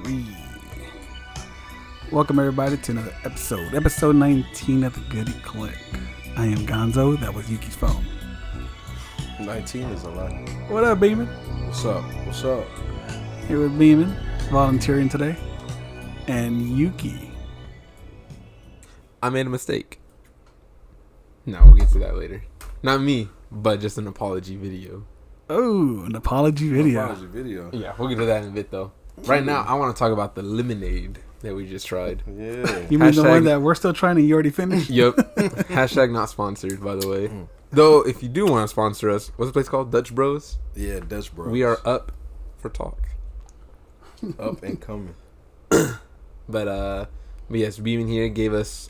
3. Welcome everybody to another episode 19 of the Goody Click. I am Gonzo. That was Yuki's phone. 19 is a lot. What up, Beeman? What's up? What's up? Here with Beeman, volunteering today, and Yuki. I made a mistake. No, we'll get to that later. Not me, but just an apology video. Oh, an apology video. Apology video. Yeah, we'll get to that in a bit though. Right now, I want to talk about the lemonade that we just tried. Yeah. You mean the one that we're still trying and you already finished? Yep. Hashtag not sponsored, by the way. Though, if you do want to sponsor us, what's the place called? Dutch Bros? Yeah, Dutch Bros. We are up for talk. Up and coming. But yes, Beeman here gave us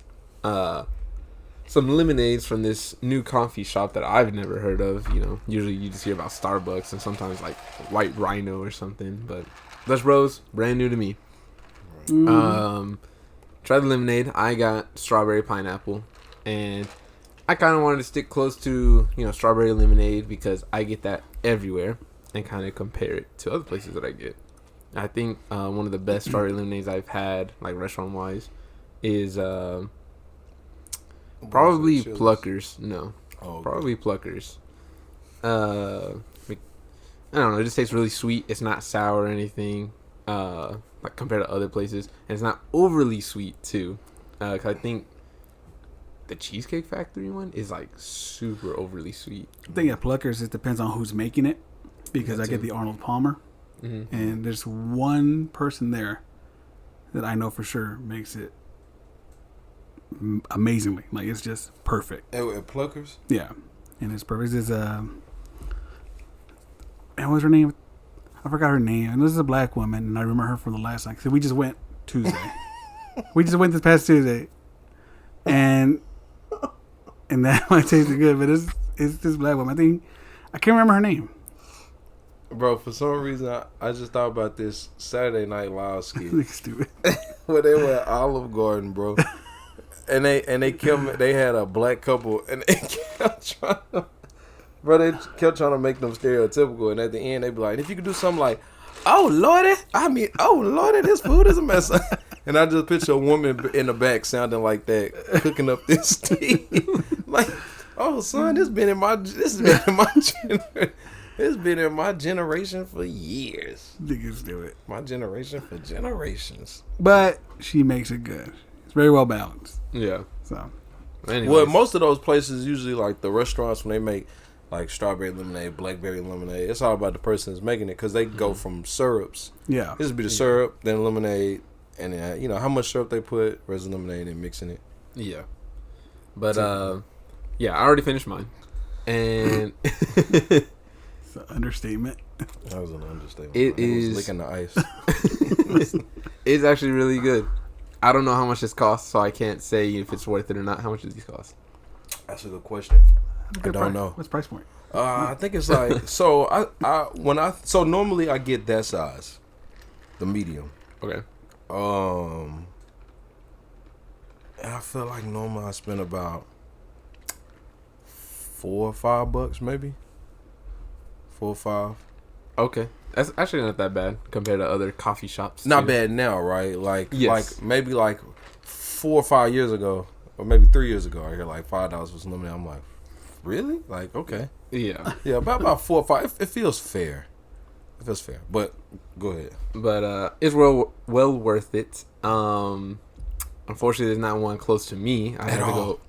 some lemonades from this new coffee shop that I've never heard of. You know, usually you just hear about Starbucks and sometimes like White Rhino or something. But Dutch Bros, brand new to me. Tried the lemonade. I got strawberry pineapple, and I kind of wanted to stick close to, you know, strawberry lemonade because I get that everywhere and kind of compare it to other places that I get. I think one of the best strawberry lemonades I've had, like restaurant wise, is probably Pluckers. No, probably Pluckers. I don't know. It just tastes really sweet. It's not sour or anything. Like compared to other places, and it's not overly sweet too. 'Cause I think the Cheesecake Factory one is like super overly sweet. I think at Pluckers it depends on who's making it, because I get the Arnold Palmer, and there's one person there that I know for sure makes it amazingly. Like, it's just perfect. At Pluckers? Yeah, and it's perfect. It's and what's her name? I forgot her name. And this is a black woman, and I remember her from the last night. So we just went Tuesday. We just went this past Tuesday, and that one tasted good. But it's this black woman. I can't remember her name. Bro, for some reason, I just thought about this Saturday Night Live skit. Stupid. Where they were at Olive Garden, bro. And they had a black couple, and they kept trying to... Bro, they kept trying to make them stereotypical, and at the end, they be like, if you could do something like, oh, lordy, this food is a mess. And I just picture a woman in the back sounding like that, cooking up this tea. Like, oh, son, this has been in my generation for years. Niggas do it. My generation for generations. But she makes it good. It's very well balanced. Yeah. So, anyways. Well, most of those places, usually like the restaurants, when they make like strawberry lemonade, blackberry lemonade, it's all about the person that's making it, because they go from syrups. Yeah. This would be the syrup, then lemonade, and then, you know, how much syrup they put, versus lemonade, and mixing it. Yeah. But, yeah, I already finished mine. And... It's an understatement. That was an understatement. It is... was licking the ice. It's actually really good. I don't know how much this costs, so I can't say if it's worth it or not. How much does these cost? That's a good question. I don't know. What's the price point? I think it's like, so normally I get that size, the medium. Okay. And I feel like normally I spend about $4 or $5 maybe. 4 or 5. Okay. That's actually not that bad compared to other coffee shops. Not bad now, right? Like, yes. like maybe like 4 or 5 years ago, or maybe 3 years ago, I hear like $5 was limited. I'm like, really? Like, okay. Yeah. Yeah, about 4 or 5. It feels fair. It feels fair. But go ahead. But it's well worth it. Unfortunately, there's not one close to me. I'd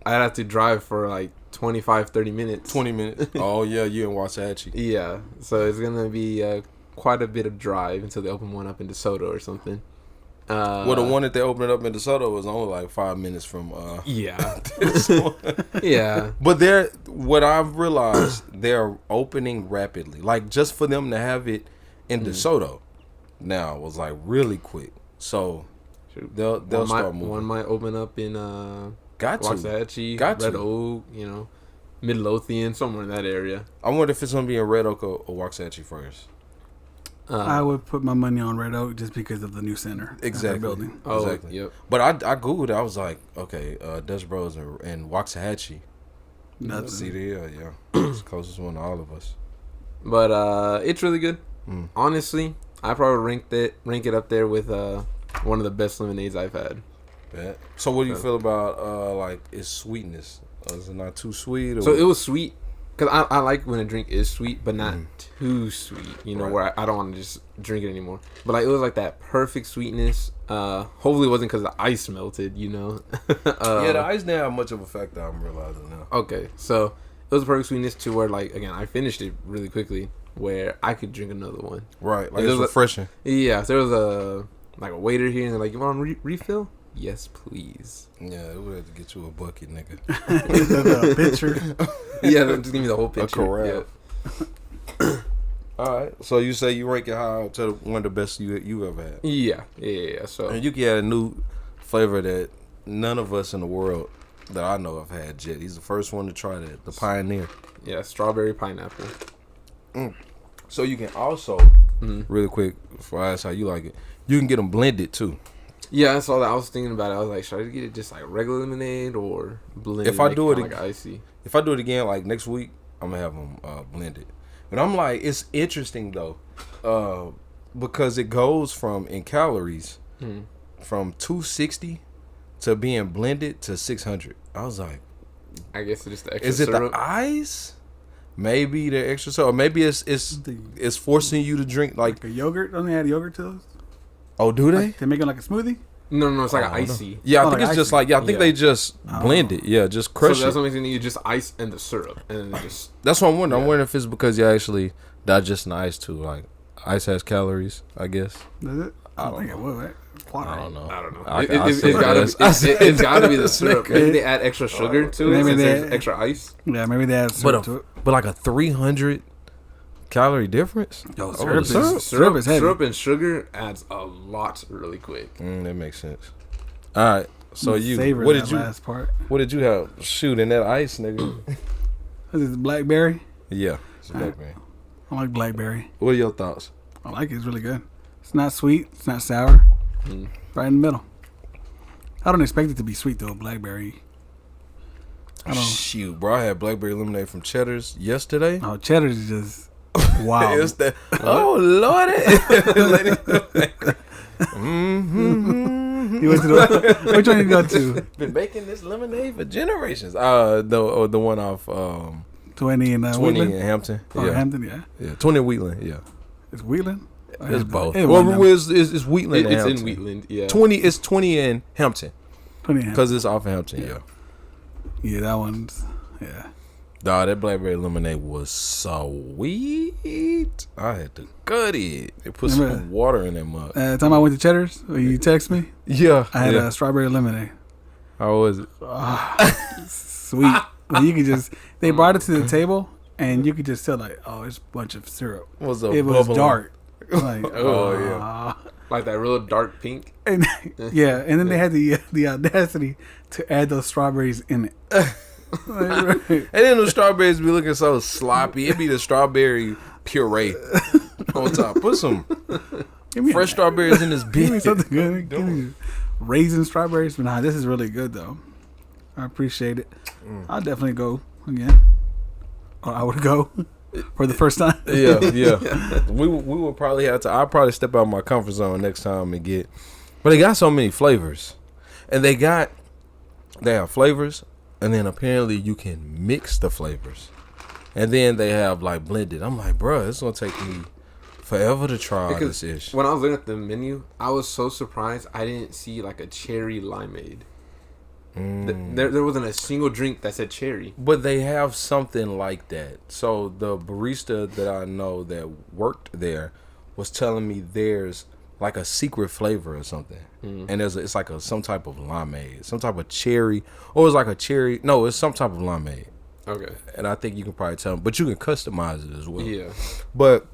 have to drive for like 25, 30 minutes. 20 minutes. Oh, yeah, you in Waxahachie. Yeah. So it's going to be quite a bit of drive until they open one up in DeSoto or something. Well, the one that they opened up in DeSoto was only like 5 minutes from yeah. this one. Yeah. But what I've realized, they're opening rapidly. Like, just for them to have it in DeSoto now was like really quick. So they'll start moving. One might open up in Waxahachie, Red Oak, you know, Midlothian, somewhere in that area. I wonder if it's gonna be in Red Oak or Waxahachie first. I would put my money on Red Oak just because of the new center. Exactly. Building. Oh, exactly. Yep. But I googled it. I was like, okay, Dutch Bros and Waxahachie. Nothing. See there, yeah, it's the closest one to all of us. But it's really good. Honestly, I probably rank it up there with one of the best lemonades I've had. Yeah. So what do you feel about like its sweetness? Is it not too sweet? Or? So it was sweet because I like when a drink is sweet, but not too sweet. You know, where I don't want to just drink it anymore. But like it was like that perfect sweetness. Hopefully it wasn't because the ice melted. You know. Yeah, the ice didn't have much of an effect. I'm realizing now. Okay, so it was a perfect sweetness to where like again I finished it really quickly where I could drink another one. Right, like it's refreshing. Yeah, so there was a waiter here and they're like, "You want a refill?" Yes, please. Yeah, we would have to get you a bucket, nigga. A pitcher. Yeah, just give me the whole picture. A corral. Yeah. All right. So you say you rank it high to one of the best you ever had. Yeah. So and you can add a new flavor that none of us in the world that I know have had yet. He's the first one to try that. The pioneer. Yeah, strawberry pineapple. So you can also, really quick, before I ask how you like it, you can get them blended too. Yeah, I saw that. I was thinking about it. I was like, should I get it just like regular lemonade or blended? If I do it like icy. If I do it again, like next week, I'm gonna have them blended. But I'm like, it's interesting though, because it goes from in calories from 260 to being blended to 600. I was like, I guess it's the extra. Is it syrup? the ice? Maybe the extra syrup, or maybe it's forcing you to drink like a yogurt. Don't they add yogurt to those? Oh, do they? They make it like a smoothie. No, it's like an icy. Yeah, I think it's just like I think they just blend it. Yeah, just crush so that's it. what makes you just ice and the syrup, and then just. That's what I'm wondering. I'm wondering if it's because you actually digesting the ice too. Like ice has calories, I guess. Does it? I don't think it would. Right? I don't know. It's gotta be the syrup. Maybe they add extra sugar to it. Maybe they add extra ice. Yeah, maybe they add syrup to it. But like a 300 calorie difference. Yo, syrup is heavy. Syrup and sugar adds a lot really quick. That makes sense. All right, so last part. What did you have? Shoot in that ice, nigga. Is it blackberry? Yeah, it's blackberry. I like blackberry. What are your thoughts? I like it. It's really good. It's not sweet. It's not sour. Right in the middle. I don't expect it to be sweet though. Blackberry. Shoot, bro. I had blackberry lemonade from Cheaters yesterday. Oh, Cheddar's is just wow. It's that. Oh Lordy. You went to which one did you go to? Been making this lemonade for generations. The one off 20 and 20 Wheatland? in Hampton. Oh, Hampton, yeah. 20 in Wheatland. Yeah. It's Wheatland. It's both. It's Wheatland. It's in Wheatland. Yeah. 20. It's 20 in Hampton. 20 in Hampton. Because it's off of Hampton. Yeah. Yeah, that one's Dawg, that blackberry lemonade was sweet. I had to cut it. They put some water in that mug. Time I went to Cheddar's, you text me. Yeah. I had a strawberry lemonade. How was it? Sweet. You could just they brought it to the table and you could just tell like, oh, it's a bunch of syrup. It was dark. Like, yeah. Like that real dark pink. And and then they had the audacity to add those strawberries in it. And then the strawberries be looking so sloppy. It'd be the strawberry puree on top. Put some fresh strawberries in this bitch. Give me something good. Give me raisin strawberries. But nah, this is really good though. I appreciate it. I'll definitely go again. Or I would go for the first time. Yeah. We would probably have to. I'll probably step out of my comfort zone next time and get. But they got so many flavors, and they have flavors, and then apparently you can mix the flavors, and then they have like blended. I'm like, bro, it's gonna take me forever to try this ish. When I was looking at the menu, I was so surprised I didn't see like a cherry limeade. There wasn't a single drink that said cherry. But they have something like that. So the barista that I know that worked there was telling me there's like a secret flavor or something. And it's like some type of limeade, some type of cherry, or it's like a cherry. No, it's some type of limeade. Okay. And I think you can probably tell them, but you can customize it as well. Yeah. But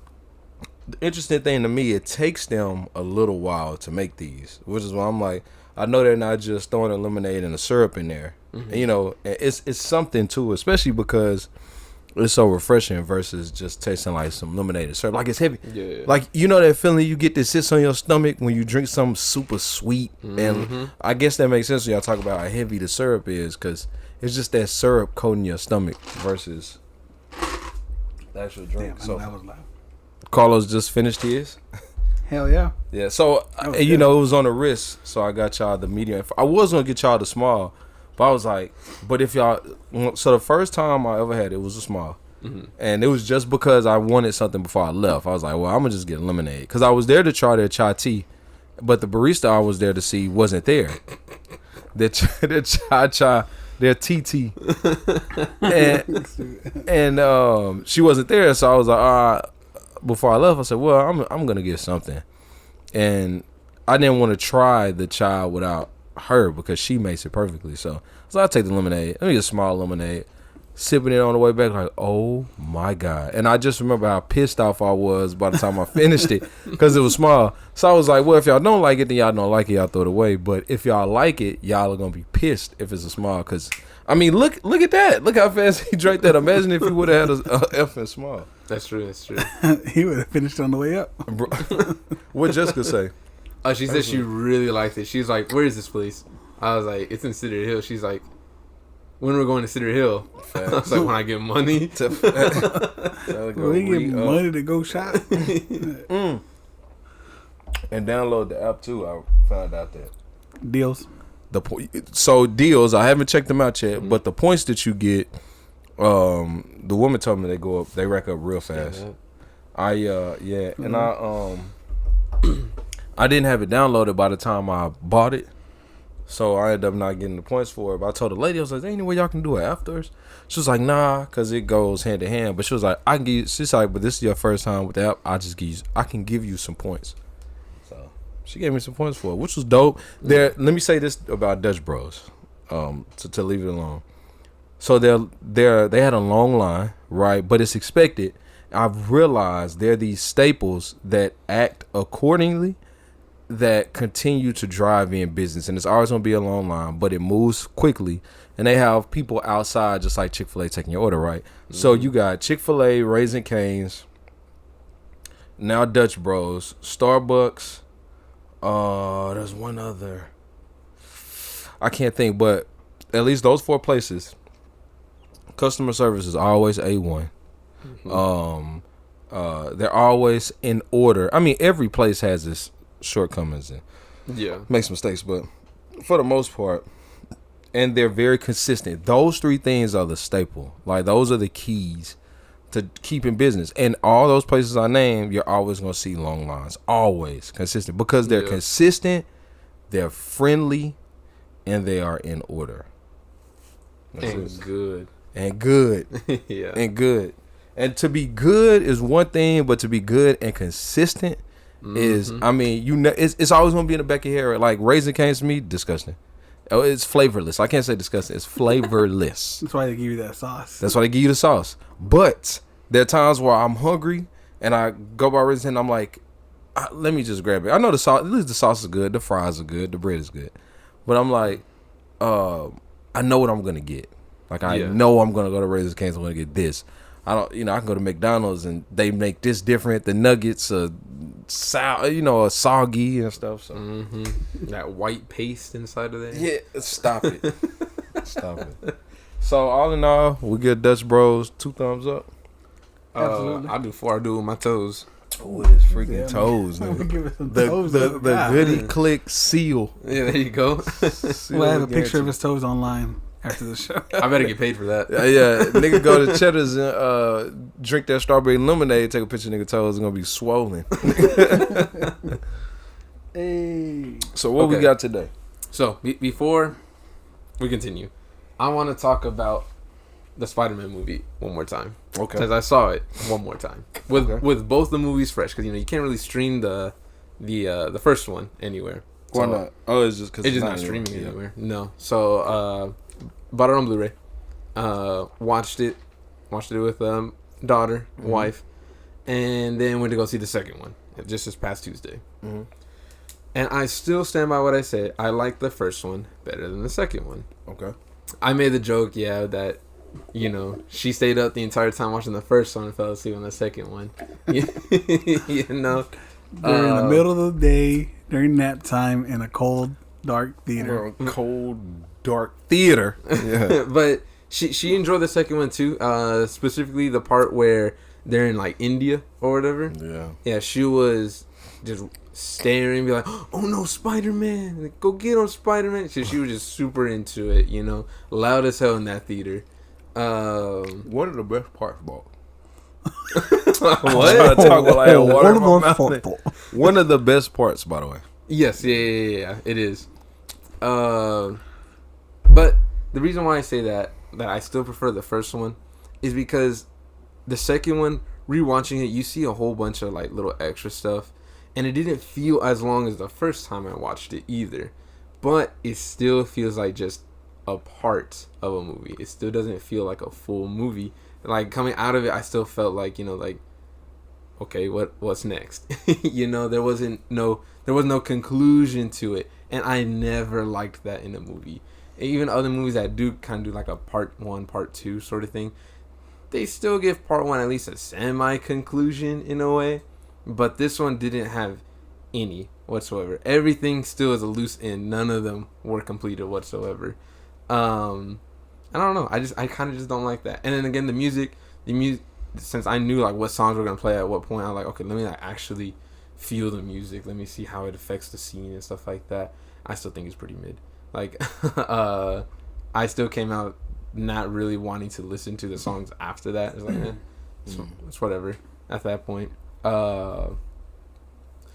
the interesting thing to me, it takes them a little while to make these, which is why I'm like, I know they're not just throwing a lemonade and a syrup in there. And, you know, it's something too, especially because it's so refreshing versus just tasting like some lemonade and syrup. Like it's heavy. Yeah. Like, you know that feeling you get that sits on your stomach when you drink something super sweet. And I guess that makes sense when y'all talk about how heavy the syrup is, because it's just that syrup coating your stomach versus the actual drink. Damn, so that was loud. Carlos just finished his. Hell yeah. Yeah, so you know it was on the wrist, so I got y'all the medium. I was gonna get y'all the small, but I was like, but if y'all, so the first time I ever had it was a small, and it was just because I wanted something before I left. I was like, well, I'm gonna just get lemonade because I was there to try their chai tea, but the barista I was there to see wasn't there. Their chai, their TT, and she wasn't there, so I was like, before I left, I said, well, I'm gonna get something, and I didn't want to try the chai without her because she makes it perfectly. So I'll take the lemonade. Let me get a small lemonade, sipping it on the way back, like, oh my god. And I just remember how pissed off I was by the time I finished it because it was small. So I was like, well, if y'all don't like it, then y'all don't like it, y'all throw it away. But if y'all like it, y'all are gonna be pissed if it's a small. Because I mean, look at that. Look how fast he drank that. Imagine if he would have had a effing small. That's true. That's true. He would have finished on the way up. What Jessica say? She said she really liked it. She's like, "Where is this place?" I was like, "It's in Cedar Hill." She's like, "When we're going to Cedar Hill?" I was like, "When I get money." We get money to go shopping. And download the app too. I found out that Deals. So deals. I haven't checked them out yet, but the points that you get, the woman told me they go up. They rack up real fast. And I didn't have it downloaded by the time I bought it, so I ended up not getting the points for it. But I told the lady, I was like, "There any way y'all can do it afterwards?" She was like, "Nah, cause it goes hand in hand." But she was like, "I can give you." She's like, "But this is your first time with the app. I can give you some points." So she gave me some points for it, which was dope. Let me say this about Dutch Bros, to leave it alone. So they had a long line, right? But it's expected. I've realized they're these staples that act accordingly, that continue to drive in business, and it's always gonna be a long line, but it moves quickly, and they have people outside just like Chick-fil-A taking your order, right? So you got Chick-fil-A, Raising Cane's, now Dutch Bros, Starbucks, there's one other, I can't think, but at least those 4 places, customer service is always A1. They're always in order. I mean, every place has its shortcomings and makes mistakes, but for the most part, and they're very consistent. Those 3 things are the staple. Like, those are the keys to keeping business. And all those places I named, you're always gonna see long lines. Always consistent because they're consistent, they're friendly, and they are in order. Good. And good. Yeah. And good. And to be good is one thing, but to be good and consistent is, I mean, it's always gonna be in the back of your head. Like, Raising Cane's to me, disgusting. Oh, it's flavorless. I can't say disgusting. It's flavorless. That's why they give you that sauce. That's why they give you the sauce. But there are times where I'm hungry and I go by Raising Cane, I'm like, let me just grab it. I know the sauce. At least the sauce is good. The fries are good. The bread is good. But I'm like, I know what I'm gonna get. Like, I know I'm gonna go to Raising Cane's. I'm gonna get this. I don't, I can go to McDonald's and they make this different. The nuggets are soggy and stuff. So that white paste inside of there. Yeah, stop it. Stop it. So all in all, we get Dutch Bros 2 thumbs up. Absolutely. I do 4. I do with my toes. Oh, it is freaking toes, man. Nigga. The goody click seal. Yeah, there you go. We'll have a picture of his toes online after the show. I better get paid for that. Nigga go to Cheddar's and drink that strawberry lemonade, take a picture of nigga toes, it's gonna be swollen. Hey. So what we got today? So before we continue, I want to talk about the Spider-Man movie one more time. Okay. Because I saw it one more time with both the movies fresh. Because you can't really stream the first one anywhere. Why not? Oh, it's just because it's just not streaming anywhere. No. So bought it on Blu-ray. Watched it with daughter, wife, and then went to go see the second one just this past Tuesday. And I still stand by what I said. I like the first one better than the second one. Okay. I made the joke, that she stayed up the entire time watching the first one and fell asleep on the second one. During the middle of the day, during nap time, in a cold, dark theater. Yeah. But she enjoyed the second one too. Specifically the part where they're in like India or whatever. Yeah. Yeah, she was just staring, be like, "Oh no, Spider-Man! Like, go get on Spider-Man!" So she was just super into it, you know, loud as hell in that theater. One of the best parts, Bob. What? One of the best parts, by the way. Yes, yeah, it is. But the reason why I say that I still prefer the first one is because the second one, rewatching it, you see a whole bunch of like little extra stuff, and it didn't feel as long as the first time I watched it either. But it still feels like just a part of a movie. It still doesn't feel like a full movie. Like coming out of it, I still felt like, you know, like, okay, what's next? You know, there was no conclusion to it, and I never liked that in a movie. Even other movies that do kind of do like a part 1, part 2 sort of thing, they still give part 1 at least a semi-conclusion in a way, but this one didn't have any whatsoever. Everything still is a loose end. None of them were completed whatsoever. I don't know. I kind of just don't like that. And then again, the music, since I knew like what songs were gonna play at what point, I was like, okay, let me like actually feel the music. Let me see how it affects the scene and stuff like that. I still think it's pretty mid. Like, I still came out not really wanting to listen to the songs after that. It's like, it's whatever at that point.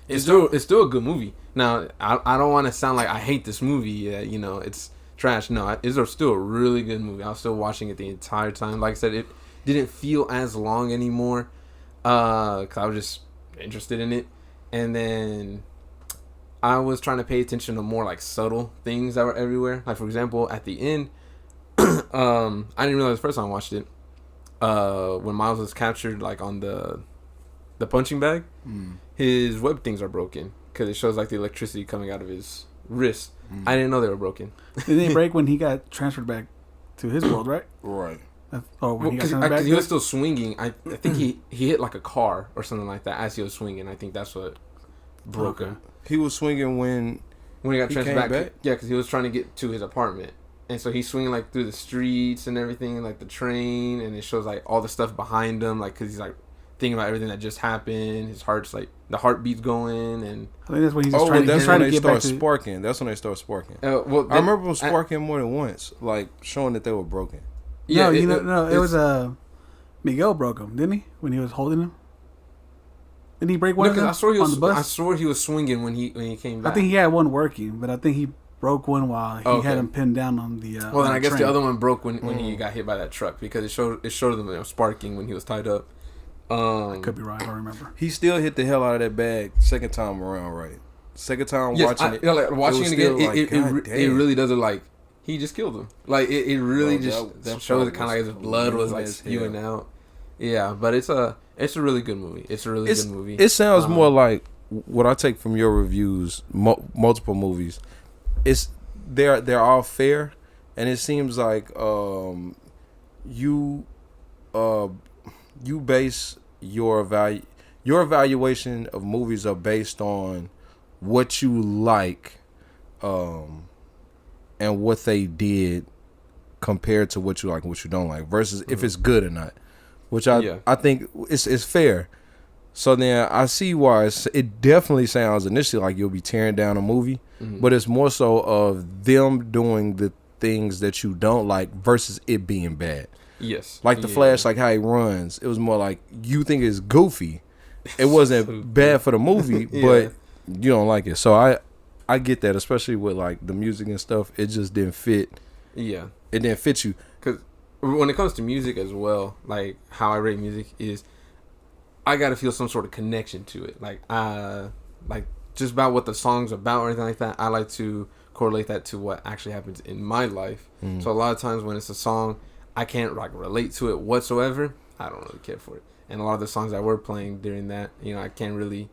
It's still a good movie. Now, I don't want to sound like I hate this movie. You know, it's trash. No, it's still a really good movie. I was still watching it the entire time. Like I said, it didn't feel as long anymore because I was just interested in it. And then I was trying to pay attention to more like subtle things that were everywhere. Like, for example, at the end, I didn't realize the first time I watched it, when Miles was captured like on the punching bag, his web things are broken because it shows like the electricity coming out of his wrist. I didn't know they were broken. Did they break when he got transferred back to his world, right? Right. When he got transferred back? He was still swinging. I think he hit like a car or something like that as he was swinging. I think that's what broke him. He was swinging when he got transferred back. Yeah, because he was trying to get to his apartment. And so he's swinging like through the streets and everything, like the train, and it shows like all the stuff behind him, like because he's like thinking about everything that just happened. His heart's like the heartbeat's going, and I think that's when he's just trying to get back to sparking. That's when they start sparking. I remember them sparking more than once, like showing that they were broken. Yeah, it was Miguel broke him, didn't he? When he was holding him, didn't he break one of them on the bus? I swore he was swinging when he came back. I think he had one working, but I think he broke one while he had him pinned down on the. Well, then I guess the other one broke when he got hit by that truck because it showed them sparking when he was tied up. I could be right. I don't remember. He still hit the hell out of that bag second time around, right? Second time watching it. Like watching it again, it really does look like he just killed him. Like it really that shows it kind of like his blood was like spewing out. Yeah, but it's a really good movie. It's a really good movie. It sounds more like what I take from your reviews, multiple movies. They're all fair, and it seems like you base your evaluation of movies are based on what you like, and what they did compared to what you like and what you don't like versus if it's good or not, which I think it's fair. So then I see why it definitely sounds initially like you'll be tearing down a movie, but it's more so of them doing the things that you don't like versus it being bad. Yes. Like the Flash, like how he runs. It was more like you think it's goofy. It wasn't bad for the movie, but you don't like it. So I get that, especially with like the music and stuff. It just didn't fit. Yeah. It didn't fit you. Because when it comes to music as well, like how I rate music is I got to feel some sort of connection to it. Like just about what the song's about or anything like that. I like to correlate that to what actually happens in my life. So a lot of times when it's a song, I can't like relate to it whatsoever. I don't really care for it. And a lot of the songs that we're playing during that, I can't really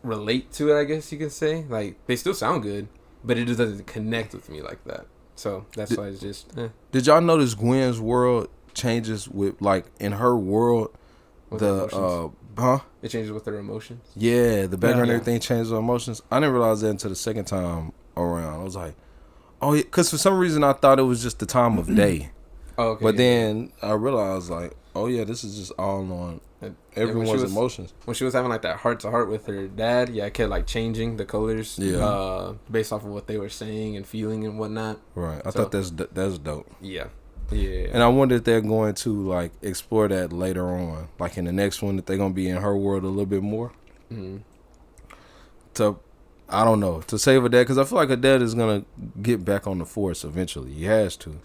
relate to it, I guess you could say. Like, they still sound good, but it just doesn't connect with me like that. So that's why it's just Did y'all notice Gwen's world changes with, like, in her world, with it changes with their emotions? Yeah, the background and everything changes with emotions. I didn't realize that until the second time around. I was like, oh, yeah, because for some reason I thought it was just the time of day. Oh, okay. But then I realized, like, oh yeah, this is just all on everyone's emotions. When she was having like that heart to heart with her dad, yeah, I kept like changing the colors, based off of what they were saying and feeling and whatnot. Right. I thought that's dope. Yeah. Yeah. And I wonder if they're going to like explore that later on, like in the next one, that they're gonna be in her world a little bit more. Mm-hmm. I don't know, to save her dad, because I feel like her dad is gonna get back on the force eventually. He has to,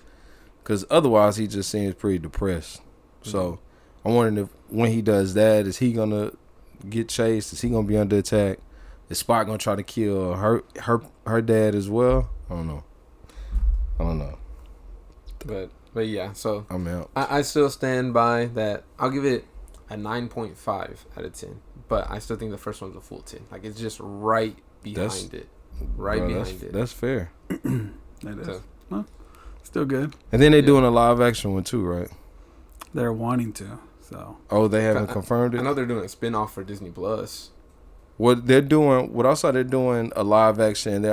because otherwise he just seems pretty depressed. Mm-hmm. So I'm wondering if when he does that, is he gonna get chased? Is he gonna be under attack? Is Spot gonna try to kill her dad as well? I don't know. But yeah, so I'm out. I still stand by that. I'll give it a 9.5 out of 10. But I still think the first one's a full 10. Like, it's just right behind it. Behind it. That's fair. That is. So, well, still good. And then they're doing a live action one too, right? They're wanting to. So. Oh, they haven't confirmed it? I know they're doing a spin-off for Disney Plus. What I saw, they're doing a live action, and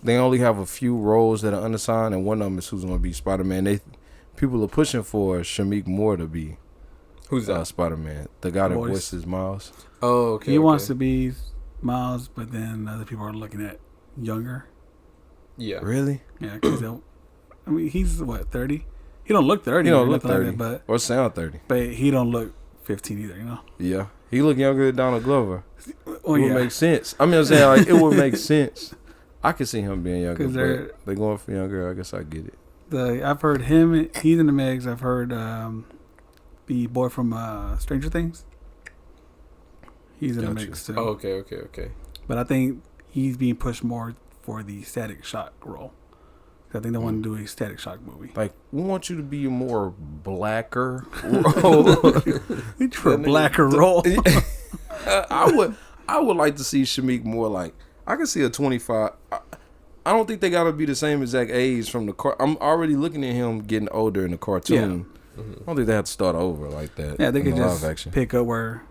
they only have a few roles that are unassigned, and one of them is who's going to be Spider-Man. People are pushing for Shameik Moore to be who's that? Spider-Man, the guy that voices Miles. Oh, okay. He wants to be Miles, but then other people are looking at younger. Yeah. Really? Yeah, because I mean, he's what, 30? He don't look 30. He don't look 30, like that, or sound 30. But he don't look 15 either, you know? Yeah. He look younger than Donald Glover. Well, it would make sense. I mean, I'm saying, like, it would make sense. I could see him being younger, but they're going for younger. I guess I get it. I've heard him. He's in the mix. I've heard the boy from Stranger Things. He's in the mix too. Oh, okay. But I think he's being pushed more for the Static Shock role. I think they want to do a Static Shock movie. Like, we want you to be a more blacker role. For a blacker role. I would like to see Shameik Moore, like, I can see a 25. I don't think they got to be the same exact age from the car. I'm already looking at him getting older in the cartoon. Yeah. Mm-hmm. I don't think they have to start over like that. Yeah, they could just pick up where.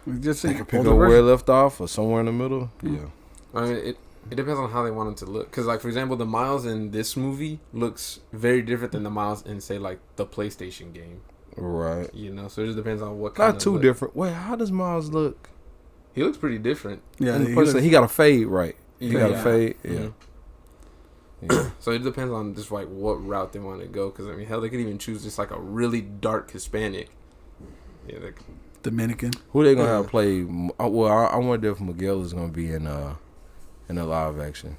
They could pick up where it left off, or somewhere in the middle. Mm-hmm. Yeah. I mean, it depends on how they want him to look. Because, like, for example, the Miles in this movie looks very different than the Miles in, say, like, the PlayStation game. Right. You know, so it just depends on what kind Not too different. Wait, how does Miles look? He looks pretty different. Yeah, he got a fade, right? He got a fade. Yeah. Mm-hmm. Yeah. So it depends on just like what route they want to go. Because I mean, hell, they could even choose just like a really dark Hispanic. Yeah, Dominican. Who they gonna have play? Well, I wonder if Miguel is gonna be in a live action.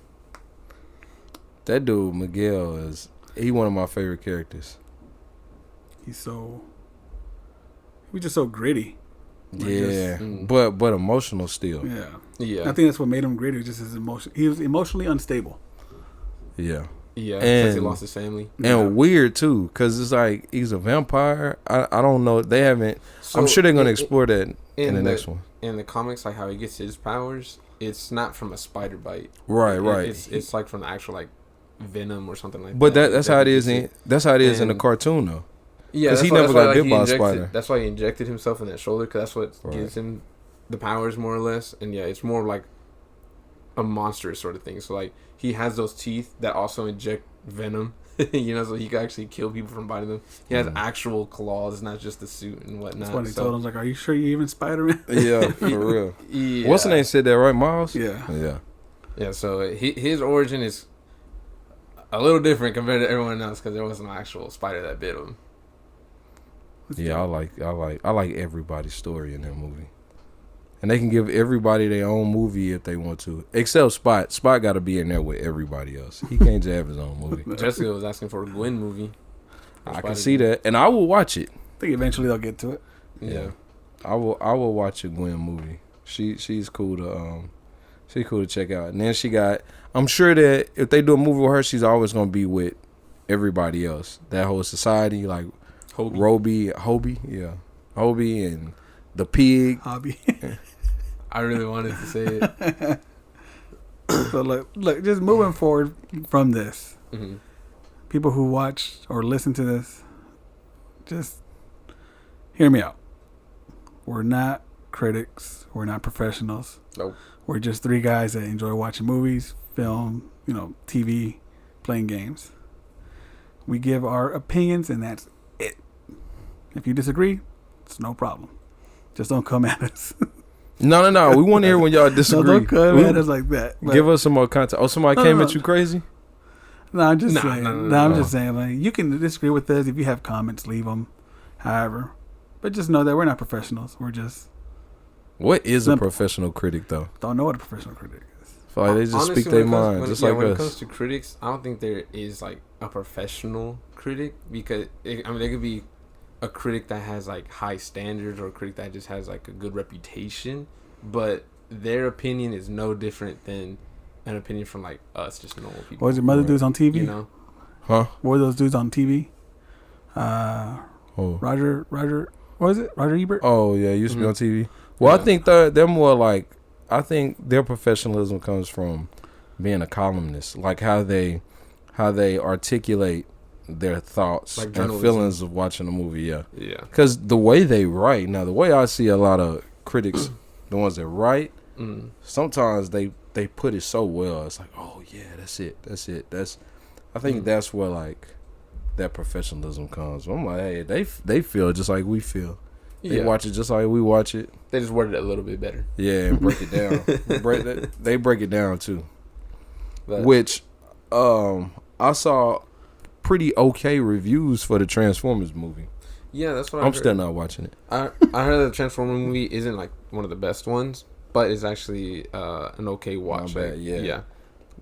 That dude Miguel he one of my favorite characters. He was just so gritty. Yeah, but emotional still. Yeah. I think that's what made him gritty. Just his emotion. He was emotionally unstable. Yeah. Yeah, because he lost his family. And weird, too, because it's like he's a vampire. I don't know. They haven't... So I'm sure they're going to explore that in the next one. In the comics, like how he gets his powers, it's not from a spider bite. Right. It's like from the actual, like, venom or something like that. But that's how it is in the cartoon, though. Yeah, because he never got bit by a spider. That's why he injected himself in that shoulder, because that's what gives him the powers, more or less. And, yeah, it's more like a monstrous sort of thing. So, like, he has those teeth that also inject venom, you know, so he can actually kill people from biting them. He has actual claws, not just the suit and whatnot. That's why they told him, like, are you sure you're even Spider-Man? Yeah, for real. Yeah. What's the name said that, right, Miles? Yeah. Yeah, so his origin is a little different compared to everyone else, because there wasn't an actual spider that bit him. Yeah, I like everybody's story in that movie. And they can give everybody their own movie if they want to. Except Spot. Spot got to be in there with everybody else. He can't just have his own movie. Jessica was asking for a Gwen movie. I can see that. And I will watch it. I think eventually they'll get to it. Yeah. I will watch a Gwen movie. She's cool to check out. And then I'm sure that if they do a movie with her, she's always going to be with everybody else. That whole society, like Hobie. Yeah. Hobie and the pig. Hobby. I really wanted to say it. So look, just moving forward from this, mm-hmm. people who watch or listen to this, just hear me out. We're not critics. We're not professionals. Nope. We're just three guys that enjoy watching movies, film, TV, playing games. We give our opinions, and that's it. If you disagree, it's no problem. Just don't come at us. No. We want to hear when y'all disagree. No, don't come at us like that. But, give us some more content. Oh, somebody came at you crazy? No, I'm just saying. I'm just saying. Like, you can disagree with us. If you have comments, leave them. However, but just know that we're not professionals. We're just. What is a professional critic, though? Don't know what a professional critic is. I feel like they just speak their mind, just like us. When it comes to critics, I don't think there is like a professional critic, because there could be a critic that has like high standards or a critic that just has like a good reputation, but their opinion is no different than an opinion from like us, just normal people. What was your mother dudes on TV? You know, huh? What were those dudes on TV? Roger. What was it? Roger Ebert. Oh yeah, used to be on TV. Well, yeah. I think they're more like. I think their professionalism comes from being a columnist, like how they articulate their thoughts like and feelings of watching a movie. Yeah. Because the way they write, now the way I see a lot of critics, the ones that write, sometimes they put it so well. It's like, oh yeah, that's it. I think that's where like that professionalism comes. I'm like, hey, they feel just like we feel. They watch it just like we watch it. They just word it a little bit better. Yeah, and break it down. They break it down too. But, which I saw pretty okay reviews for the Transformers movie. Yeah, that's what I'm still not watching it. I heard the Transformers movie isn't like one of the best ones, but it's actually an okay watch. Not bad, yeah.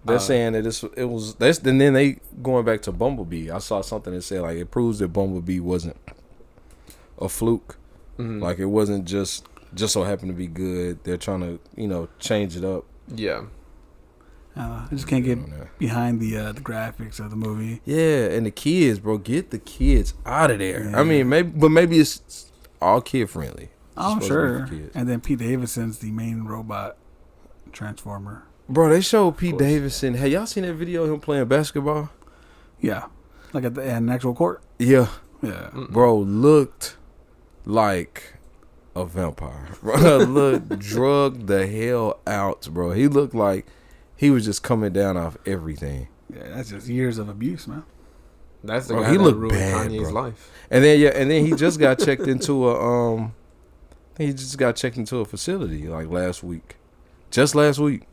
They're saying that it was. And then they going back to Bumblebee. I saw something that said like it proves that Bumblebee wasn't a fluke. Mm-hmm. Like it wasn't just so happened to be good. They're trying to change it up. Yeah. I just can't get behind the graphics of the movie. Yeah, and the kids, bro, get the kids out of there. Yeah. I mean, maybe it's all kid friendly. Oh, sure. And then Pete Davidson's the main robot transformer. Bro, they showed Pete Davidson. Have y'all seen that video of him playing basketball? Yeah, like at an actual court. Yeah. Mm-mm. Bro, looked like a vampire. Bro, looked drugged the hell out, bro. He looked like he was just coming down off everything. Yeah, that's just years of abuse, man. That's the guy that ruined Kanye's life. And then he just got checked into a facility like last week. Just last week.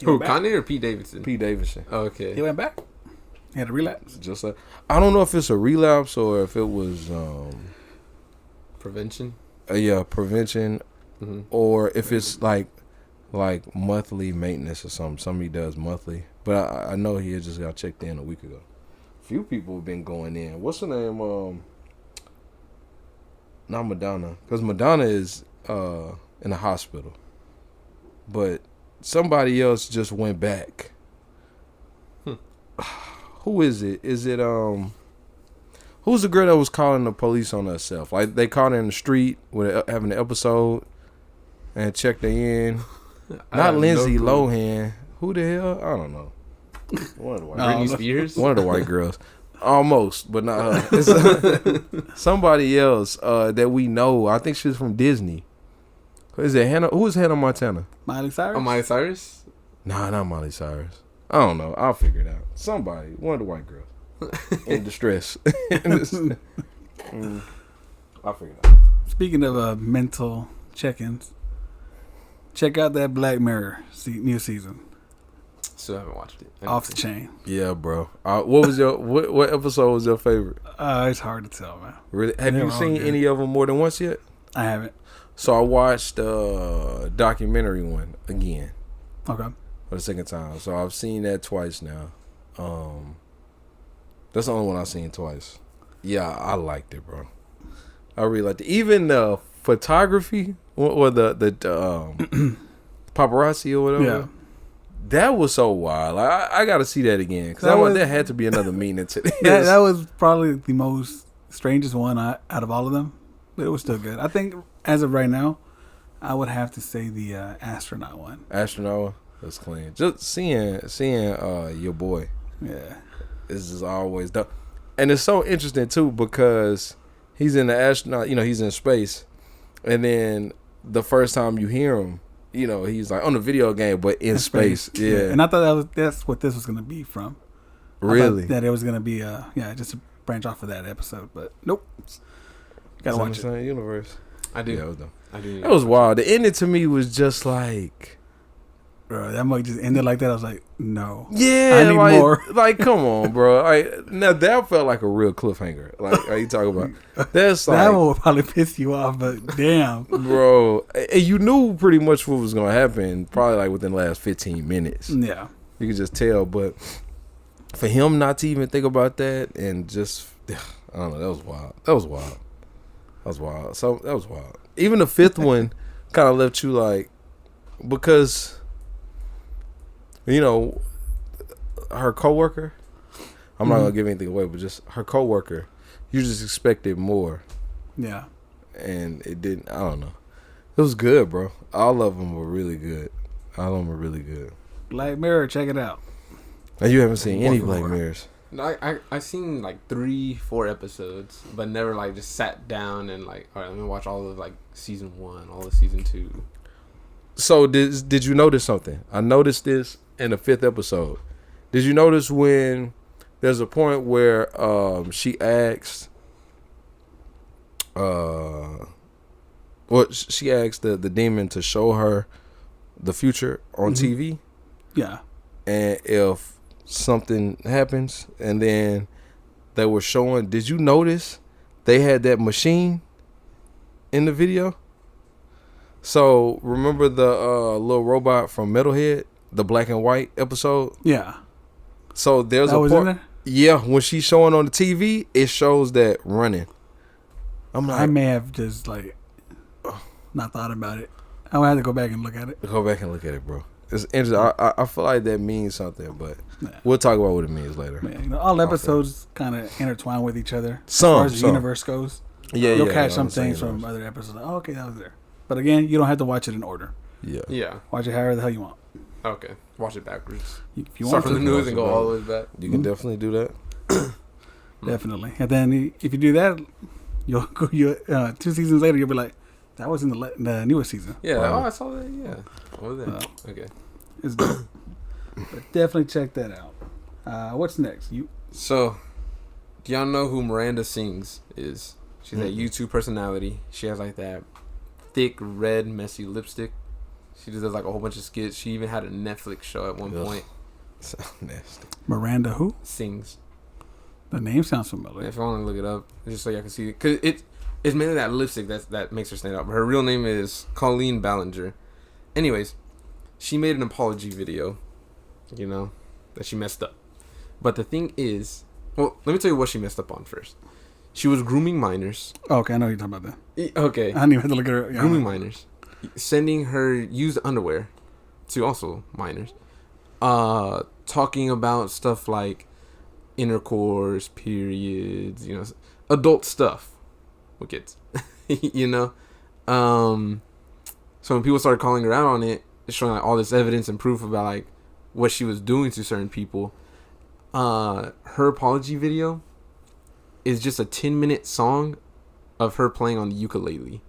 Who, Kanye or Pete Davidson? Pete Davidson. Oh, okay. He went back. He had a relapse. Just like, I don't know if it's a relapse or if it was prevention. Prevention, or if it's like monthly maintenance or something. Somebody does monthly, but I know he just got checked in a week ago. A few people have been going in. What's her name? Not Madonna, because Madonna is in the hospital, but somebody else just went back. Who is it? Is it who's the girl that was calling the police on herself? Like they caught her in the street with having an episode and checked her in. Not Lindsay Lohan. Who the hell? I don't know. One of the white Britney Spears. One of the white girls. Almost, but not her. It's somebody else that we know. I think she's from Disney. Is it Hannah? Who is Hannah Montana? Miley Cyrus. Oh, Miley Cyrus? Nah, not Miley Cyrus. I don't know. I'll figure it out. Somebody. One of the white girls. In distress. I'll figure it out. Speaking of mental check-ins, check out that Black Mirror new season. Still haven't watched it. Off the chain. Yeah, bro. What was your what episode was your favorite? It's hard to tell, man. Really? Have you seen any of them more than once yet? I haven't. So I watched documentary one again. Okay. For the second time. So I've seen that twice now. That's the only one I've seen twice. Yeah, I liked it, bro. I really liked it. Even the photography or the paparazzi or whatever. Yeah. That was so wild. I got to see that again because there had to be another meaning to this. That was probably the most strangest one out of all of them, but it was still good. I think as of right now, I would have to say the astronaut one. Astronaut, that's clean. Just seeing your boy. Yeah, this is always dope, and it's so interesting too because he's in the astronaut. He's in space, and then the first time you hear him. He's like on the video game, but in space. Yeah. And I thought that's what this was going to be from. Really? That it was gonna be just a branch off of that episode, but nope. Gotta watch it. Universe. I do. Yeah, it was dumb. I do. That was wild. The ending to me was just like, bro, that might just ended like that. I was like, no. Yeah, I need more. Like, come on, bro. Like, now that felt like a real cliffhanger. Like, are you talking about? That's like, that one will probably piss you off, but damn, bro. And you knew pretty much what was gonna happen. Probably like within the last 15 minutes. Yeah, you could just tell. But for him not to even think about that and just, I don't know. That was wild. That was wild. So that was wild. Even the fifth one kind of left you like, because, you know, her coworker. I'm not gonna give anything away, but just her coworker. You just expected more. Yeah. And it didn't. I don't know. It was good, bro. All of them were really good. Black Mirror, check it out. And you haven't seen any Black Mirrors. No, I've seen like 3-4 episodes, but never like just sat down and like, all right, let me watch all of like season 1, all of season 2. So did you notice something? I noticed this in the 5th episode. Did you notice when there's a point where she asked, she asked the demon to show her the future on TV? Yeah. And if something happens, and then they were showing, did you notice they had that machine in the video? So remember the little robot from Metalhead, the black and white episode? Yeah. So there's that a was part, in there? yeah, when she's showing on the TV, it shows that running. I'm like, I may have just like not thought about it. I would have to go back and look at it. Go back and look at it, bro. It's interesting. I feel like that means something, but yeah. We'll talk about what it means later. Yeah, you know, all episodes kind of intertwine with each other as some, far as the universe goes. You'll catch some things from other episodes. Like, oh, okay, that was there. But again, you don't have to watch it in order. Yeah. Watch it however the hell you want. Okay. Watch it backwards. If you start want from the news and go all the way back. You can definitely do that. Definitely. And then if you do that, you'll go. 2 seasons later, you'll be like, that was in the newest season. Yeah. Oh, I saw that. Yeah. What was that? Okay. It's good. But definitely check that out. What's next? So, do y'all know who Miranda Sings is? She's a YouTube personality. She has like that thick red messy lipstick. She just does like a whole bunch of skits. She even had a Netflix show at one point. So nasty. Miranda who? Sings. The name sounds familiar. If I want to look it up, just so y'all can see it, because it's mainly that lipstick that makes her stand out. But her real name is Colleen Ballinger. Anyways, she made an apology video. You know, that she messed up. But the thing is, well, let me tell you what she messed up on first. She was grooming minors. Oh, okay, I know what you're talking about that. Okay. I didn't even have to look at her. Yeah, grooming minors. Sending her used underwear to also minors. Talking about stuff like intercourse, periods, you know, adult stuff with kids. You know? So when people started calling her out on it, showing like all this evidence and proof about like what she was doing to certain people, her apology video is just a 10-minute song of her playing on the ukulele.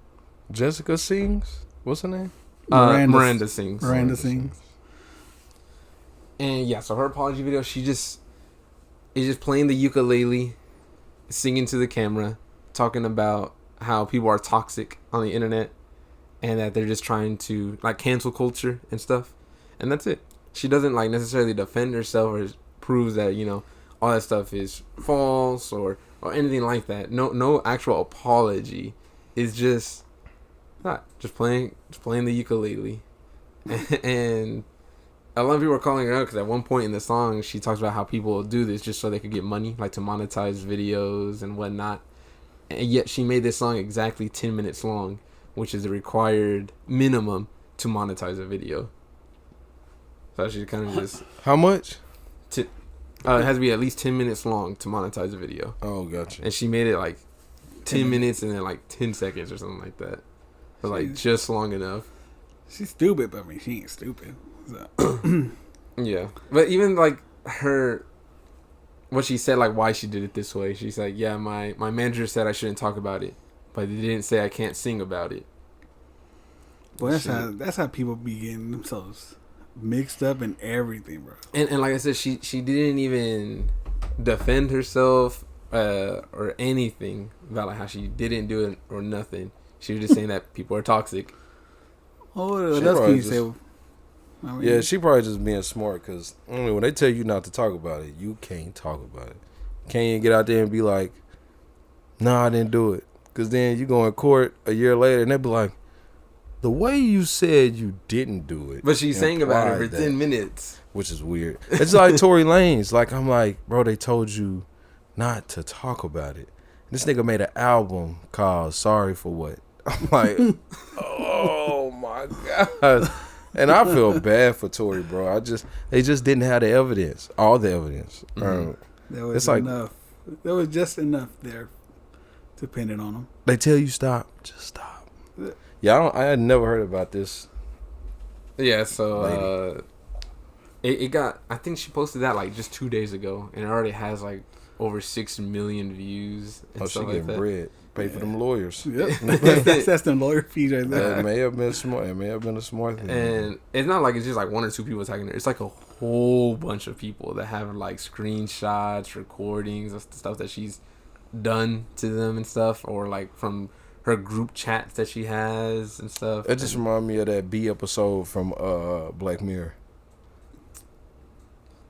Jessica Sings? What's her name? Miranda Sings. Miranda Sings. And yeah, so her apology video, she just is just playing the ukulele, singing to the camera, talking about how people are toxic on the internet and that they're just trying to like cancel culture and stuff. And that's it. She doesn't like necessarily defend herself or proves that, you know, all that stuff is false or anything like that. No actual apology. It's just playing the ukulele. And a lot of people are calling her out because at one point in the song she talks about how people do this just so they could get money, like to monetize videos and whatnot. And yet she made this song exactly 10 minutes long, which is the required minimum to monetize a video. So she kind of just... How much? It has to be at least 10 minutes long to monetize a video. Oh, gotcha. And she made it like 10 minutes and then like 10 seconds or something like that. So like just long enough. She's stupid, but I mean, she ain't stupid. So. Yeah. But even like what she said, like why she did it this way. She's like, yeah, my manager said I shouldn't talk about it, but they didn't say I can't sing about it. Well, that's how people be getting themselves mixed up and everything, bro. And like I said, she didn't even defend herself or anything about like how she didn't do it or nothing. She was just saying that people are toxic. Oh, what else can you say? I mean, yeah, she probably just being smart because when they tell you not to talk about it, you can't talk about it. Can't even get out there and be like, "Nah, I didn't do it." Because then you go in court a year later and they be like, "The way you said you didn't do it," but she sang about it for 10 minutes, which is weird. It's like Tory Lanez. Like I'm like, bro, they told you not to talk about it. This nigga made an album called "Sorry for What." I'm like, oh my god. And I feel bad for Tory, bro. They just didn't have the evidence, all the evidence. There was enough. There was just enough there to pin it on them. They tell you stop, just stop. Yeah, I had never heard about this. Yeah, so it got. I think she posted that like just 2 days ago, and it already has like over 6 million views. And she getting bread. Pay for them lawyers. Yep. that's them lawyer fees right there. It may have been smart. It may have been a smart thing. And it's not like it's just like 1 or 2 people attacking her. It's like a whole bunch of people that have like screenshots, recordings of stuff that she's done to them and stuff, or like from her group chats that she has and stuff. It just reminded me of that B episode from Black Mirror.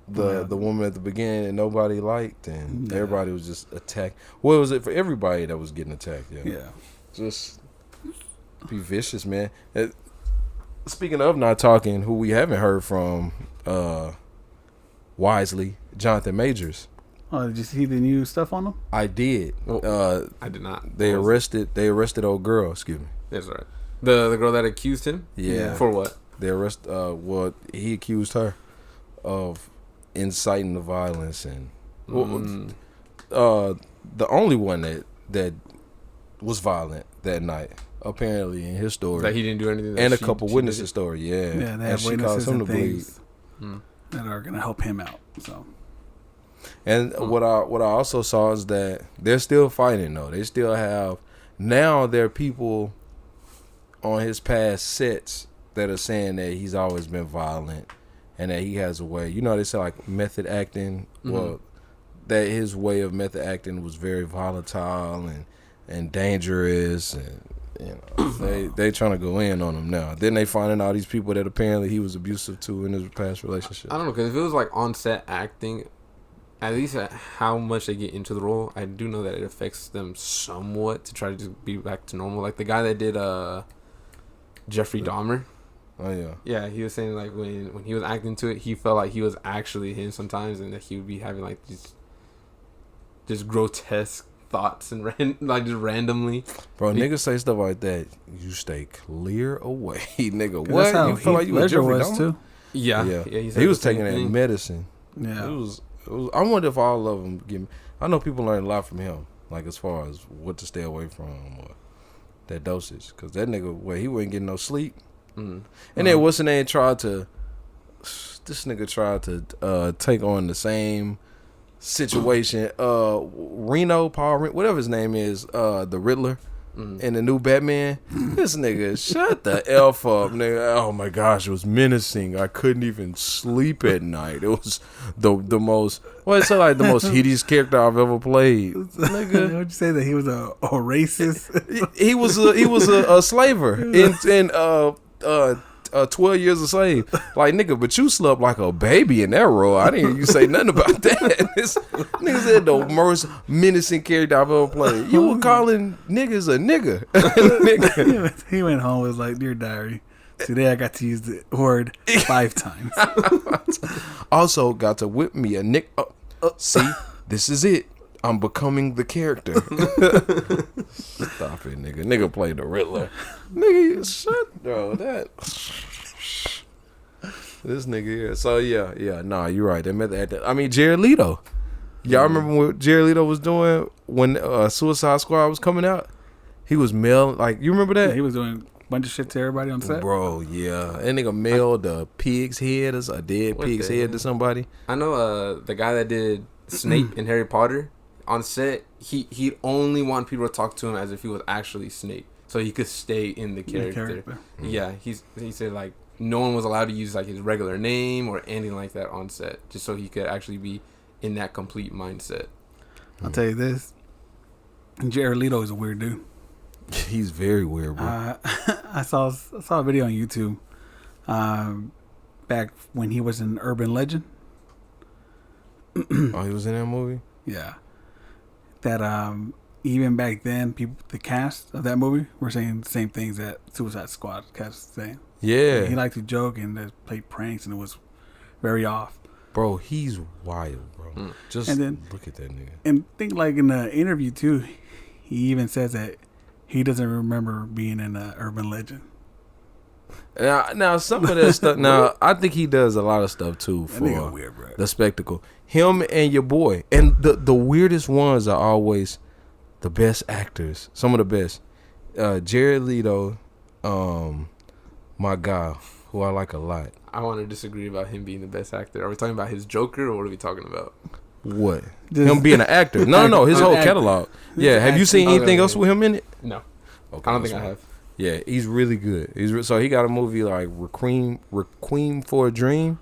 The woman at the beginning that nobody liked and everybody was just attacked. What was it for everybody that was getting attacked? Yeah. Just be vicious, man. Speaking of not talking, who we haven't heard from wisely, Jonathan Majors. Oh, did you see the new stuff on him? I did. I did not. They arrested old girl, excuse me. That's right. The girl that accused him? Yeah. For what? They he accused her of inciting the violence and the only one that was violent that night apparently in his story that he didn't do anything and a couple witnesses story they have she caused him to bleed that are gonna help him out. So and what I also saw is that they're still fighting though. They still have now there are people on his past sets that are saying that he's always been violent and that he has a way, they say like method acting. Well, that his way of method acting was very volatile and dangerous, and they trying to go in on him now. Then they finding all these people that apparently he was abusive to in his past relationship. I don't know, because if it was like on set acting, at least at how much they get into the role, I do know that it affects them somewhat to try to just be back to normal. Like the guy that did Jeffrey Dahmer. Oh yeah. Yeah, he was saying like when he was acting to it, he felt like he was actually him sometimes, and that he would be having like these just grotesque thoughts and like just randomly. Bro, niggas say stuff like that. You stay clear away, nigga. What? You feel like you was Jeffrey Dahmer too? Yeah. He was taking that medicine. Yeah. It was. I wonder if all of them give. I know people learn a lot from him, like as far as what to stay away from or that dosage, because that nigga, he wasn't getting no sleep. And then what's the name tried to take on the same situation. Paul, whatever his name is, the Riddler in the new Batman. This nigga, shut the F up, nigga. Oh my gosh, it was menacing. I couldn't even sleep at night. It was the most, the most hideous character I've ever played. Nigga, would you say that he was a racist? he was a slaver in 12 Years a Slave. Like, nigga, but you slept like a baby in that role. I didn't hear you say nothing about that. This nigga said the most menacing character I've ever played. You were calling niggas a nigga. Nigga. He went home and was like, "Dear diary, today I got to use the word 5 times. Also got to whip me a nick. See, this is it. I'm becoming the character." Stop it, nigga. Nigga played the Riddler. Nigga, shut, bro. That. This nigga here. So yeah. Nah, you're right. They met at that. I mean, Jared Leto. Y'all remember what Jared Leto was doing when Suicide Squad was coming out? He was mailing, like, you remember that? Yeah, he was doing a bunch of shit to everybody on set. Bro, yeah. That nigga mailed a pig's head, a dead pig's head to somebody. I know the guy that did Snape in Harry Potter. On set, he'd only want people to talk to him as if he was actually Snape, so he could stay in the character. Yeah, he said like no one was allowed to use like his regular name or anything like that on set, just so he could actually be in that complete mindset. I'll tell you this: Jared Leto is a weird dude. He's very weird, bro. I saw a video on YouTube back when he was in Urban Legend. Oh, he was in that movie? Yeah. That even back then, the cast of that movie were saying the same things that Suicide Squad cast was saying. Yeah. He liked to joke and play pranks, and it was very off. Bro, he's wild, bro. Just look at that nigga. And think like in the interview too, he even says that he doesn't remember being in Urban Legend. Now some of that stuff. Now I think he does a lot of stuff too for weird, bro. The spectacle. Him and your boy, and the weirdest ones are always the best actors. Some of the best. Jared Leto, my guy, who I like a lot. I want to disagree about him being the best actor. Are we talking about his Joker, or what are we talking about? What? Him being an actor? No, his whole catalog. Yeah. Have you seen anything else with him in it? No. Okay, I don't think I have. Yeah, he's really good. So he got a movie like Requiem for a Dream.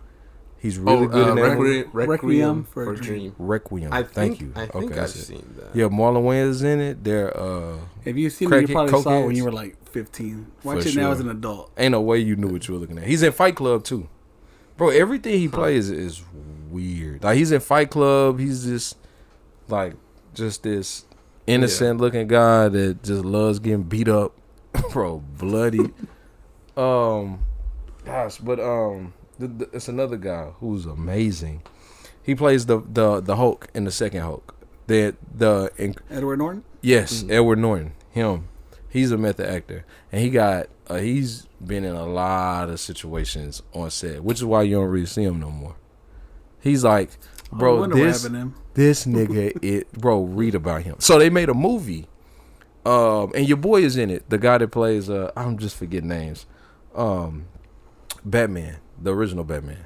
He's really good in that movie. Requiem for a Dream. Requiem. Thank you. I think I've seen that. Yeah, Marlon Wayans in it. They're if you seen it, you probably saw it when you were like 15. Watch it now as an adult. Ain't no way you knew what you were looking at. He's in Fight Club too, bro. Everything he plays is weird. Like he's in Fight Club. He's just this innocent looking guy that just loves getting beat up, bro. Bloody. Gosh, but it's another guy who's amazing. He plays the Hulk in the second Hulk. Edward Norton? Yes, Edward Norton. Him. He's a method actor. And he's been in a lot of situations on set, which is why you don't really see him no more. He's like, bro, this nigga, bro, read about him. So they made a movie. And your boy is in it. The guy that plays, I'm just forgetting names. Batman. The original Batman.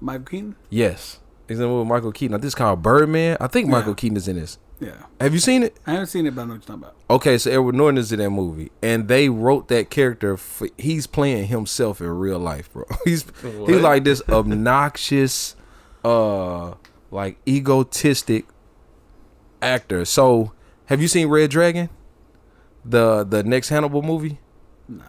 Michael Keaton? Yes. He's in the movie with Michael Keaton. Now, this is called Birdman. I think Michael Keaton is in this. Yeah. Have you seen it? I haven't seen it, but I know what you're talking about. Okay, so Edward Norton is in that movie. And they wrote that character. He's playing himself in real life, bro. He's like this obnoxious, like egotistic actor. So, have you seen Red Dragon? The next Hannibal movie? Nah.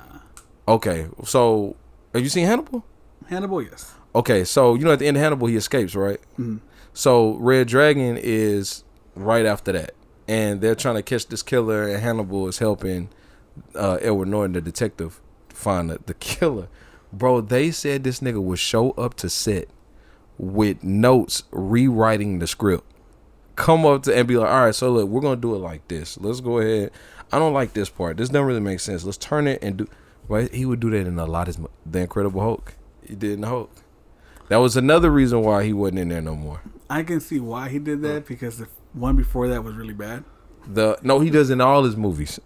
Okay, so have you seen Hannibal? Hannibal, yes. Okay, so you know at the end of Hannibal he escapes, right? Mm-hmm. So Red Dragon is right after that, and they're trying to catch this killer, and Hannibal is helping Edward Norton, the detective, find the killer. Bro, they said this nigga would show up to set with notes rewriting the script. Come up to and be like, all right, so look, we're gonna do it like this. Let's go ahead. I don't like this part. This doesn't really make sense. Let's turn it and do. Right? He would do that in a lot of The Incredible Hulk. He did in the Hulk. That was another reason why he wasn't in there no more. I can see why he did that because the one before that was really bad. No, he does in all his movies.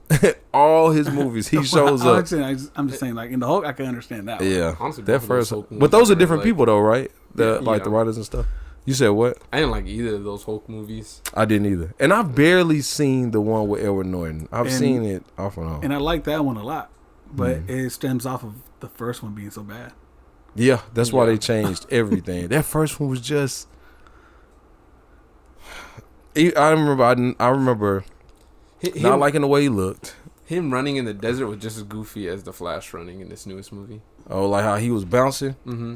All his movies, he shows up. I'm just saying, like in the Hulk, I can understand that. Yeah, honestly, that first. But those are different people, though, right? The writers and stuff. You said what? I didn't like either of those Hulk movies. I didn't either, and I've barely seen the one with Edward Norton. I've seen it off and on, and I like that one a lot. But it stems off of the first one being so bad. Yeah, that's why they changed everything. That first one was just. I remember not liking the way he looked. Him running in the desert was just as goofy as the Flash running in this newest movie. Oh, like how he was bouncing? Mm-hmm.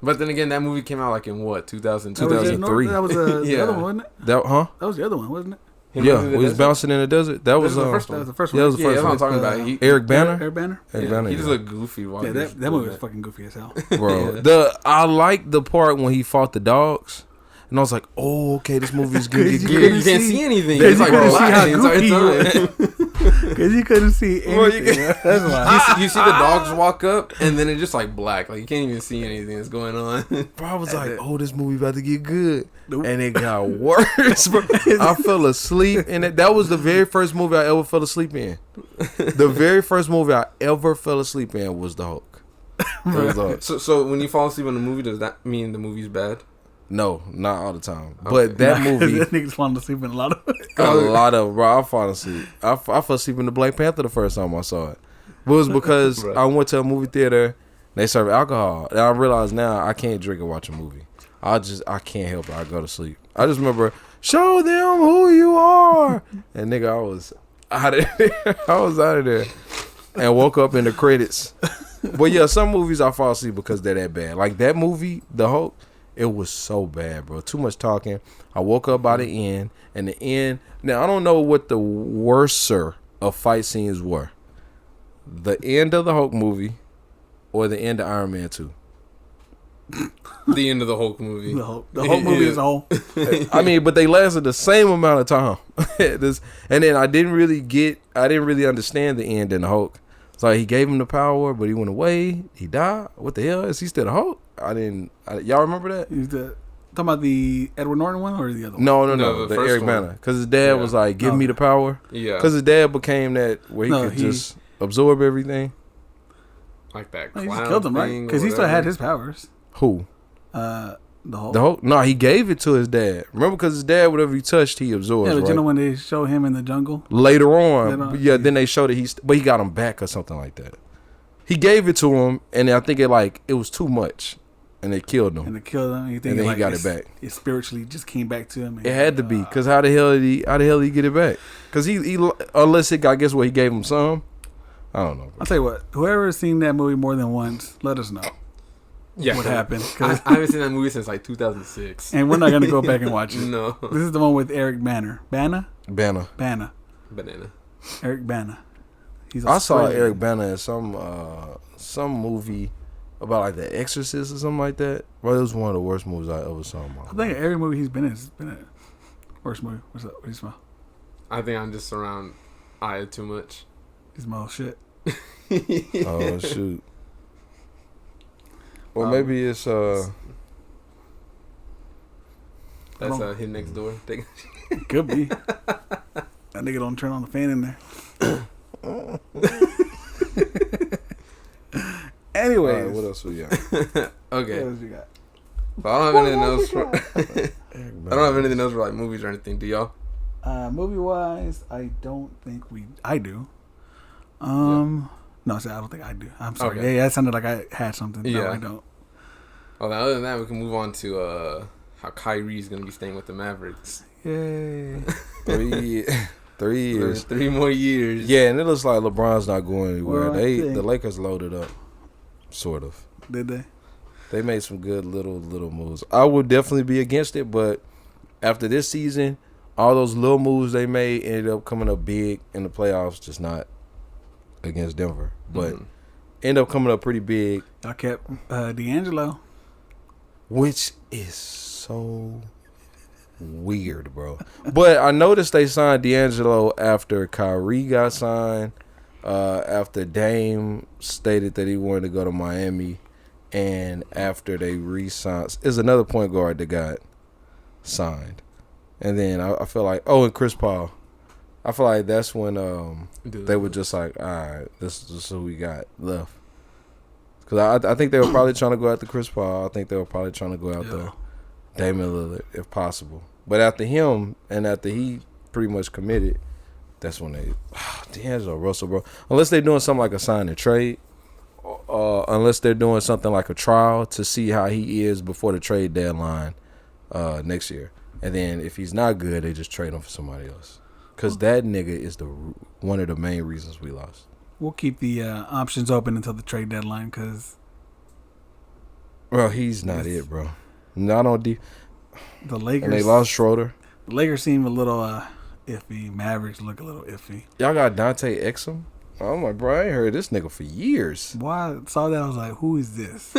But then again, that movie came out like in what, 2002? 2003. That was the other one, wasn't it? That was the other one, wasn't it? He was bouncing in the desert. That was the first one. That was the first one. Yeah, that was the first one. I'm talking about. Eric Banner. Eric Banner. He just looked goofy. Yeah, that movie was fucking goofy as hell. Bro, I liked the part when he fought the dogs. And I was like, oh, okay, this movie's good. You can't see anything. It's like relaxing the entire time. Because you couldn't see anything. That's why. You see the dogs walk up, and then it's just like black. Like you can't even see anything that's going on. Bro, I was like, oh, this movie about to get good. Nope. And it got worse, bro. I fell asleep. And that was the very first movie I ever fell asleep in. The very first movie I ever fell asleep in was The Hulk. So when you fall asleep in the movie, does that mean the movie's bad? No, not all the time. Okay. But that movie, that nigga's falling asleep in a lot of bro. I fall asleep. I fell asleep in the Black Panther the first time I saw it. But it was because I went to a movie theater They serve alcohol. And I realize now I can't drink and watch a movie. I can't help it. I go to sleep. I just remember, show them who you are. And nigga, I was out of there. I was out of there. And woke up in the credits. But yeah, some movies I fall asleep because they're that bad. Like that movie, The Hulk, it was so bad, bro. Too much talking. I woke up by the end. And the end, now I don't know what the worser of fight scenes were. The end of the Hulk movie or the end of Iron Man 2. The end of the Hulk movie. The Hulk movie is a whole. I mean, but they lasted the same amount of time. And then I didn't really understand the end in the Hulk. It's like he gave him the power, but he went away. He died. What the hell? Is he still the Hulk? Y'all remember that? Talking about the Edward Norton one or the other one? No, the Eric Bana. Because his dad was like, give me the power. Yeah. Because his dad became that where he could just absorb everything. Like that No, clown he just killed him, right? Because he still had his powers. Who? The Hulk. The Hulk? No, he gave it to his dad. Remember, because his dad, whatever he touched, he absorbs, Yeah, but right? you know when they show him in the jungle? Later on, then they showed that but he got him back or something like that. He gave it to him, and I think it was too much, and they killed him. And they killed him. And then he got it back. It spiritually just came back to him. It had to be, because how the hell did he get it back? Because he unless I guess what he gave him some. I don't know. I'll tell you what, whoever's seen that movie more than once, let us know. Yeah, what happened? I haven't seen that movie since like 2006. And we're not gonna go back and watch it. No. This is the one with Eric Bana. Bana. Banana. Eric Bana. I saw Eric Bana in some movie about like The Exorcist or something like that. Bro, it was one of the worst movies I ever saw in my life. I think every movie he's been in has been a worst movie. What's up? What do you smell? I think I'm just around Aya too much. You smell shit. Oh shoot. Or maybe it's that's his next door. Could be. That nigga don't turn on the fan in there. Anyways, right, what else we got? Okay. What else you got? But I don't have anything else for. I don't have anything else for like movies or anything. Do y'all? Movie wise, I don't think I do. No, I don't think I do. I'm sorry. Okay. Yeah, that sounded like I had something. No, I don't. Well, other than that, we can move on to how Kyrie's gonna be staying with the Mavericks. Yay. 3 years. 3 more years. Yeah, and it looks like LeBron's not going anywhere. Well, The Lakers loaded up, sort of. Did they? They made some good little moves. I would definitely be against it, but after this season, all those little moves they made ended up coming up big in the playoffs, just not against Denver. But ended up coming up pretty big. I kept D'Angelo. Which is so weird, bro. But I noticed they signed D'Angelo after Kyrie got signed, after Dame stated that he wanted to go to Miami, and after they re-signed. There's another point guard that got signed. And then I feel like, and Chris Paul. I feel like that's when they were just like, all right, this is who we got left. Because I think they were probably trying to go after Chris Paul. I think they were probably trying to go after Damian Lillard, if possible. But after him, and after he pretty much committed, that's when they... D'Angelo Russell, bro. Unless they're doing something like a sign and trade, unless they're doing something like a trial to see how he is before the trade deadline next year. And then if he's not good, they just trade him for somebody else. Because that nigga is one of the main reasons we lost. We'll keep the options open until the trade deadline because... Bro, he's not it, bro. Not on D. The Lakers... And they lost Schroeder. The Lakers seem a little iffy. Mavericks look a little iffy. Y'all got Dante Exum? I'm like, bro, I ain't heard this nigga for years. Boy, I saw that, I was like, who is this?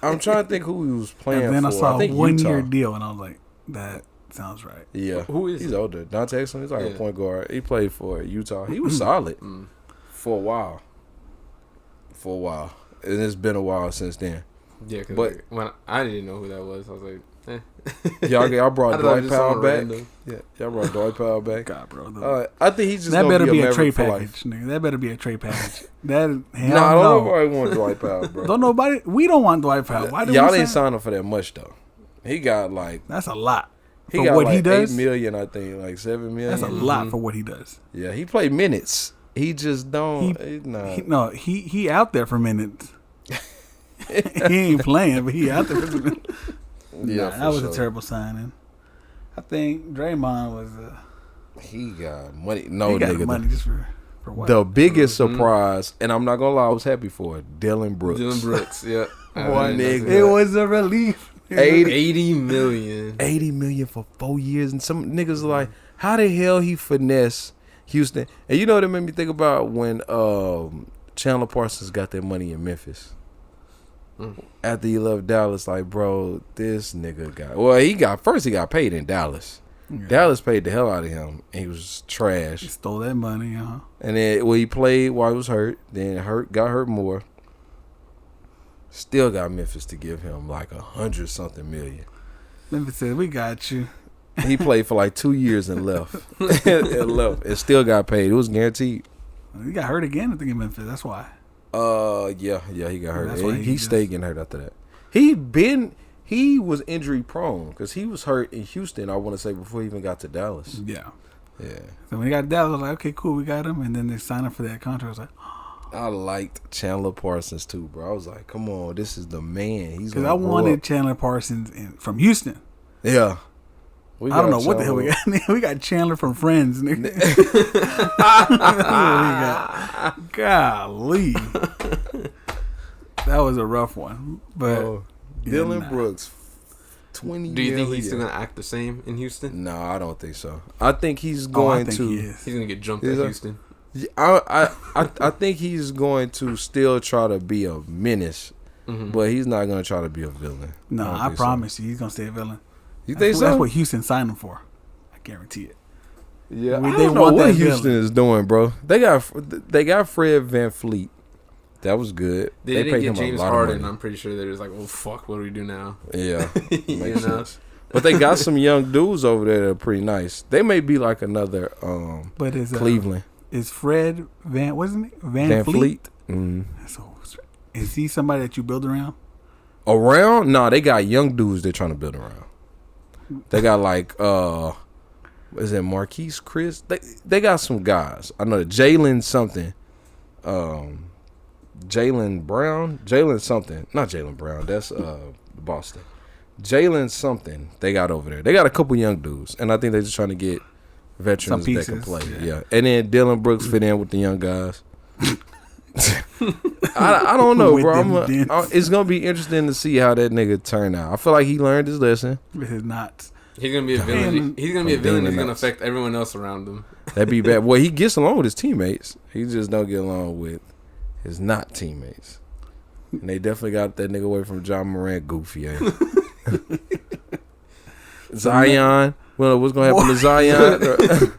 I'm trying to think who he was playing for. And then I saw a 1-year Utah. deal, and I was like, that sounds right. Yeah. Who is He's he? older. Dante Exum, he's like a point guard. He played for Utah. He was solid for a while. And it's been a while since then. Yeah, because when I didn't know who that was, I was like, Y'all brought Dwight Powell back. Random. Yeah, y'all brought Dwight Powell back. God, bro. I think he's just that gonna better be a Maverick trade for package, nigga. That better be a trade package. Nah, nobody want Dwight Powell, bro. Don't nobody. We don't want Dwight Powell. Why do y'all we ain't sign him for that much though. He got like that's a lot. he for got what like he does. 8 million, I think, like 7 million. That's a lot for what he does. Yeah, he played minutes. He just don't. He out there for minutes. He ain't playing, but he out there. Yeah, that was sure. a terrible signing. I think Draymond was. He got money. No, he got nigga. money just for what? The biggest surprise, and I'm not gonna lie, I was happy for it. Dylan Brooks. Dylan Brooks, yeah. One nigga. It was a relief. 80 million. 80 million for 4 years, and some niggas are like, how the hell he finesse Houston? And you know what it made me think about when Chandler Parsons got that money in Memphis. After he left Dallas, like, bro, this nigga he got paid in Dallas. Yeah. Dallas paid the hell out of him, and he was trash. He stole that money, And then he played while he was hurt, then got hurt more. Still got Memphis to give him like 100-something million. Memphis said, "We got you." He played for like 2 years and left. And still got paid. It was guaranteed. He got hurt again, I think, in Memphis. That's why. Yeah, he got hurt. That's why He stayed getting hurt after that. He was injury prone because he was hurt in Houston, I want to say, before he even got to Dallas. Yeah. Yeah. So when he got to Dallas, I was like, okay, cool, we got him. And then they signed him for that contract. I was like, I liked Chandler Parsons too, bro. I was like, come on, this is the man. He's because I wanted Chandler Parsons from Houston. Yeah. I don't know what the hell we got. We got Chandler from Friends. Nigga. Golly. That was a rough one. But Dylan Brooks, 20 Do you think million. he's still going to act the same in Houston? No, I don't think so. I think he's going to. He's going to get jumped at Houston. I think he's going to still try to be a menace, but he's not going to try to be a villain. No, I promise you, he's going to stay a villain. You think so? That's what Houston signed him for. I guarantee it. Yeah, I don't know what Houston is doing, bro. They got Fred VanVleet. That was good. They didn't paid get him James a lot of Harden. money. I'm pretty sure they're just like, well, fuck, what do we do now? Yeah, You makes know? sense. But they got some young dudes over there that are pretty nice. They may be like another But is Cleveland. Is Fred wasn't it? Van Fleet? So is he somebody that you build around? Around? No, they got young dudes they're trying to build around. They got like is it Marquise Chris? They got some guys. I know Jalen something. Jalen Brown? Jalen something. Not Jalen Brown. That's Boston. Jalen something they got over there. They got a couple young dudes, and I think they're just trying to get veterans that can play. Yeah. And then Dylan Brooks fit in with the young guys. I don't know, bro. It's gonna be interesting to see how that nigga turn out. I feel like he learned his lesson. With his knots. He's gonna be a villain. He's gonna be a villain that's gonna affect everyone else around him. That'd be bad. Well, he gets along with his teammates. He just don't get along with his not teammates. And they definitely got that nigga away from John Morant goofy ass. Zion. Well, what's gonna happen to Zion?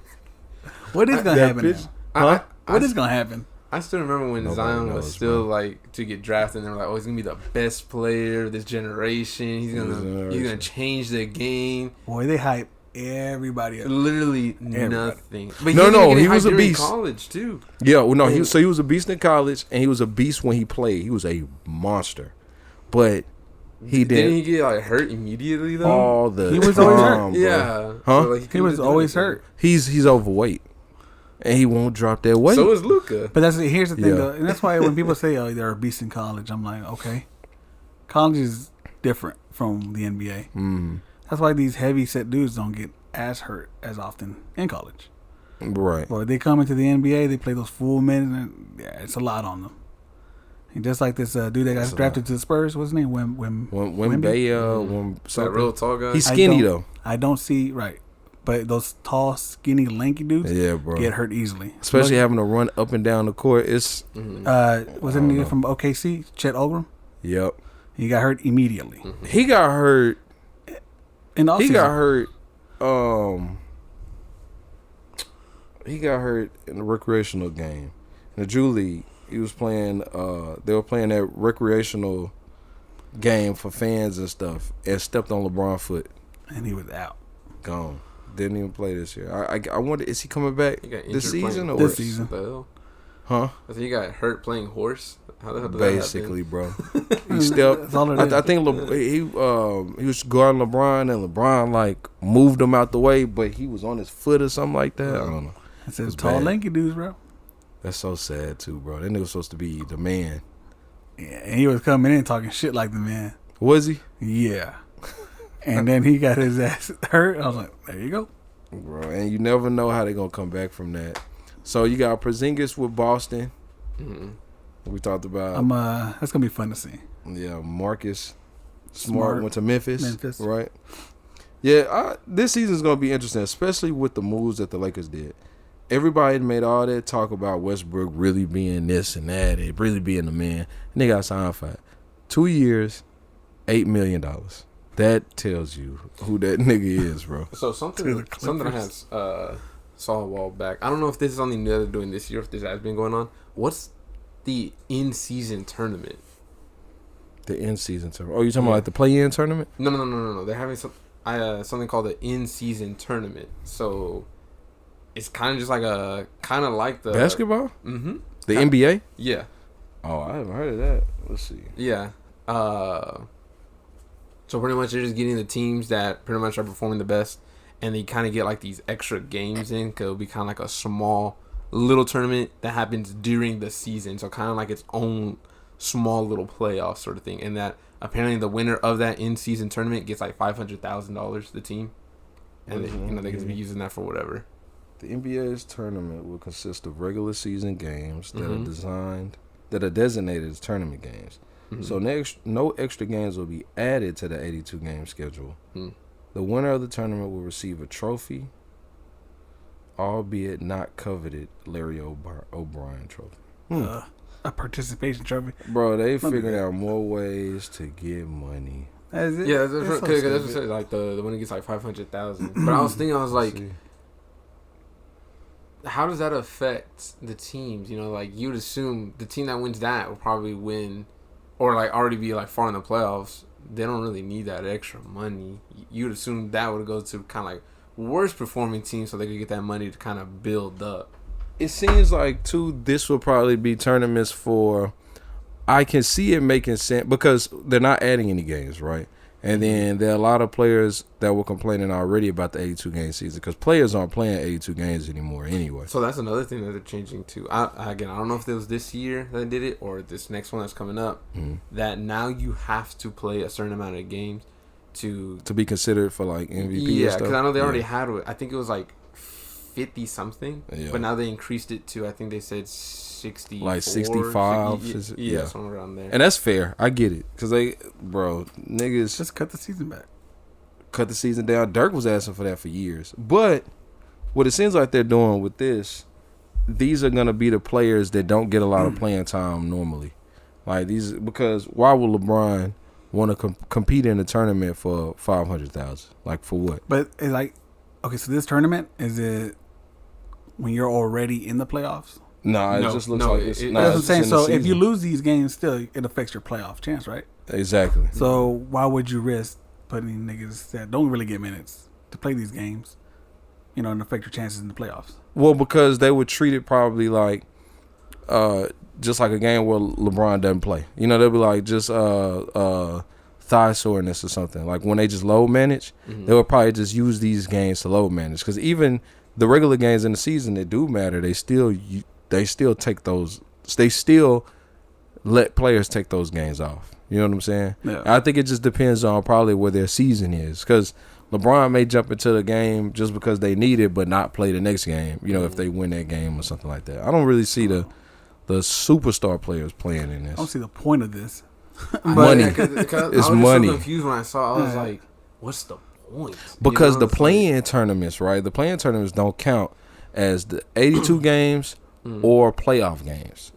What is gonna happen now? Huh? What is gonna happen? I still remember when Nobody Zion knows, was still bro. like to get drafted, and they were like, "Oh, he's gonna be the best player of this generation. He's gonna change the game." Boy, they hype everybody up. Literally nothing. But No, he was hyped a during beast. College too. Yeah, well, no, he was a beast in college, and he was a beast when he played. He was a monster, but he Didn't he didn't get like hurt immediately though? all the. He was always hurt. time, bro. Yeah, Huh? So, like, He was always hurt. He's overweight, and he won't drop that weight. So is Luka. But here's the thing, Yeah. though, and that's why when people say, "Oh, they're a beast in college," I'm like, okay, college is different from the NBA. That's why these heavy set dudes don't get as hurt as often in college. Right. But they come into the NBA, they play those full minutes, and it's a lot on them. And just like this dude that got drafted to the Spurs, what's his name? When Wemby? That real tall guy. He's skinny though. I don't see right, but those tall, skinny, lanky dudes Yeah, bro. get hurt easily. Especially having to run up and down the court. It's Was it nigga from OKC, Chet Holmgren? yep. He got hurt immediately. He got hurt. In the He offseason. got hurt. He got hurt in the recreational game. In the Drew League, he was playing. They were playing that recreational game for fans and stuff, and stepped on LeBron's foot. and he was out. Gone. Didn't even play this year. I wonder, is he coming back He got injured this season or playing This season. What the hell? Huh? I think he got hurt playing horse. How the hell did that Basically, bro. He That's stepped. all it is. I think he was guarding LeBron, and LeBron like moved him out the way, but he was on his foot or something like that. I don't know. I said It's tall, bad. lanky dudes, bro. That's so sad too, bro. That nigga was supposed to be the man. Yeah, and he was coming in talking shit like the man. Was he? Yeah. And then he got his ass hurt. I was like, there you go. Bro, and you never know how they're going to come back from that. So you got Porzingis with Boston. Mm-hmm. We talked about. That's going to be fun to see. Yeah, Marcus Smart went to Memphis. Right? Yeah, this season's going to be interesting, especially with the moves that the Lakers did. Everybody made all that talk about Westbrook really being this and that, and really being the man. And they got signed for 2 years, $8 million. That tells you who that nigga is, bro. So something I had saw a while back. I don't know if this is something new they're doing this year, if this has been going on. What's the in-season tournament? The in-season tournament. Oh, you talking about like the play-in tournament? No. They're having something called the in-season tournament. So it's kind of just like the basketball. Mm-hmm. The NBA. Yeah. Oh, I haven't heard of that. Let's see. Yeah. So pretty much they're just getting the teams that pretty much are performing the best, and they kind of get like these extra games in. Cause it'll be kind of like a small little tournament that happens during the season. So kind of like its own small little playoff sort of thing. And that apparently the winner of that in-season tournament gets like $500,000, the team, and they can be using that for whatever. The NBA's tournament will consist of regular season games that are designated as tournament games. Mm-hmm. So no extra games will be added to the 82-game schedule. Mm. The winner of the tournament will receive a trophy, albeit not coveted Larry O'Brien trophy. A participation trophy. Bro, they figured out more ways to get money. That's it. Yeah, that's what it says. Like the winner gets like $500,000. But I was like, how does that affect the teams? You know, like you would assume the team that wins that will probably win, or like already be like far in the playoffs. They don't really need that extra money. You'd assume that would go to kind of like worst performing teams so they could get that money to kind of build up. It seems like too this will probably be tournaments for. I can see it making sense because they're not adding any games, right? And then there are a lot of players that were complaining already about the 82-game season because players aren't playing 82 games anymore anyway. So that's another thing that they're changing too. I don't know if it was this year that they did it or this next one that's coming up, that now you have to play a certain amount of games to be considered for like MVP. Yeah, because I know they already had it. I think it was like 50 something, but now they increased it to, I think they said 60, like 65. Yeah, somewhere around there. And that's fair. I get it because niggas just cut the season back, cut the season down. Dirk was asking for that for years, but what it seems like they're doing with this, these are gonna be the players that don't get a lot of playing time normally, like these. Because why would LeBron want to compete in a tournament for $500,000? Like for what? But it's like, okay, so this tournament, is it when you're already in the playoffs? No, it just looks like it's. That's what I'm saying. So if you lose these games, still it affects your playoff chance, right? Exactly. So why would you risk putting niggas that don't really get minutes to play these games, and affect your chances in the playoffs? Well, because they would treat it probably like, just like a game where LeBron doesn't play. They'll be like just thigh soreness or something. Like when they just load manage, they would probably just use these games to load manage. Because even the regular games in the season that do matter, they still take those. They still let players take those games off. You know what I'm saying? Yeah. I think it just depends on probably where their season is. Because LeBron may jump into the game just because they need it, but not play the next game. If they win that game or something like that. I don't really see the superstar players playing in this. I don't see the point of this. Money. It's money. So confused when I saw. I was like, "What's the point?" Because the play-in tournaments, right? The play-in tournaments don't count as the 82 games or playoff games,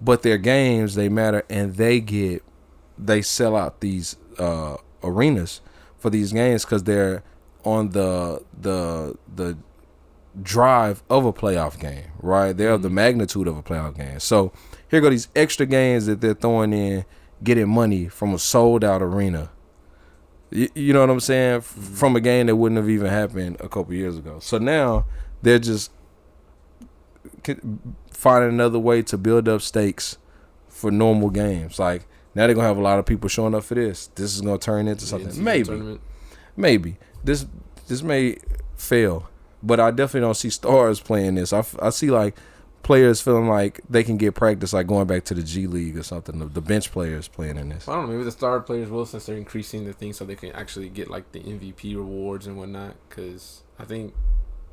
but their games they matter, and they sell out these arenas for these games because they're on the drive of a playoff game, right? They're of the magnitude of a playoff game. So here go these extra games that they're throwing in, getting money from a sold out arena. You know what I'm saying? From a game that wouldn't have even happened a couple years ago. So now they're just finding another way to build up stakes for normal games. Like now they're gonna have a lot of people showing up for this. This is gonna turn into something. Maybe this may fail, but I definitely don't see stars playing this. I see like players feeling like they can get practice, like going back to the G League or something. The bench players playing in this. I don't know. Maybe the star players will, since they're increasing the thing, so they can actually get like the MVP rewards and whatnot. Because I think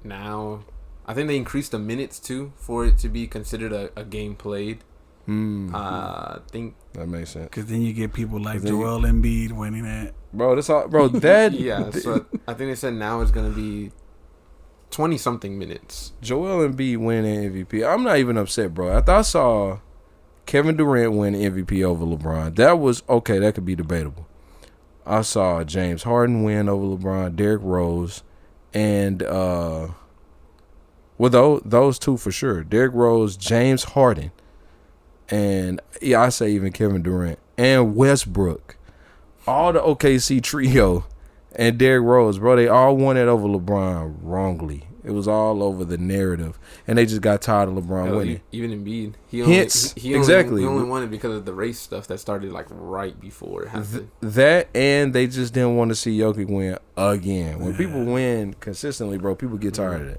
they increased the minutes too for it to be considered a game played. I think that makes sense. Because then you get people like Joel Embiid winning it. Bro, that's all. Bro, that yeah. So I think they said now it's gonna be 20-something minutes. Joel Embiid winning MVP. I'm not even upset, bro. I saw Kevin Durant win MVP over LeBron. That was okay. That could be debatable. I saw James Harden win over LeBron, Derrick Rose, and those two for sure. Derrick Rose, James Harden, and yeah, I say even Kevin Durant and Westbrook. All the OKC trio and Derrick Rose, bro, they all won it over LeBron wrongly. It was all over the narrative, and they just got tired of LeBron winning. Even Embiid, he only won it because of the race stuff that started like right before it happened. That, and they just didn't want to see Jokic win again. When people win consistently, bro, people get tired of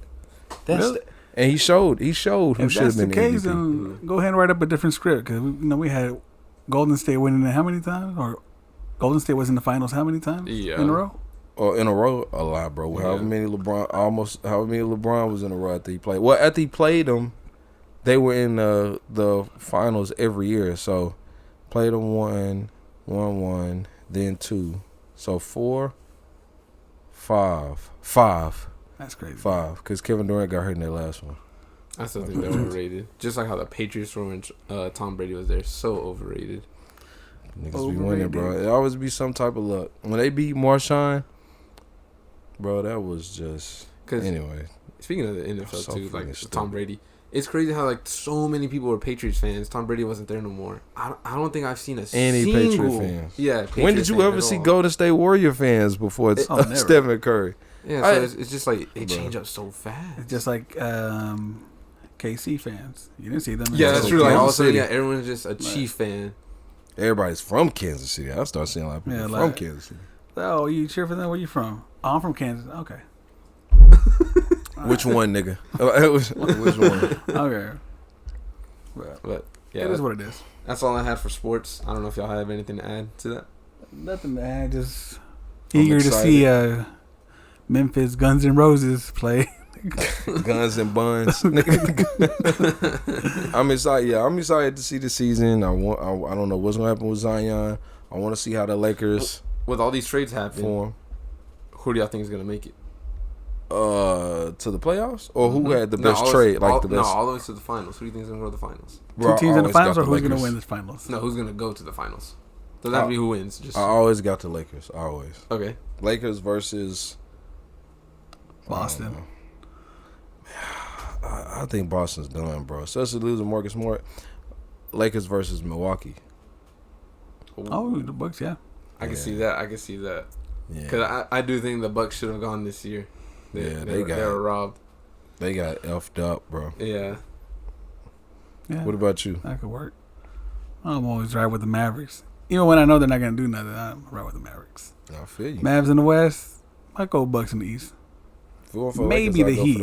that. Really? And he showed who should have been the case, MVP. then go ahead and write up a different script, because we had Golden State winning it how many times, or Golden State was in the finals how many times in a row? Or in a row, a lot, bro. Yeah. However many LeBron was in a row after he played. Well, after he played them, they were in the finals every year. So played them one, then 2. So 4, 5. That's crazy. 5, because Kevin Durant got hurt in that last one. I still think they're overrated. Just like how the Patriots were when Tom Brady was there. So overrated. Niggas be winning, bro. It always be some type of luck. When they beat Marshawn, bro, that was just... Anyway. Speaking of the NFL, too, like Tom Brady, it's crazy how like so many people were Patriots fans. Tom Brady wasn't there no more. I don't think I've seen any Patriot fans. Yeah. Patriot when did you ever see Golden State Warrior fans before Stephen Curry? Yeah, so it's just like they change up so fast. It's just like KC fans. You didn't see them. Yeah, that's true. Like all of a sudden, everyone's just a Chief fan. Everybody's from Kansas City. I start seeing a lot of people from Kansas City. Oh, you cheer for them? Where you from? Oh, I'm from Kansas. Okay. Which one, nigga? Which one? Okay. But yeah, it is what it is. That's all I had for sports. I don't know if y'all have anything to add to that. Nothing to add. Just eager to see Memphis Guns N' Roses play. Guns and buns. I'm excited. Yeah, I'm excited to see the season. I don't know what's gonna happen with Zion. I want to see how the Lakers, with all these trades happening, who do y'all think is gonna make it? To the playoffs, or who had the best trade? All the way to the finals. Who do you think is gonna go to the finals? Two teams in the finals, or who's gonna win the finals? No, who's gonna go to the finals? Doesn't have to be who wins. Just I always got the Lakers. Always. Okay. Lakers versus Boston. I think Boston's done, bro. Especially losing Marcus Smart. Lakers versus Milwaukee. Oh, the Bucks, yeah. I can see that. Yeah. Because I do think the Bucks should have gone this year. They were robbed. They got effed up, bro. Yeah. What about you? That could work. I'm always right with the Mavericks. Even when I know they're not going to do nothing, I'm right with the Mavericks. I feel you. Mavs in the West, I go Bucks in the East. Maybe the Heat.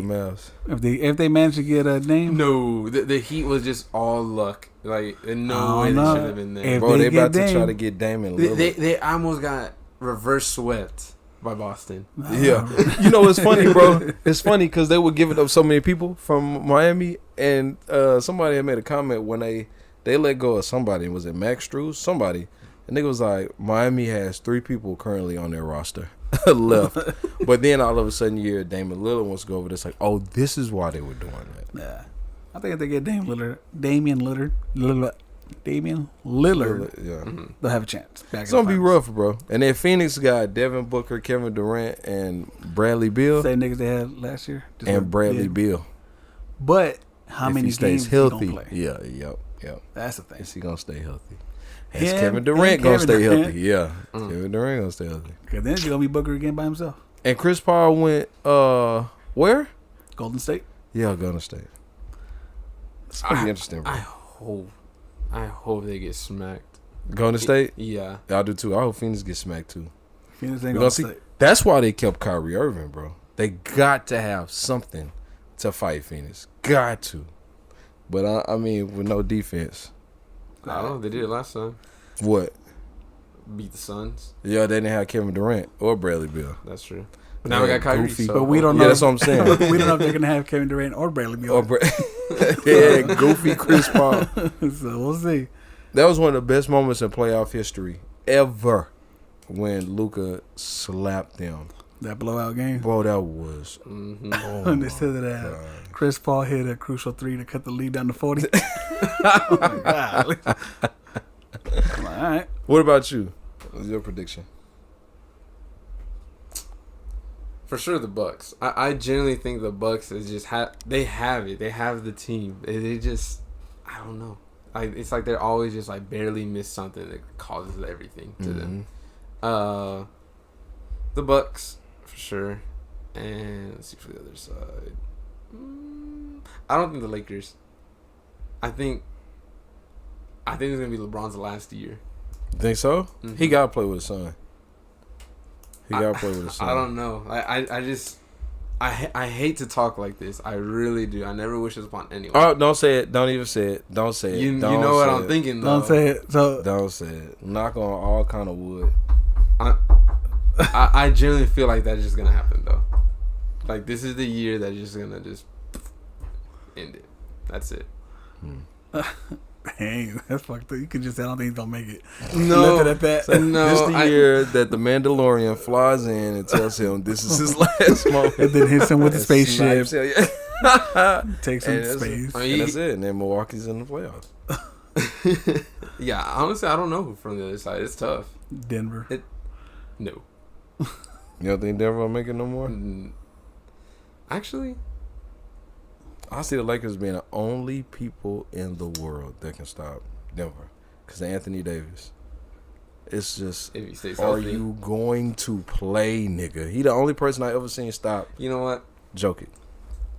If they manage to get a name. No, the Heat was just all luck. Like no way they should have been there. Bro, they about to try to get Damian Lillard. They almost got reverse swept by Boston. Yeah. You know what's funny, bro? It's funny because they were giving up so many people from Miami, and somebody had made a comment when they let go of somebody. Was it Max Strus? Somebody. And nigga was like, Miami has 3 people currently on their roster left. But then all of a sudden you hear Damian Lillard wants to go over there. It's like, oh, this is why they were doing that. Yeah. I think if they get Damian Lillard, yeah. They'll have a chance. It's going to be rough, bro. And then Phoenix got Devin Booker, Kevin Durant, and Bradley Beal. Same niggas they had last year. And Bradley Beal. But how many games healthy? He gonna play? Yeah, yep. That's the thing. Is he going to stay healthy? Is Kevin Durant going to stay healthy? Yeah. Kevin Durant going to stay healthy. Because then he's going to be Booker again by himself. And Chris Paul went, where? Golden State. Yeah, Golden State. It's pretty interesting, bro. I hope they get smacked. Golden State? Yeah. I do too. I hope Phoenix gets smacked too. Phoenix ain't going to stay. That's why they kept Kyrie Irving, bro. They got to have something to fight Phoenix. Got to. But I mean, with no defense. I don't know. They did it last time. What? Beat the Suns. Yeah, they didn't have Kevin Durant or Bradley Beal. That's true. But now we got Kyrie. Goofy. So. But we don't know. Yeah, that's what I'm saying. We don't know if they're gonna have Kevin Durant or Bradley Beal. Yeah, goofy Chris Paul. So we'll see. That was one of the best moments in playoff history ever when Luka slapped them. That blowout game. Bro, that was. Mm-hmm. Oh And they said that Chris Paul hit a crucial 3 to cut the lead down to 40. Oh my God. All right. What about you? What's your prediction? For sure, the Bucks. I genuinely think the Bucks is just they have it. They have the team. They just, I don't know. It's like they're always just like barely miss something that causes everything to them. The Bucks for sure, and let's see for the other side. I don't think the Lakers. I think it's gonna be LeBron's last year. Think so? Mm-hmm. He gotta play with his son. He gotta play with his son. I don't know. I hate to talk like this. I really do. I never wish this upon anyone. Oh, don't say it. Don't even say it. Don't say it. You Don't know what say I'm it. thinking, though. Don't say it. So Don't say it. Knock on all kind of wood. I genuinely feel like that's just gonna happen though. Like this is the year that's just gonna just end it. That's it. Dang, that's fucked up. You could just say I don't think he's gonna make it. No, Left it at that. no. This the year that the Mandalorian flies in and tells him this is his last moment. And then hits him with the spaceship. Snipes him, yeah. Takes him And to that's- space. And that's it. And then Milwaukee's in the playoffs. Yeah, honestly, I don't know who from the other side. It's tough. Denver. No. You don't think Denver will make it no more? Actually, I see the Lakers being the only people in the world that can stop Denver. Because Anthony Davis. It's just, if he stays are healthy. you going to play, nigga? He the only person I ever seen stop You know what? Jokic.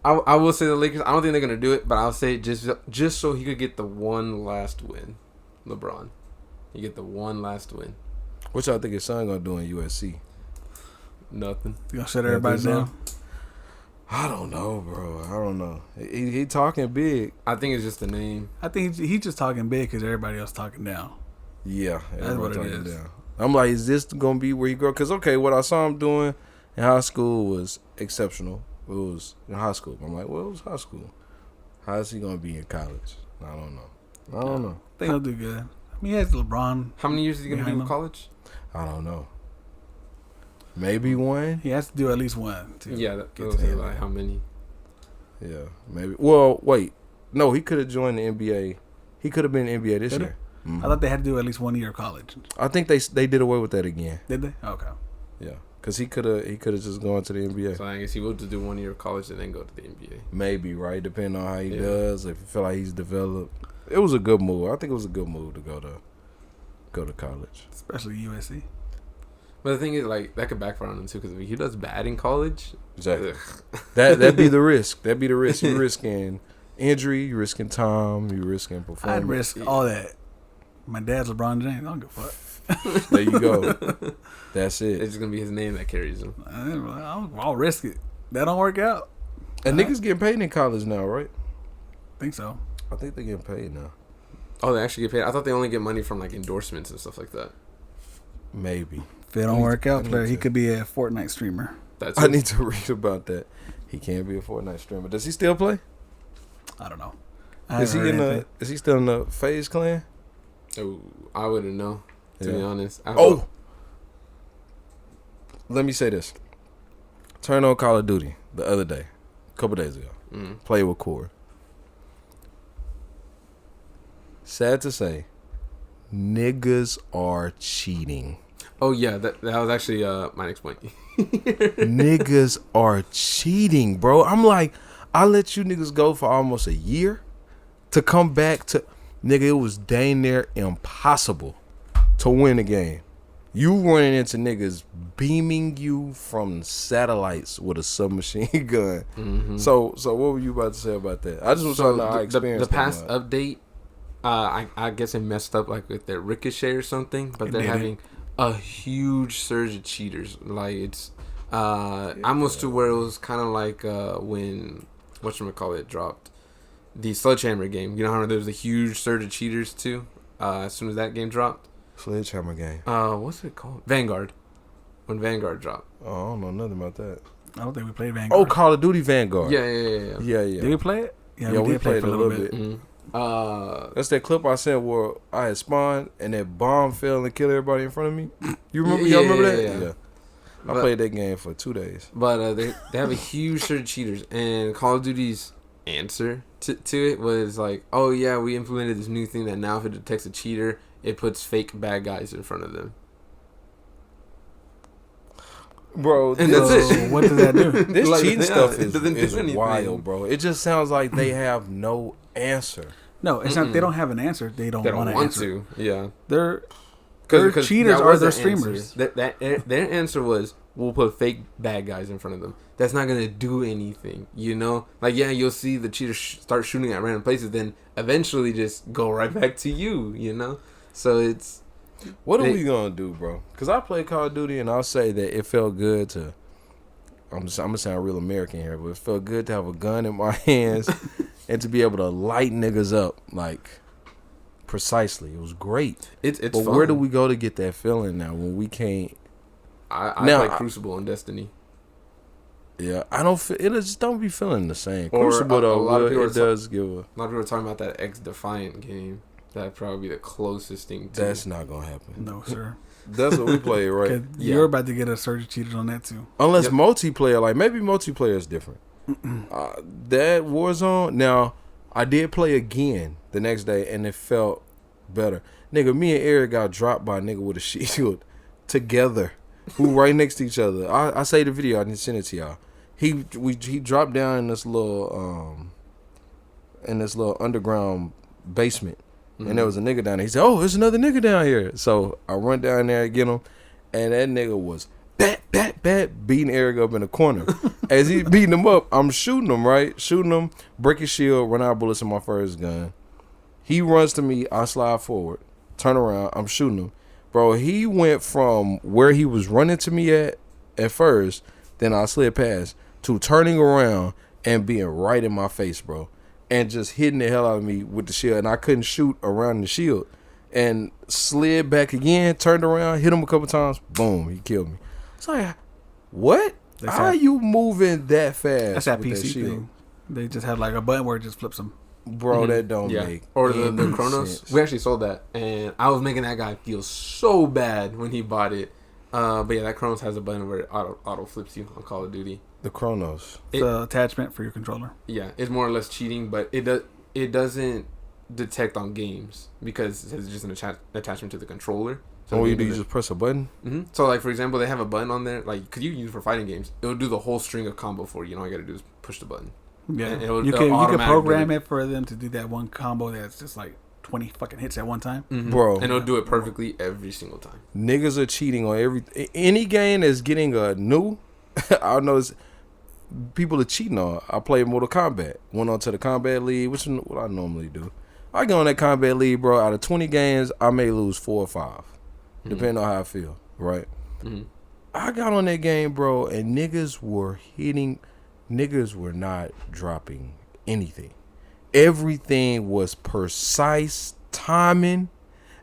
I will say the Lakers. I don't think they're gonna do it, but I'll say just so he could get the one last win. LeBron, you get the one last win. What y'all think his son gonna do in USC? Nothing. You gonna shut everybody down? I don't know, bro. I don't know. He talking big. I think it's just the name. I think he's just talking big because everybody else talking down. Yeah, That's what it talking is. down. I'm like, is this gonna be where you go? Because okay, what I saw him doing in high school was exceptional. It was in high school. I'm like, well, it was high school. How is he gonna be in college? I don't know. I think he'll do good. I mean, he has LeBron. How many years is he gonna be Behind in him. college? I don't know. Maybe one. He has to do at least one. To Yeah, that get was to like how many? Yeah, maybe. Well, wait. No, he could have joined the NBA. He could have been in the NBA this Could year. I thought they had to do at least 1 year of college. I think they did away with that again. Did they? Okay. Yeah, because he could have just gone to the NBA. So I guess he will just do 1 year of college and then go to the NBA. Maybe, right? Depending on how he Yeah. does. If you feel like he's developed, it was a good move. I think it was a good move to go to college. Especially USC. But the thing is, like, that could backfire on him too, because if he does bad in college, Exactly. ugh. That'd be the risk. That'd be the risk. You're risking injury. You're risking time. You're risking performance. I'd risk all that. My dad's LeBron James. I don't give a fuck. There you go. That's it's it. just gonna be his name that carries him. I'll risk it. That don't work out. And niggas getting paid in college now, right? Think so. I think they're getting paid now. Oh, they actually get paid. I thought they only get money from like endorsements and stuff like that. Maybe. If it I don't need work to- I out, need player, he to- could be a Fortnite streamer. That's I it. need to read about that. He can't be a Fortnite streamer. Does he still play? I don't know. Is he still in the FaZe clan? Oh, I wouldn't know, to be Yeah. honest. Oh, let me say this. Turned on Call of Duty the other day, a couple days ago. Played with Core. Sad to say, niggas are cheating. Oh yeah, that was actually my next point. Niggas are cheating, bro. I'm like, I let you niggas go for almost a year to come back to, nigga, it was dang near impossible to win the game. You running into niggas beaming you from satellites with a submachine gun. Mm-hmm. So what were you about to say about that? I just was trying to know how experience. the past update, I guess it messed up like with their Ricochet or something, but they're having a huge surge of cheaters. Like it's almost to where it was kind of like when whatchamacallit dropped. the Sledgehammer game. You know how there was a huge surge of cheaters too. As soon as that game dropped. Sledgehammer game. What's it called? Vanguard. When Vanguard dropped. Oh, I don't know nothing about that. I don't think we played Vanguard. Oh, Call of Duty Vanguard. Yeah. Did we play it? Yeah, we played it a little bit. Mm-hmm. That's that clip I sent where I had spawned and that bomb fell and killed everybody in front of me. You remember? Yeah, y'all remember that? yeah. I played that game for 2 days. But they have a huge surge of cheaters, and Call of Duty's answer to it was like, oh yeah, we implemented this new thing that now if it detects a cheater, it puts fake bad guys in front of them. Bro, and that's it. What does that do? This Like, cheating yeah, stuff it doesn't do is anything. wild, bro. It just sounds like they have no answer. No, it's not. They don't have an answer. They don't want to answer. Yeah, Their because cheaters are their streamers. Their answer was, we'll put fake bad guys in front of them. That's not gonna do anything, you know. Like, yeah, you'll see the cheaters start shooting at random places, then eventually just go right back to you, you know. So it's what are we gonna do, bro? Because I play Call of Duty and I'll say that it felt good to. I'm gonna sound real American here, but it felt good to have a gun in my hands and to be able to light niggas up like precisely. It was great. It's but fun. where do we go to get that feeling now when we can't? I play Crucible and Destiny. Yeah, I don't feel it. Just don't be feeling the same. Or Crucible though, a lot of people it does give a. A lot of people are talking about that X Defiant game. That'd probably be the closest thing to. That's not gonna happen. No, sir. That's what we play, right? Yeah. You're about to get a surge of cheaters on that too. Unless multiplayer, like maybe multiplayer is different. That Warzone. Now, I did play again the next day, and it felt better. Nigga, me and Eric got dropped by a nigga with a shield together, who right next to each other. I saved the video. I didn't send it to y'all. He dropped down in this little underground basement. Mm-hmm. And there was a nigga down there. He said, "Oh, there's another nigga down here." So I run down there and get him, and that nigga was beating Eric up in the corner. As he beating him up, I'm shooting him, right? Shooting him, break his shield, run out of bullets in my first gun. He runs to me, I slide forward, turn around, I'm shooting him. Bro, he went from where he was running to me at first, then I slid past, to turning around and being right in my face, bro. And just hitting the hell out of me with the shield. And I couldn't shoot around the shield. And slid back again, turned around, hit him a couple times. Boom, he killed me. It's like, what? How are you moving that fast? That's that PC thing. They just have like a button where it just flips them. Bro, that don't make or the Chronos. Sense. We actually sold that. And I was making that guy feel so bad when he bought it. But yeah, that Chronos has a button where it auto flips you on Call of Duty. The Chronos. It's an attachment for your controller. Yeah, it's more or less cheating, but it doesn't detect on games because it's just an attachment to the controller. So what you do, you just press a button? Mm-hmm. So like, for example, they have a button on there, like, because you use it for fighting games. It'll do the whole string of combo for you. You know, all you got to do is push the button. Yeah, you can program it for them to do that one combo that's just like 20 fucking hits at one time. Mm-hmm. Bro. And it'll do it perfectly every single time. Niggas are cheating on any game that's getting a new, I notice people are cheating on. I play Mortal Kombat. Went on to the Combat League, which is what I normally do. I go on that Combat League, bro. Out of 20 games, I may lose 4 or 5. Depending on how I feel, right? Mm-hmm. I got on that game, bro, and niggas were not dropping anything. Everything was precise timing.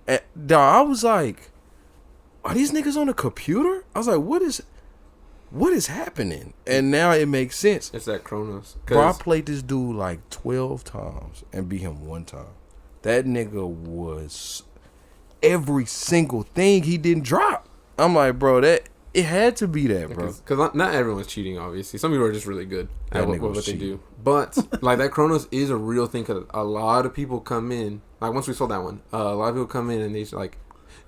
And, dog, I was like, are these niggas on a computer? I was like, what is happening? And now it makes sense. It's that Chronos. Bro, I played this dude like 12 times and beat him 1 time. That nigga was every single thing he didn't drop. I'm like, bro, that it had to be that, bro. Because not everyone's cheating, obviously. Some people are just really good at what they do. But like that Chronos is a real thing because a lot of people come in. Like once we sold that one, a lot of people come in and they're like,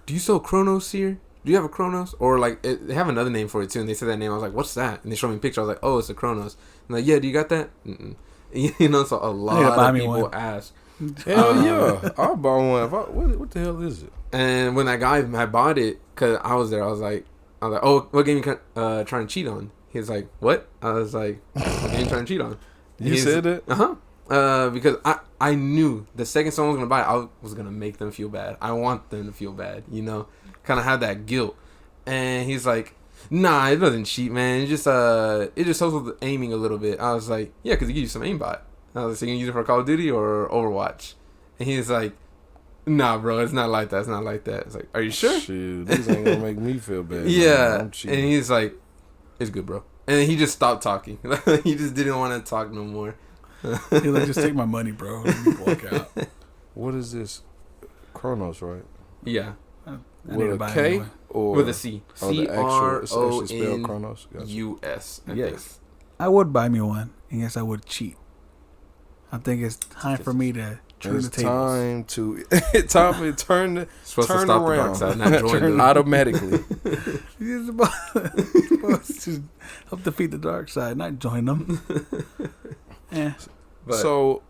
"Do you sell Chronos here? Do you have a Chronos?" Or like they have another name for it too. And they said that name. I was like, "What's that?" And they showed me a picture. I was like, "Oh, it's a Chronos." And like, "Yeah, do you got that?" Mm-mm. You know, so a lot of people ask. Hell yeah, I'll buy one. What the hell is it? And when that guy had bought it, cause I was there, I was like, "Oh, what game you trying to cheat on?" He was like, "What?" I was like, "What game you trying to cheat on?" You said it? Because I knew the second someone was gonna buy it, I was gonna make them feel bad. I want them to feel bad, you know, kind of have that guilt. And he's like, "Nah, it doesn't cheat, man. It just helps with aiming a little bit." I was like, "Yeah, because it gives you some aimbot." I was like, so you can use it for Call of Duty or Overwatch? And he's like, nah, bro, it's not like that. It's not like that. It's like, are you sure? Shoot, this ain't gonna make me feel bad. Yeah. I'm cheating. And he's like, it's good, bro. And then he just stopped talking. He just didn't want to talk no more. He's like, just take my money, bro. Let me walk out. What is this? Chronos, right? Yeah. I With a K or with a C. spelled Chronos. Gotcha. C-R-O-N-U-S. Yes. I would buy me one, and yes, I would cheat. I think it's time for me to turn It's the tables. time to Supposed to turn stop around. the dark side, not join them. automatically. You're supposed to help defeat the dark side, not join them. Yeah. But, So,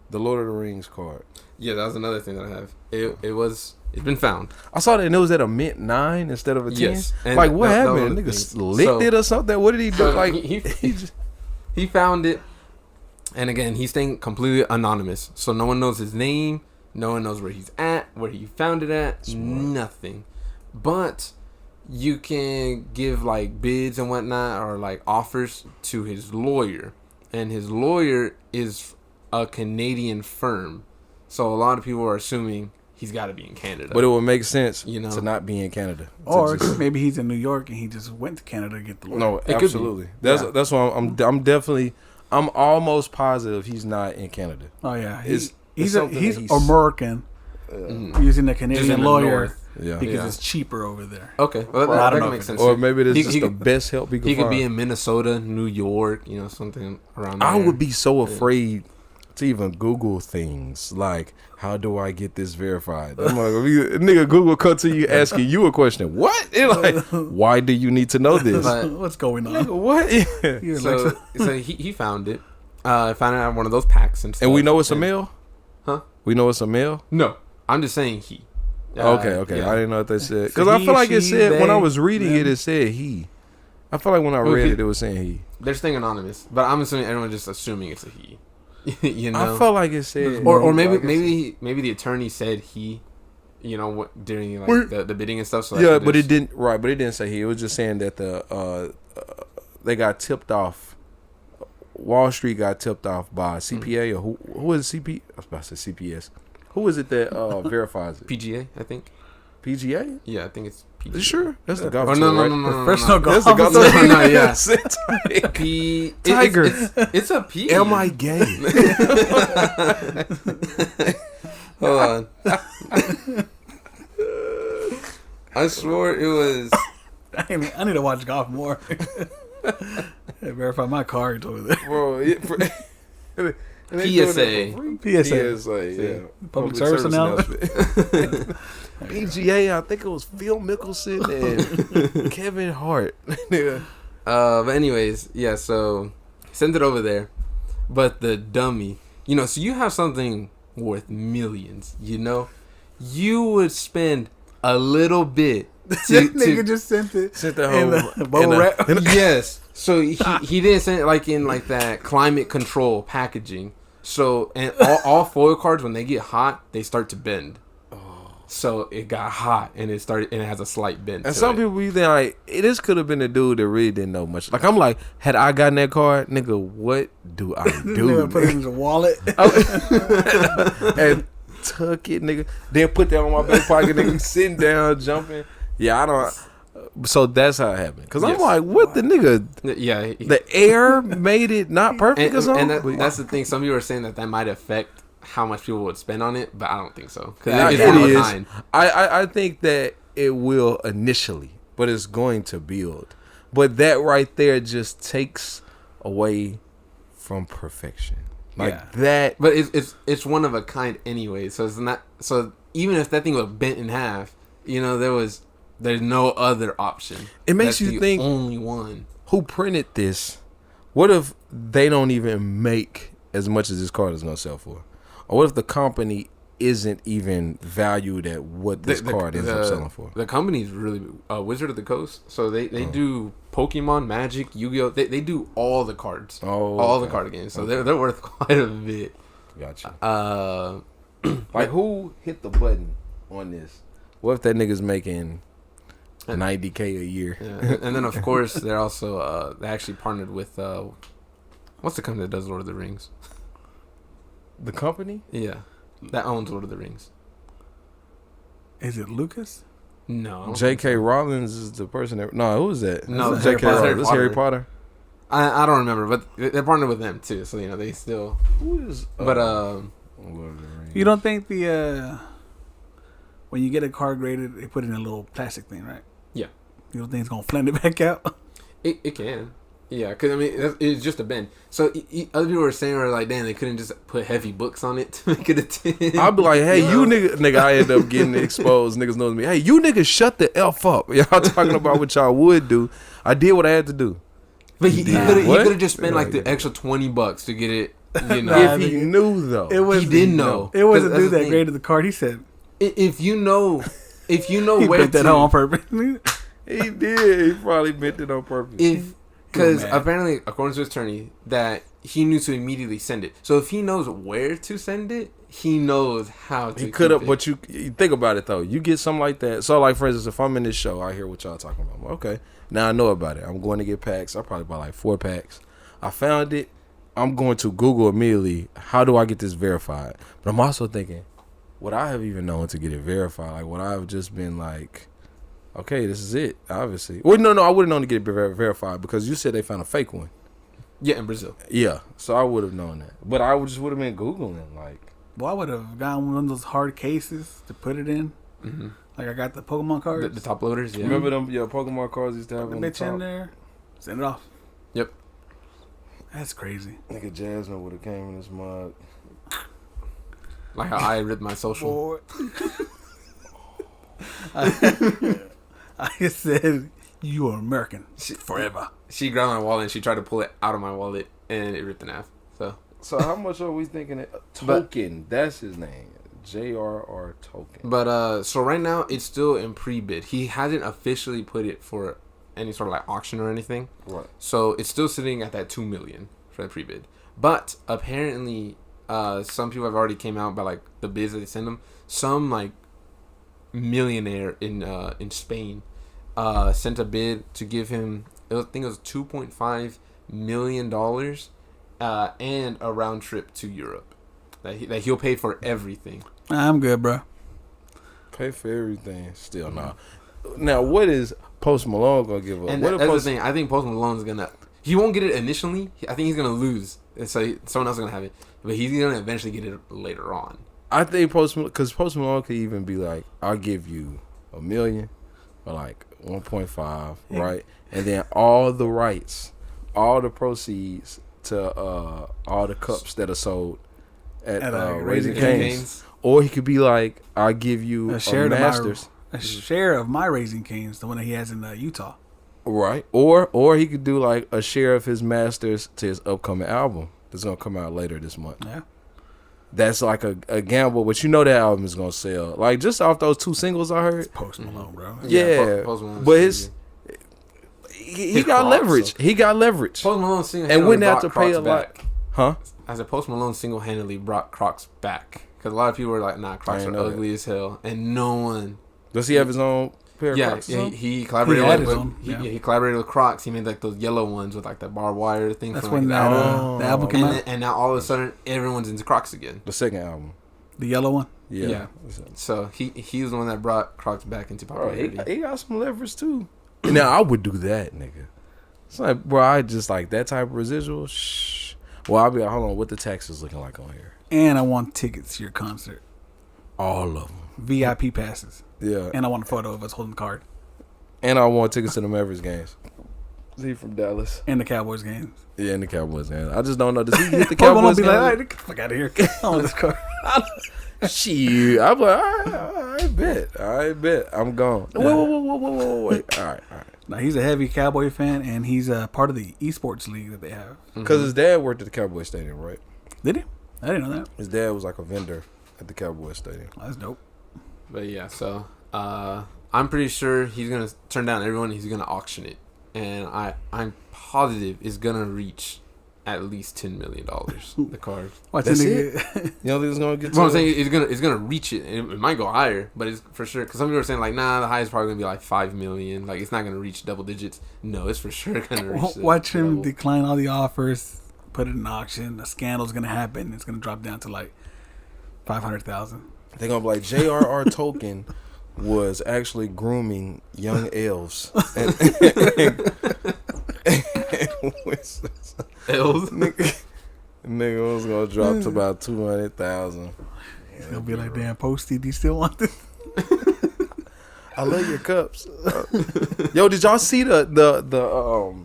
the Lord of the Rings card. yeah, that was another thing that I have. It's been found. I saw that and it was at a mint 9 instead of a 10. Yes. And Like, what that happened? was the Nigga thing. licked So- it or something? What did he do? So Like, he found it, and again, he's staying completely anonymous. So no one knows his name. No one knows where he's at, where he found it at. Smart. Nothing. But you can give like bids and whatnot, or like offers to his lawyer, and his lawyer is a Canadian firm. So a lot of people are assuming he's got to be in Canada. but it would make sense You know. to not be in Canada. To Or just- maybe he's in New York and he just went to Canada to get the lawyer. no, It could be. absolutely. That's Yeah. that's why I'm definitely I'm almost positive he's not in Canada. Oh yeah, It's he's something that he's- American Mhm. using a Just in Canadian the lawyer north. Yeah. because Yeah. it's cheaper over there. Okay, well, Well, I that don't can know make if sense. Or maybe this He- is he the could- best help he could He could find. be in Minnesota, New York, something around there. I would be so afraid to even Google things like, how do I get this verified? I'm like, nigga, Google come to you asking you a question. What? It's like, why do you need to know this? But- What's going on? Nigga, what? You're So, like, so he found it. Found it at one of those packs and stuff. And we know it's a male? Huh? We know it's a male? No, I'm just saying he. Okay. Yeah. I didn't know what they said. So Because I he, feel like it she, said, when I they, was reading them. it said he. I feel like when I read it was saying he. They're staying anonymous, but I'm assuming everyone's just assuming it's a he. You know, I felt like it said. or maybe like maybe the attorney said he. During Where- the bidding and stuff. So I yeah, could but it just- didn't. Right, but it didn't say he. It was just saying that they got tipped off. Wall Street got tipped off by CPA or who is CP? I was about to say CPS. Who is it that verifies it? PGA, I think. PGA? Yeah, I think it's PGA. Is you sure? That's the golf Oh, tour, no, right? Professional golf. That's the golf No, tour. no, yeah. Tiger. P. Tiger. It's a P. Am I gay? Hold on. I swore it was. I need to watch golf more. Verify my cards over there. Bro, and they doing that for free? PSA. PSA, yeah. Public service announcement. PGA, I think it was Phil Mickelson and Kevin Hart. Yeah. But anyways, yeah. So send it over there. But the dummy, so you have something worth millions. You would spend a little bit This nigga just sent it. Sent the in whole the bubble wrap. Yes. So he didn't send it in that climate control packaging. So and all foil cards, when they get hot, they start to bend. So it got hot and it has a slight bend. And to some it. people be like, this could have been a dude that really didn't know much. Like, I'm like, had I gotten that card, nigga, what do I do? Nigga put it in his wallet. And tuck it, nigga. Then put that on my back pocket, nigga, sitting down, jumping. Yeah, I don't. So that's how it happened. Because I'm Yes. like, what the nigga? Yeah. The air made it not perfect or something? And that's the thing. Some people are saying that might affect how much people would spend on it, but I don't think so. Because Yeah, it's it one of a is. kind. I think that it will initially, but it's going to build. But that right there just takes away from perfection. Like Yeah. that. But it's one of a kind anyway. So it's not. So even if that thing was bent in half, there's no other option. It makes That's you the think, only one. who printed this? What if they don't even make as much as this card is going to sell for? Or what if the company isn't even valued at what this card ends up selling for? The company's really Wizard of the Coast. So they do Pokemon, Magic, Yu-Gi-Oh. They do all the cards. All the card games. So they're worth quite a bit. Gotcha. Like, who hit the button on this? What if that nigga's making $90K a year? Yeah. And then of course they're also they actually partnered with What's the company that does Lord of the Rings? The company? Yeah, that owns Lord of the Rings. Is it Lucas? No. J.K. Rowling is the person that... No, who is that? No, That's J.K. Harry Rowling. Potter. That's Harry Potter. I don't remember, but they're partnered with them too, so they still. Who is... But Lord of the Rings. You don't think the when you get a car graded, they put it in a little plastic thing, right? Yeah. You don't think it's gonna flend it back out? It can. Yeah, because I mean, it's just a bend. So other people were saying, like, damn, they couldn't just put heavy books on it to make it a 10. I'd be like, hey, you nigga, I end up getting exposed. Niggas know me. Hey, you niggas shut the F up. Y'all talking about what y'all would do. I did what I had to do. But he could have just spent like the Yeah. extra $20 to get it. You know, If he knew though. It was he didn't know. It was a 'Cause dude that's the that thing. graded the card. He said If you know he where put that to, on purpose. He did. He probably meant it on purpose. because mad. apparently, according to his attorney, that he knew to immediately send it. So if he knows where to send it, he knows how to. He could have, keep it. but you think about it though. You get something like that. So, like for instance, if I'm in this show, I hear what y'all talking about. I'm like, okay, now I know about it. I'm going to get packs. I probably buy like 4 packs. I found it. I'm going to Google immediately. How do I get this verified? But I'm also thinking, would I have even known to get it verified? Like, would I have just been like, okay, this is it? Obviously. Well, no, I wouldn't known to get it verified because you said they found a fake one. Yeah, in Brazil. Yeah, so I would have known that. But I just would have been Googling like. Well, I would have gotten one of those hard cases to put it in. Mm-hmm. Like I got the Pokemon cards. The top loaders. Yeah. Remember them Pokemon cards used to have Put on the the bitch in top? there. Send it off. Yep. That's crazy. Nigga Jasmine would have came in this mug. Like how I ripped my social. I said you are American forever. She grabbed my wallet and she tried to pull it out of my wallet and it ripped in half. So how much are we thinking? Token, that's his name. J.R.R. Token. But so right now it's still in pre-bid. He hasn't officially put it for any sort of like auction or anything. Right. So it's still sitting at that $2 million for the pre-bid. But apparently, some people have already came out by like the bids that they send them. Some like millionaire in Spain sent a bid to give him, I think it was $2.5 million and a round trip to Europe. That he'll pay for everything. I'm good, bro. Pay for everything. Still nah. Now what is Post Malone gonna give up? And What that's the thing. I think Post Malone's gonna. He won't get it initially. I think he's gonna lose, and so someone else is gonna have it. But he's gonna eventually get it later on. I think because Post Malone could even be like, I'll give you $1 million or like 1.5, right? And then all the rights, all the proceeds to all the cups that are sold at Raising Cane's. Or he could be like, I'll give you A share Masters. a share of my Raising Cane's, the one that he has in Utah. Right. Or he could do like a share of his Masters to his upcoming album that's gonna come out later this month. Yeah. That's like a gamble, but you know that album is gonna sell. Like just off those 2 singles I heard. It's Post Malone, bro. Yeah. Post Malone's But crazy. he got leverage. He got leverage. Post Malone And single-handedly wouldn't have brought to pay Crocs a lot. back. Huh? As a Post Malone single-handedly brought Crocs back. Because a lot of people were like, nah, Crocs I are know ugly as hell. And no one... Does he have his own pair of Yeah, Crocs? yeah, he collaborated He had with... his own, yeah. He collaborated with Crocs. He made like those yellow ones with like the barbed wire thing. That's from, when like, the album came out. and now all of a sudden, everyone's into Crocs again. The second album. The yellow one. Yeah. So he was the one that brought Crocs back into Bro, popularity. he got some leverage too. Now I would do that, nigga. It's like, bro, I just like that type of residual. Shh. Well, I'll be like, hold on, what the taxes looking like on here? And I want tickets to your concert. All of them. VIP passes. Yeah. And I want a photo of us holding the card. And I want tickets to the Mavericks games. Is he from Dallas? And the Cowboys games. Yeah, and the Cowboys games. I just don't know. Does he hit the Pokemon Cowboys be games? like, all right, get the fuck out of here. I want this card. Shit. I'm like, I bet. I'm gone. Wait. All right. Now, he's a heavy Cowboy fan, and he's a part of the esports league that they have. Because his dad worked at the Cowboy Stadium, right? Did he? I didn't know that. His dad was like a vendor at the Cowboy Stadium. That's dope. But yeah, so I'm pretty sure he's gonna turn down everyone. He's gonna auction it, and I'm positive it's gonna reach at least $10 million. The card. Watch That's it. You don't think it's gonna get? What I'm saying it's gonna reach it. It might go higher, but it's for sure. Because some people are saying like, nah, the highest is probably gonna be like $5 million. Like it's not gonna reach double digits. No, it's for sure gonna reach. Watch him level. decline all the offers, put it in auction. A scandal's gonna happen. It's gonna drop down to like 500,000. They're gonna be like J.R.R. Tolkien was actually grooming young elves. And Elves. Nigga was gonna drop to about 200,000. It's gonna be like, damn, Posty, do you still want this? I love your cups. Yo, did y'all see the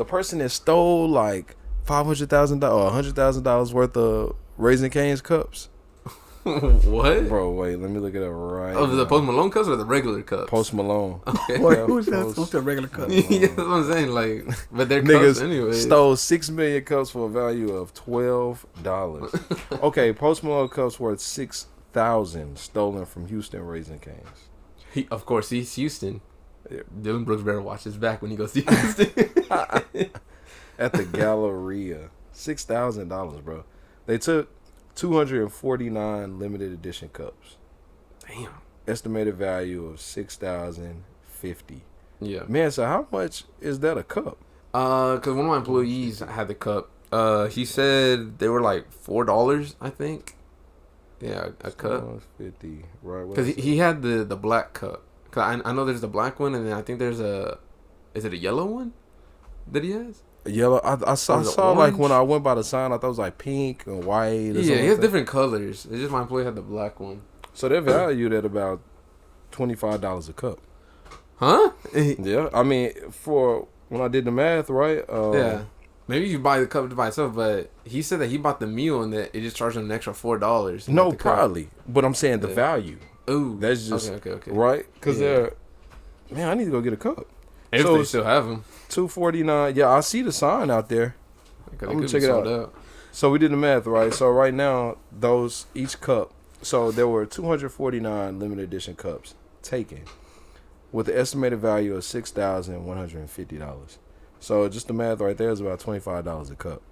person that stole like $500,000 or $100,000 worth of Raising Cane's cups? What? Bro, wait, let me look it up right. Oh, the Post Malone cups or the regular cups? Post Malone. Okay. Wait, who's that? What's the regular cup? Yeah, that's what I'm saying. Like, but they're Niggas cups anyway. stole 6 million cups for a value of $12. Okay, Post Malone cups worth 6,000 stolen from Houston Raising Cane's. Of course, he's Houston. Dylan Brooks better watch his back when he goes to Houston. At the Galleria. $6,000, bro. They took 249 limited edition cups. Damn. Estimated value of $6,050. Yeah. Man, so how much is that a cup? Cause one of my employees had the cup. He said they were like $4, I think. Yeah, a cup. 50, right? Cause he had the black cup. Cause I know there's the black one, and then I think there's is it a yellow one that he has? Yellow. I saw like when I went by the sign, I thought it was like pink and white. Or Yeah, he has like different colors. It's just my employee had the black one. So they're valued at about $25 a cup. Huh? Yeah, I mean, for when I did the math, right? Yeah. Maybe you buy the cup by itself, but he said that he bought the meal and that it just charged him an extra $4. No, probably. But I'm saying the value. Ooh, that's just okay. Right? Because they're, man, I need to go get a cup. If they still have them. $249. Yeah, I see the sign out there. I'm gonna check it out. So we did the math, right? So right now, each cup. So there were 249 limited edition cups taken, with the estimated value of $6,150. So just the math right there is about $25 a cup.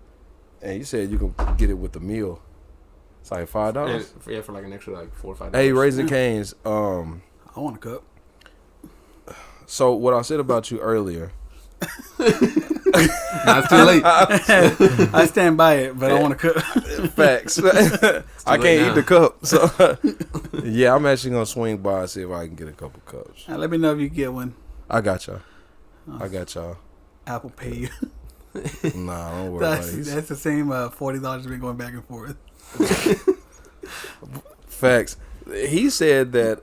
And you said you can get it with the meal. It's like $5. Yeah, for like an extra like $4 or $5. Hey, Raising Cane's. I want a cup. So what I said about you earlier. It's too late. I stand by it, but I want a cup. Facts. I can't eat the cup. So yeah, I'm actually gonna swing by and see if I can get a couple cups. Let me know if you get one. I got y'all. Apple Pay you. Nah, don't worry about it. That's the same $40 been going back and forth. Facts. He said that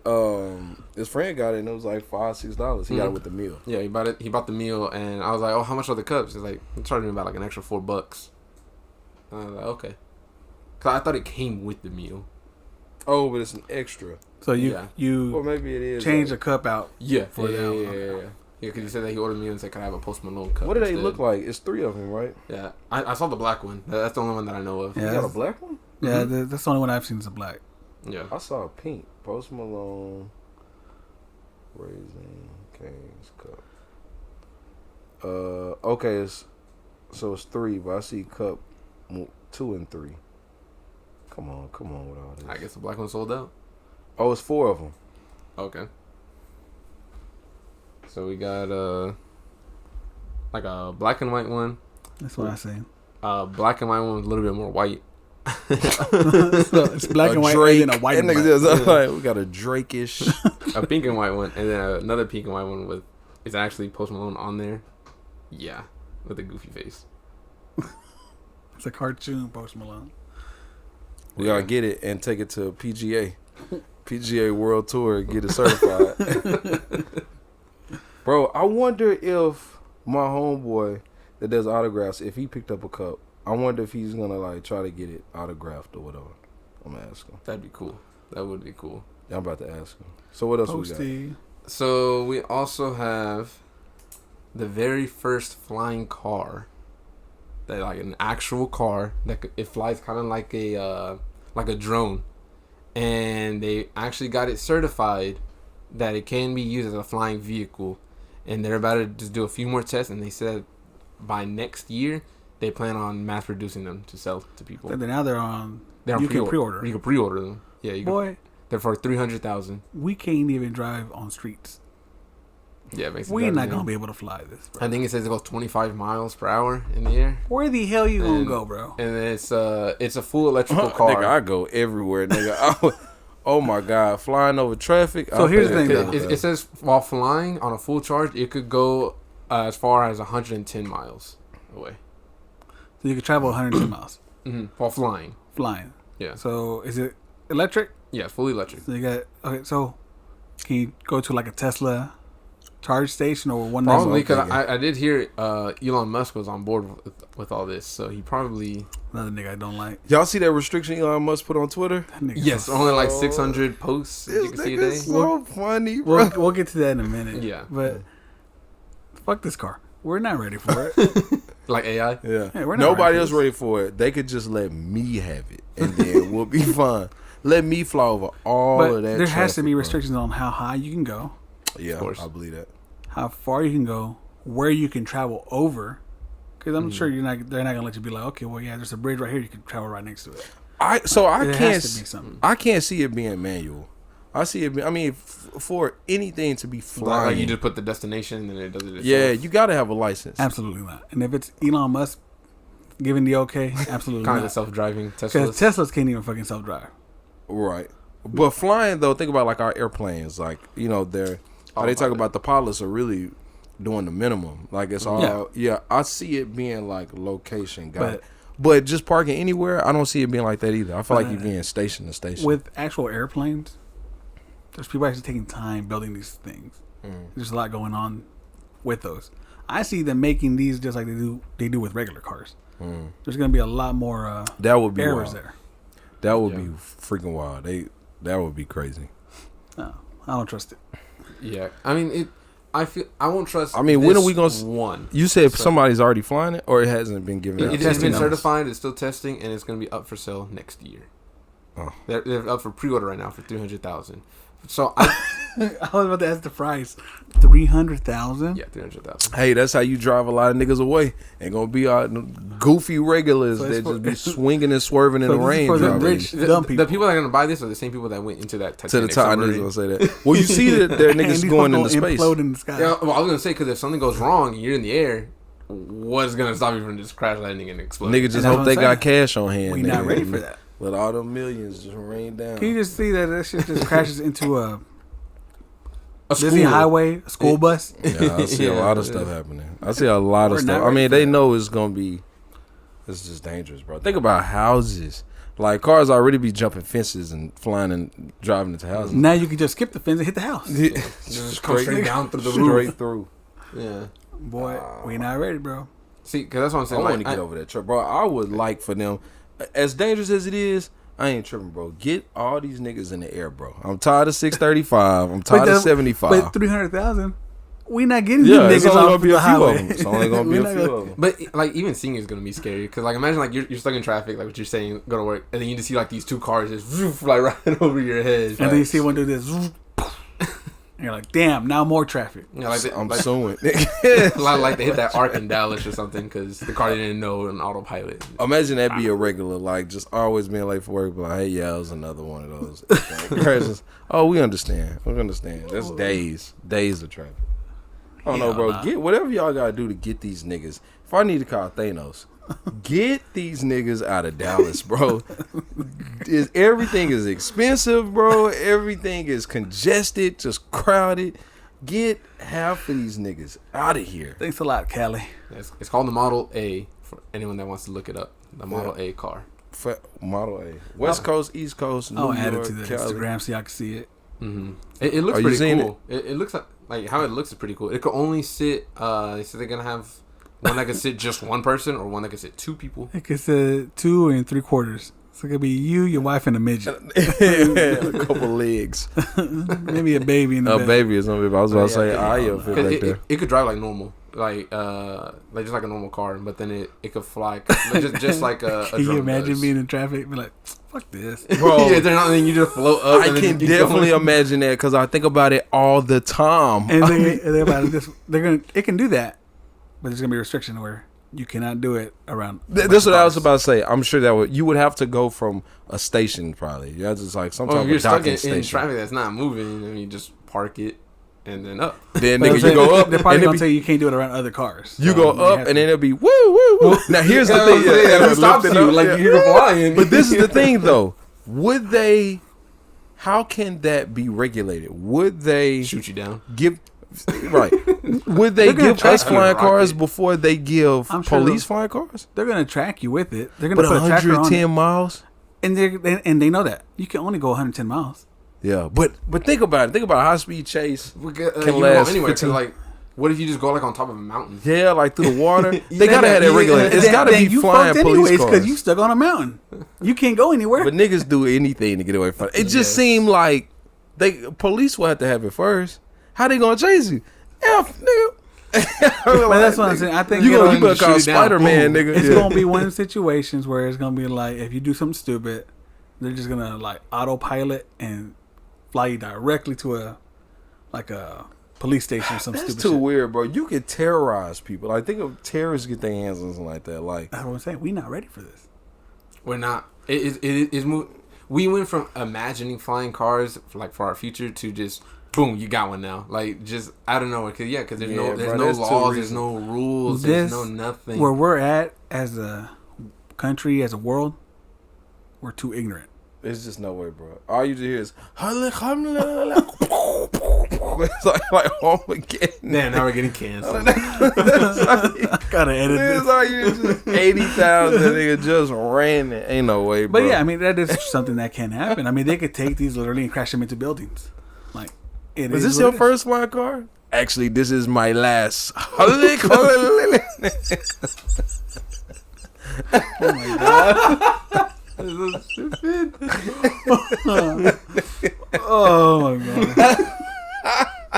his friend got it and it was like $5-6. He got it with the meal. Yeah, he bought it. He bought the meal, and I was like, "Oh, how much are the cups?" He's like, "He charged me about like an extra $4." And I was like, "Okay," cause I thought it came with the meal. Oh, but it's an extra. So you or maybe it is change the cup out. Yeah, for that. Yeah. Because he said that he ordered me and said, "Can I have a Post Malone cup?" What do they look like? It's 3 of them, right? Yeah, I saw the black one. That's the only one that I know of. Yeah, you got a black one? Yeah, that's the only one I've seen is a black. Yeah, I saw a pink Post Malone Raising Cane's cup. Okay, so it's 3, but I see cup 2 and 3. Come on with all this. I guess the black one sold out. Oh, it's 4 of them. Okay. So we got like a black and white one. That's what I say. Black and white one with a little bit more white. So it's black and white Drake, and then a white and black. Like, we got a Drake-ish. A pink and white one, and then another pink and white one with is actually Post Malone on there. Yeah, with a goofy face. It's a cartoon Post Malone. We gotta get it and take it to PGA World Tour and get it certified. Bro, I wonder if my homeboy that does autographs, if he picked up a cup, I wonder if he's gonna like try to get it autographed or whatever. I'm gonna ask him. That'd be cool. That would be cool. Yeah, I'm about to ask him. So what else Posty. we got? So we also have the very first flying car. That like an actual car that it flies kind of like a drone, and they actually got it certified that it can be used as a flying vehicle, and they're about to just do a few more tests, and they said by next year they plan on mass producing them to sell to people. So now they're on. You can pre-order. You can pre-order them. Yeah, Boy, they're for $300,000. we can't even drive on streets. Yeah, it makes it We're better, not yeah. gonna be able to fly this, bro. I think it says it goes 25 miles per hour in the air. Where the hell you gonna go, bro? And it's a full electrical car. Nigga, I go everywhere, nigga. Oh my god, flying over traffic. So here's the thing, though. It says while flying on a full charge, it could go as far as 110 miles away. So you can travel 110 miles While flying. flying. Yeah. So is it electric? Yeah, fully electric. So you got okay. So can you go to like a Tesla charge station or one? Probably that's because I did hear Elon Musk was on board with all this, so he probably. another nigga I don't like. Y'all see that restriction Elon Musk put on Twitter? That nigga Yes, so- only like 600 posts you can see a day. This so funny, bro. We'll get to that in a minute. Yeah. But fuck this car. We're not ready for it. Like AI. Yeah. Hey, we're not Nobody ready for else this. ready for it. They could just let me have it, and then we'll be fine. Let me fly over all But of that. there has to traffic, be bro. restrictions on how high you can go, Yeah, Of course. I believe that. how far you can go, where you can travel over. Because I'm sure they're not gonna let you be like, okay, well, yeah, there's a bridge right here. You can travel right next to it. I There can't has to be something. I can't see it being manual. I see it. I mean, for anything to be flying, Like you just put the destination and then it does it itself. yeah, you got to have a license. Absolutely not. And if it's Elon Musk giving the okay, absolutely Kind of not. self-driving Because Teslas. Teslas can't even fucking self-drive. Right. But flying though, think about like our airplanes. Like they're how they talk about the pilots are really doing the minimum. Like it's all I see it being like location guy. But just parking anywhere, I don't see it being like that either. I feel like you're being station to station. With actual airplanes, there's people actually taking time building these things. There's a lot going on with those. I see them making these just like they do with regular cars. There's going to be a lot more that would be errors wild. there. That would be freaking wild. That would be crazy. No, I don't trust it. Yeah, I mean I won't trust. I mean, when this are we gonna one? You said somebody's already flying it, or it hasn't been given out? It has been Testing certified. It's still testing, and it's going to be up for sale next year. Oh. They're up for pre-order right now for 300,000. So I was about to ask the price. 300,000. yeah, 300,000. Hey, that's how you drive a lot of niggas away. Ain't gonna be all goofy regulars So it's that for- just be swinging and swerving in So the this is rain. for the driving. rich The dumb people. people that are going to buy this are the same people that went into that To the Titanic top, niggas submarine. gonna say that. Well, you see that there And niggas these going motherfuckers into space. implode in the sky. Yeah, well, I was gonna say because if something goes wrong and you're in the air, what's gonna stop you from just crash landing and exploding? Niggas just that's hope what they I'm got saying. cash on hand. We nigga. not ready for that. Let all them millions just rain down. Can you just see that shit just crashes into a A busy highway, a school bus? Yeah, I see a lot of stuff happening. I see a lot of We're stuff. not I mean, ready for they that. know it's gonna be. It's just dangerous, bro. Think about houses. Like cars already be jumping fences and flying and driving into houses. Now you can just skip the fence and hit the house. Just come straight down through the straight roof. through. Yeah. Boy, we not ready, bro. See, because that's what I'm I saying. want to Like, get over that truck, bro. I would like for them, as dangerous as it is. I ain't tripping, bro. Get all these niggas in the air, bro. I'm tired of 635. I'm tired of 75. But 300,000, we not getting Yeah, these it's niggas only off gonna be the a few highway. of them. It's only gonna be We're a not few gonna- of them. But like even seeing is gonna be scary because like imagine like you're stuck in traffic like what you're saying go to work and then you just see like these two cars just woof, like right over your head. And then you see one do this. And you're like, damn, now more traffic. You know, like, I'm like, suing. like they hit that arc in Dallas or something because the car didn't know an autopilot. Imagine that be a regular, like just always being late for work. But like, hey, yeah, it was another one of those crashes. Oh, we understand. We understand. That's days of traffic. I don't know, Hell bro. nah. Get whatever y'all gotta do to get these niggas. If I need to call Thanos, get these niggas out of Dallas, bro. Everything is expensive, bro. Everything is congested, just crowded. Get half of these niggas out of here. Thanks a lot, Callie. It's called the Model A for anyone that wants to look it up. The Model A car. Model A, West Coast, East Coast, New I'll add it York, to the Cali. Instagram so y'all can see it. Mm-hmm. It looks Are you pretty seeing cool. It looks like how it looks is pretty cool. It could only sit. They said they're gonna have one that could sit just one person or one that could sit two people. It could say 2 3/4. So it could be you, your wife, and a midget. A couple legs. Maybe a baby in the A back. baby or something. I was about to say, Yeah, Aya fit 'Cause right there. it could drive like normal, like just like a normal car, but then it could fly just like a Can you drone imagine does. being in traffic and be like, fuck this? Bro, yeah, they're not. Then you just float up. I and then can you keep definitely going. imagine that because I think about it all the time. And they about it, it can do that, but there's gonna be a restriction where you cannot do it around. That's what I was about to say. I'm sure that you would have to go from a station probably. Yeah, just like some Oh, type if you're of stuck docking in station. traffic that's not moving, I mean, just park it. and then up. Then But I'm nigga, you saying go up. They're probably and gonna it tell you you can't do it around other cars. you So go you up, have and to. then it'll be woo. Now here's the thing. Who stops Lift it you? up, Like yeah. you're flying. But this is the thing, though. Would they? How can that be regulated? Would they shoot you down. give? Right. Would they They're gonna give track us you. flying cars Rocket. before they give I'm sure police they'll- flying cars? They're gonna track you with it. They're But gonna put a tracker on 110 it, miles. and they know that you can only go 110 miles. Yeah, but think about it. Think about a high speed chase. You Can can last anywhere. 'Cause 15 like, what if you just go like on top of a mountain? Yeah, like through the water. They Yeah, gotta have that yeah, regulated. It's Then- gotta then be you flying fucked police anyways cars. you stuck on a mountain. You can't go anywhere. But niggas do anything to get away from it. It just Yes. seemed like police will have to have it first. How they gonna chase you? F, nigga. But that's what I'm saying. I think You it'll- better call shoot it down. Spiderman, Boom. nigga. it's Yeah. gonna be one of the situations where it's gonna be like if you do something stupid, they're just gonna like autopilot and fly you directly to a police station or some That's stupid too shit. weird, bro. You can terrorize people. Like, think of terrorists get their hands on something like that. Like, That's what I'm saying. We not ready for this. We're not. It is. We went from imagining flying cars like for our future to just boom, you got one now. Like just out of nowhere. Because there's Yeah, there's bro, no that's too laws, there's recent. no rules, This- there's no nothing. Where we're at as a country, as a world, we're too ignorant. there's just no way, bro. All you just hear is it's like Armageddon. Man, now we're getting canceled. I gotta edit It's this. like you just 80,000 nigga just ran it. Ain't no way, bro. But yeah, I mean that is something that can happen. I mean they could take these literally and crash them into buildings. Like it Was is this what your it is. first flying car? Actually, this is my last. Oh my god. Oh my god.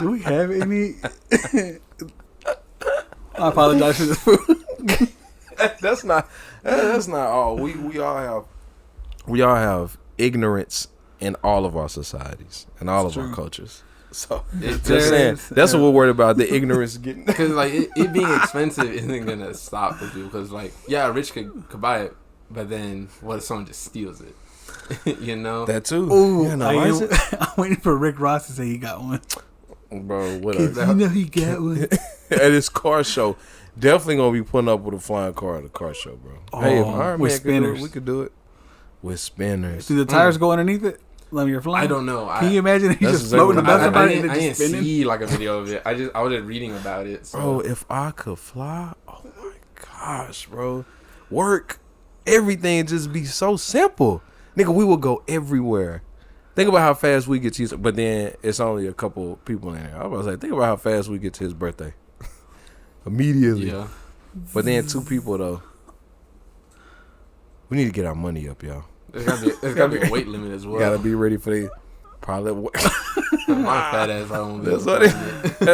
Do we have any? I apologize for this food. That's not all. We all have ignorance in all of our societies and all of our true. cultures. So It's just saying, that's what we're worried about. The ignorance getting. Because like it being expensive isn't gonna stop for people. Because like yeah, a rich could buy it, but then what if someone just steals it? You know. That too. Ooh, Yeah, no, why is it? I'm waiting for Rick Ross to say he got one. Bro, 'Cause whatever. you know he got one. At his car show, definitely gonna be putting up with a flying car at a car show, bro. Hey, if Oh, Iron with Man could do it, spinners. we could do it with spinners. Do the tires go underneath it? Let me you're flying. I don't know. Can you imagine if he's That's just exactly floating what above somebody and I it's didn't just spinning? see like a video of it. I was just reading about it. So. Bro, if I could fly, oh my gosh, bro. Work, everything just be so simple. Nigga, we will go everywhere. Think about how fast we get to his, but then it's only a couple people in there. I was about to say, think about how fast we get to his birthday. Immediately. Yeah. But then 2 people, though. We need to get our money up, y'all. There's gotta be a weight limit as well. Gotta be ready for the pilot. My fat ass, I won't be That's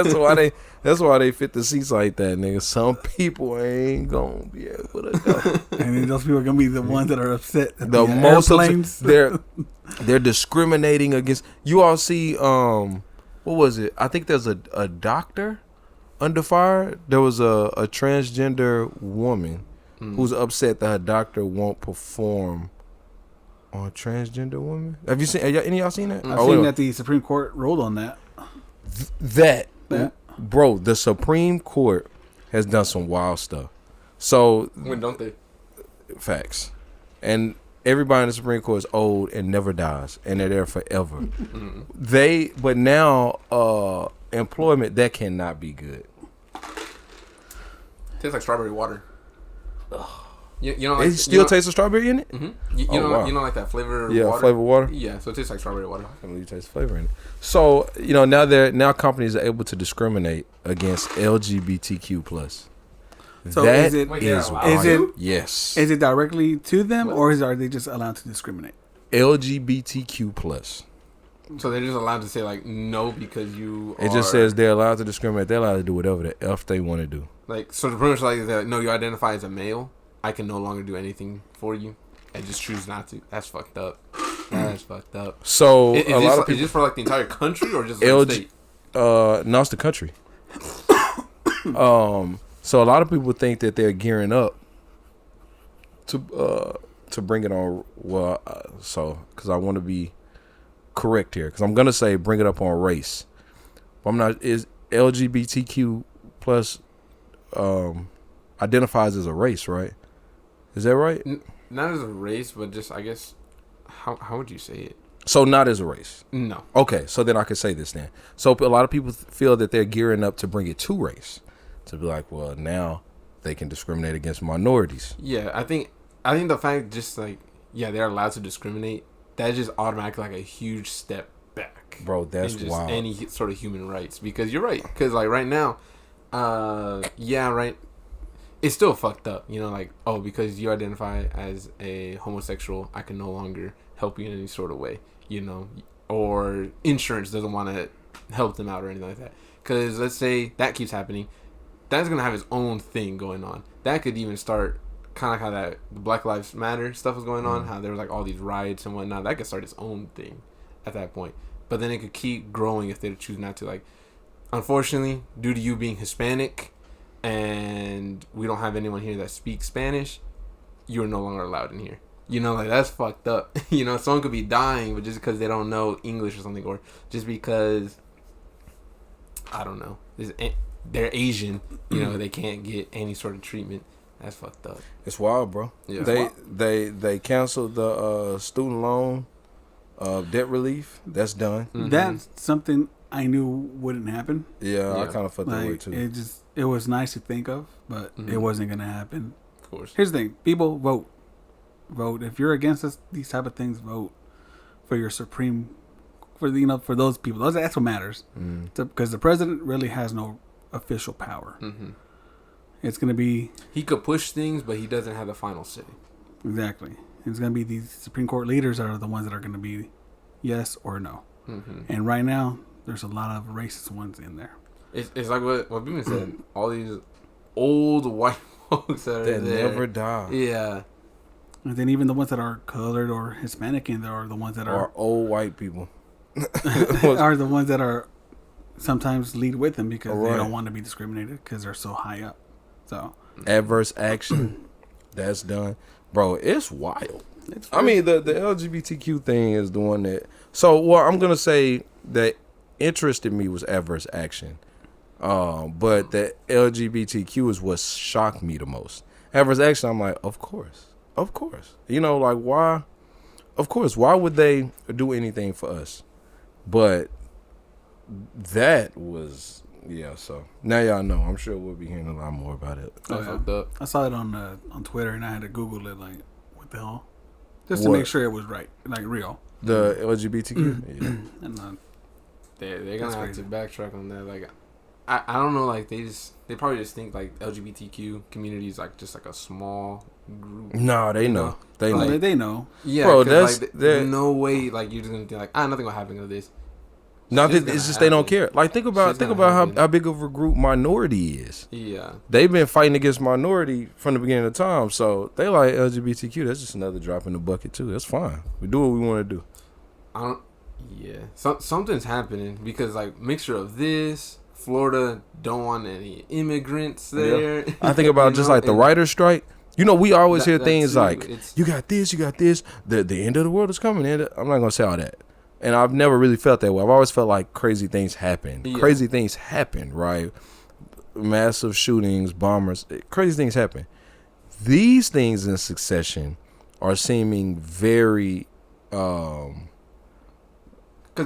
able why to they. That's why they fit the seats like that, nigga. Some people ain't gonna be able to go. And then those people are gonna be the ones that are upset. At The the most airplanes. they're discriminating against. You all see what was it? I think there's a doctor under fire. There was a transgender woman who's upset that her doctor won't perform on a transgender woman. Have you seen? Any of y'all seen that? I've Oh, seen wait. that the Supreme Court ruled on that. That, Yeah. bro, the Supreme Court has done some wild stuff. So, When don't they? facts. And everybody in the Supreme Court is old and never dies, and they're there forever. But now, employment, that cannot be good. Tastes like strawberry water. You know, like, It still tastes of strawberry in it? You Oh, know, wow. you know, like that flavor. Yeah, water? flavored water. Yeah, so it tastes like strawberry water. I can't believe you taste flavor in it. So, now companies are able to discriminate against LGBTQ plus. So That is it- Wait, they're is allowed Is it- to? yes. Is it directly to them, or are they just allowed to discriminate? LGBTQ plus. So they're just allowed to say like no because you. It just says they're allowed to discriminate. They're allowed to do whatever the F they want to do. like so. Pretty much like that. No, you identify as a male. I can no longer do anything for you. I just choose not to. That's fucked up. That's fucked up. So Is a lot of is people, this for like the entire country or just LG one state? no, it's the country. So a lot of people think that they're gearing up to bring it on. Well, because I want to be correct here, because I'm gonna say bring it up on race. I'm not. Is LGBTQ plus identifies as a race, right? Is that right? Not as a race, but just I guess how would you say it? So not as a race. No. Okay, so then I can say this then. So a lot of people feel that they're gearing up to bring it to race, to be like, well, now they can discriminate against minorities. Yeah, I think the fact just like they're allowed to discriminate. That's just automatically like a huge step back, Bro, that's in just wild. any sort of human rights, because you're right. Because like right now, right, it's still fucked up. You know, like, oh, because you identify as a homosexual, I can no longer help you in any sort of way. You know, or insurance doesn't want to help them out or anything like that. Because let's say that keeps happening, that's gonna have its own thing going on. That could even start kind of like how that the Black Lives Matter stuff was going on. How there was like all these riots and whatnot. That could start its own thing at that point. But then it could keep growing if they choose not to. Like, unfortunately, due to you being Hispanic, and we don't have anyone here that speaks Spanish, you're no longer allowed in here. You know, like, that's fucked up. You know, someone could be dying, but just because they don't know English or something, or just because, I don't know, they're Asian, you know, they can't get any sort of treatment. That's fucked up. It's wild, bro. Yeah. They canceled the student loan debt relief. That's done. Mm-hmm. That's something I knew wouldn't happen. Yeah, I kind of felt that way too. It was nice to think of, but it wasn't gonna happen. Of course. Here's the thing: people vote. If you're against these type of things, vote for your supreme, for those people. That's what matters. Because the president really has no official power. Mm-hmm. It's gonna be, he could push things, but he doesn't have the final say. Exactly. It's gonna be these Supreme Court leaders that are the ones that are gonna be yes or no. Mm-hmm. And right now, there's a lot of racist ones in there. It's like what Beeman said. All these old white folks that never die. Yeah. And then even the ones that are colored or Hispanic in there are the ones that are old white people. are the ones that are sometimes lead with them because they don't want to be discriminated because they're so high up. So adverse action, that's done, bro. It's wild. I mean, the LGBTQ thing is the one that. So, well, I'm gonna say that interested me was adverse action, but the LGBTQ is what shocked me the most. Adverse action, I'm like, of course. You know, like why? Of course, why would they do anything for us? But that was. Yeah, so now y'all know. I'm sure we'll be hearing a lot more about it. I saw it on Twitter and I had to Google it. Like, what the hell? Just to make sure it was right, like real. The LGBTQ. Yeah. And they're gonna have to backtrack on that. Like, I don't know. Like they probably just think like LGBTQ community is like just like a small group. No, they know. They know. They know. Yeah, bro. There's no way. Like you're just gonna think like nothing will happen to this. No, it's just they don't care. Like think about how big of a group minority is. Yeah, they've been fighting against minority from the beginning of time. So they like LGBTQ. That's just another drop in the bucket too. That's fine. We do what we want to do. Something's happening because like mixture of this. Florida don't want any immigrants there. Yeah. I think about just like the writer's strike. You know, we always hear things like you got this. The end of the world is coming. I'm not gonna say all that. And I've never really felt that way. I've always felt like crazy things happen. Yeah. Crazy things happen, right? Massive shootings, bombers, crazy things happen. These things in succession are seeming very... Because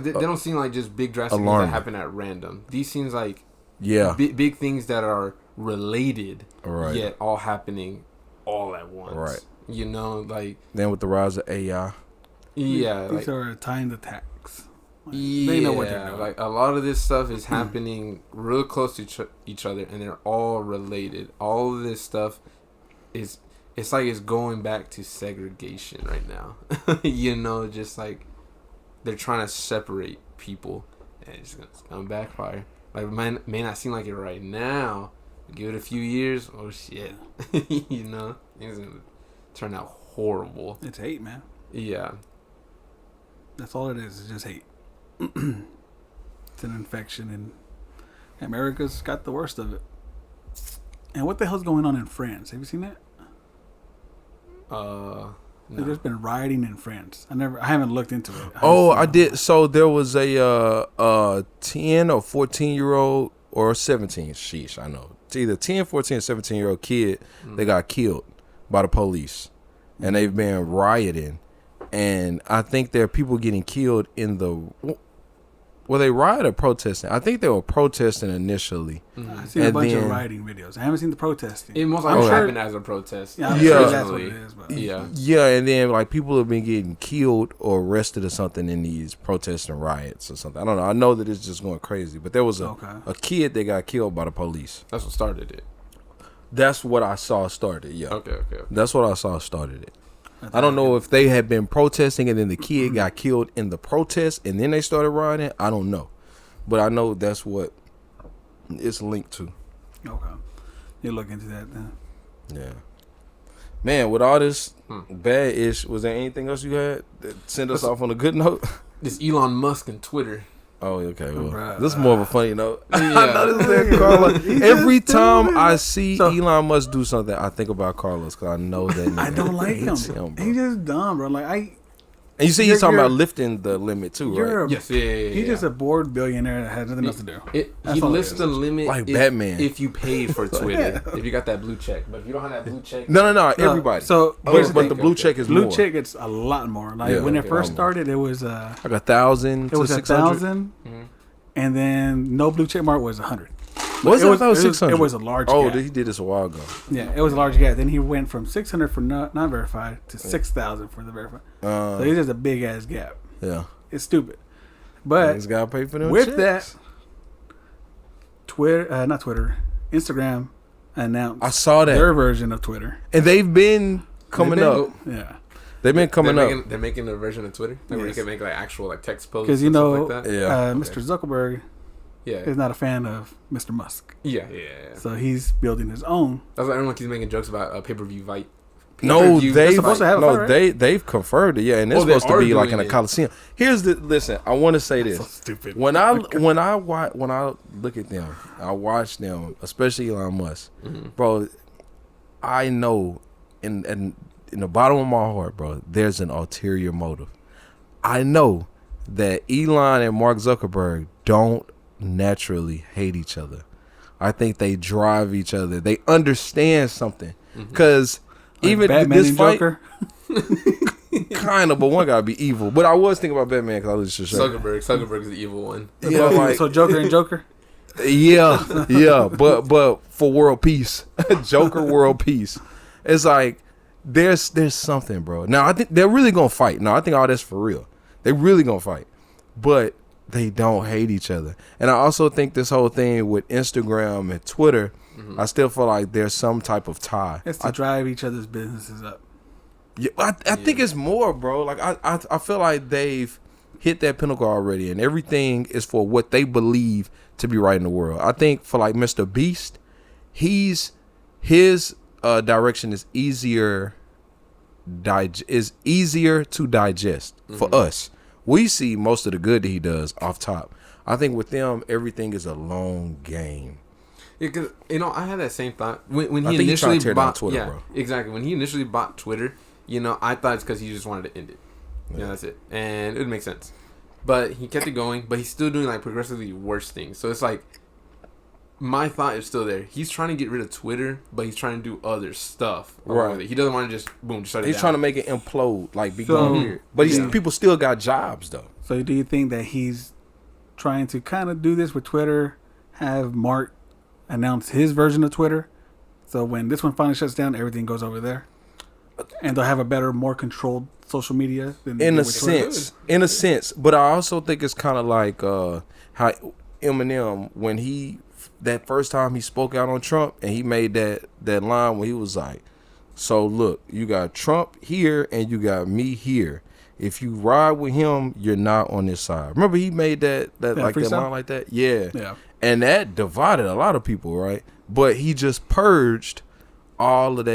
they don't seem like just big drastic things that happen at random. These seems like big things that are related, yet all happening all at once. Right. You know, like... Then with the rise of AI... Yeah, these are timed attacks. They know what they're doing. Like a lot of this stuff is happening real close to each other, and they're all related. All of this stuff it's like it's going back to segregation right now. You know, just like they're trying to separate people, and it's gonna backfire. Like it may not seem like it right now. Give it a few years, oh shit, you know, it's gonna turn out horrible. It's hate, man. Yeah. That's all it is. It's just hate. It's an infection, and America's got the worst of it. And what the hell's going on in France? Have you seen that? No. There's been rioting in France. I haven't looked into it. I did. So there was a 10 or 14-year-old or 17. Sheesh, I know. It's either 10, 14, or 17-year-old kid that got killed by the police, and they've been rioting. And I think there are people getting killed in the. Well, they rioted or protesting. I think they were protesting initially. I've seen a bunch of rioting videos. I haven't seen the protesting. It most likely happened as a protest. Yeah, that's what it is. But. Yeah, and then like people have been getting killed or arrested or something in these protests and riots or something. I don't know. I know that it's just going crazy, but there was a kid that got killed by the police. That's what started it. That's what I saw started. Yeah. Okay. That's what I saw started it. I don't know if they had been protesting and then the kid got killed in the protest and then they started rioting. I don't know. But I know that's what it's linked to. Okay. You look into that then. Yeah. Man, with all this bad ish, was there anything else you had that sent us off on a good note? This Elon Musk and Twitter. Oh, okay. Well, this is more of a funny note. Yeah. I know this is Carlos. Every time I see Elon Musk do something, I think about Carlos because I know that. I don't like him. He's just dumb, bro. And you see, he's talking about lifting the limit too, right? Yes, yeah. He's just a bored billionaire that has nothing else to do. He lifts the limit like Batman. If you paid for Twitter, if you got that blue check. But if you don't have that blue check, no, everybody. So, but the blue check is blue more. check. It's a lot more. When it first started, it was like 1,000. It was 1,000, and then no blue check mark was 100. Was it? I thought it was 600. It was a large gap. Oh, he did this a while ago. Yeah, it was a large gap. Then he went from 600 for not verified to 6,000 for the verified. So it's just a big ass gap. Yeah, it's stupid. But he's got to pay for them with checks. that, Instagram announced. I saw that their version of Twitter, and they've been coming up. Yeah. They've been coming up. They're making a version of Twitter where you can make actual text posts. Because like that. Mr. Zuckerberg is not a fan of Mr. Musk. Yeah. So he's building his own. That's why everyone keeps making jokes about pay-per-view fight. No, they've confirmed it. Yeah, and it's supposed to be like in a coliseum. Listen. I want to say this. So stupid. When I look at them, I watch them, especially Elon Musk, bro. I know in the bottom of my heart, bro, there's an ulterior motive. I know that Elon and Mark Zuckerberg don't naturally hate each other. I think they drive each other. They understand something because even Batman this and fight, Joker. kind of, but one gotta be evil. But I was thinking about Batman because I was just Zuckerberg's the evil one. Yeah, so Joker and Joker. Yeah, but for world peace, Joker world peace. It's like there's something, bro. Now I think they're really gonna fight. No, I think all that's for real. They really gonna fight, but they don't hate each other. And I also think this whole thing with Instagram and Twitter, I still feel like there's some type of tie. It's to drive each other's businesses up. Yeah, I think it's more, bro. Like I feel like they've hit that pinnacle already, and everything is for what they believe to be right in the world. I think for like Mr. Beast, his direction is easier to digest for us. We see most of the good that he does off top. I think with them, everything is a long game. Yeah, because I had that same thought when he initially bought Twitter. Bro. Exactly. When he initially bought Twitter, I thought it's because he just wanted to end it. Yeah, that's it, and it would make sense. But he kept it going, but he's still doing like progressively worse things. So it's like my thought is still there. He's trying to get rid of Twitter, but he's trying to do other stuff. Right. He doesn't want to just shut it down. He's trying to make it implode, like be going weird. But people still got jobs though. So do you think that he's trying to kind of do this with Twitter? Have Mark announce his version of Twitter, so when this one finally shuts down, everything goes over there, and they'll have a better, more controlled social media. In a sense, but I also think it's kind of like how Eminem, when that first time he spoke out on Trump, and he made that line where he was like, "So look, you got Trump here and you got me here. If you ride with him, you're not on this side." Remember he made that line like that? Yeah. And that divided a lot of people, right? But he just purged all of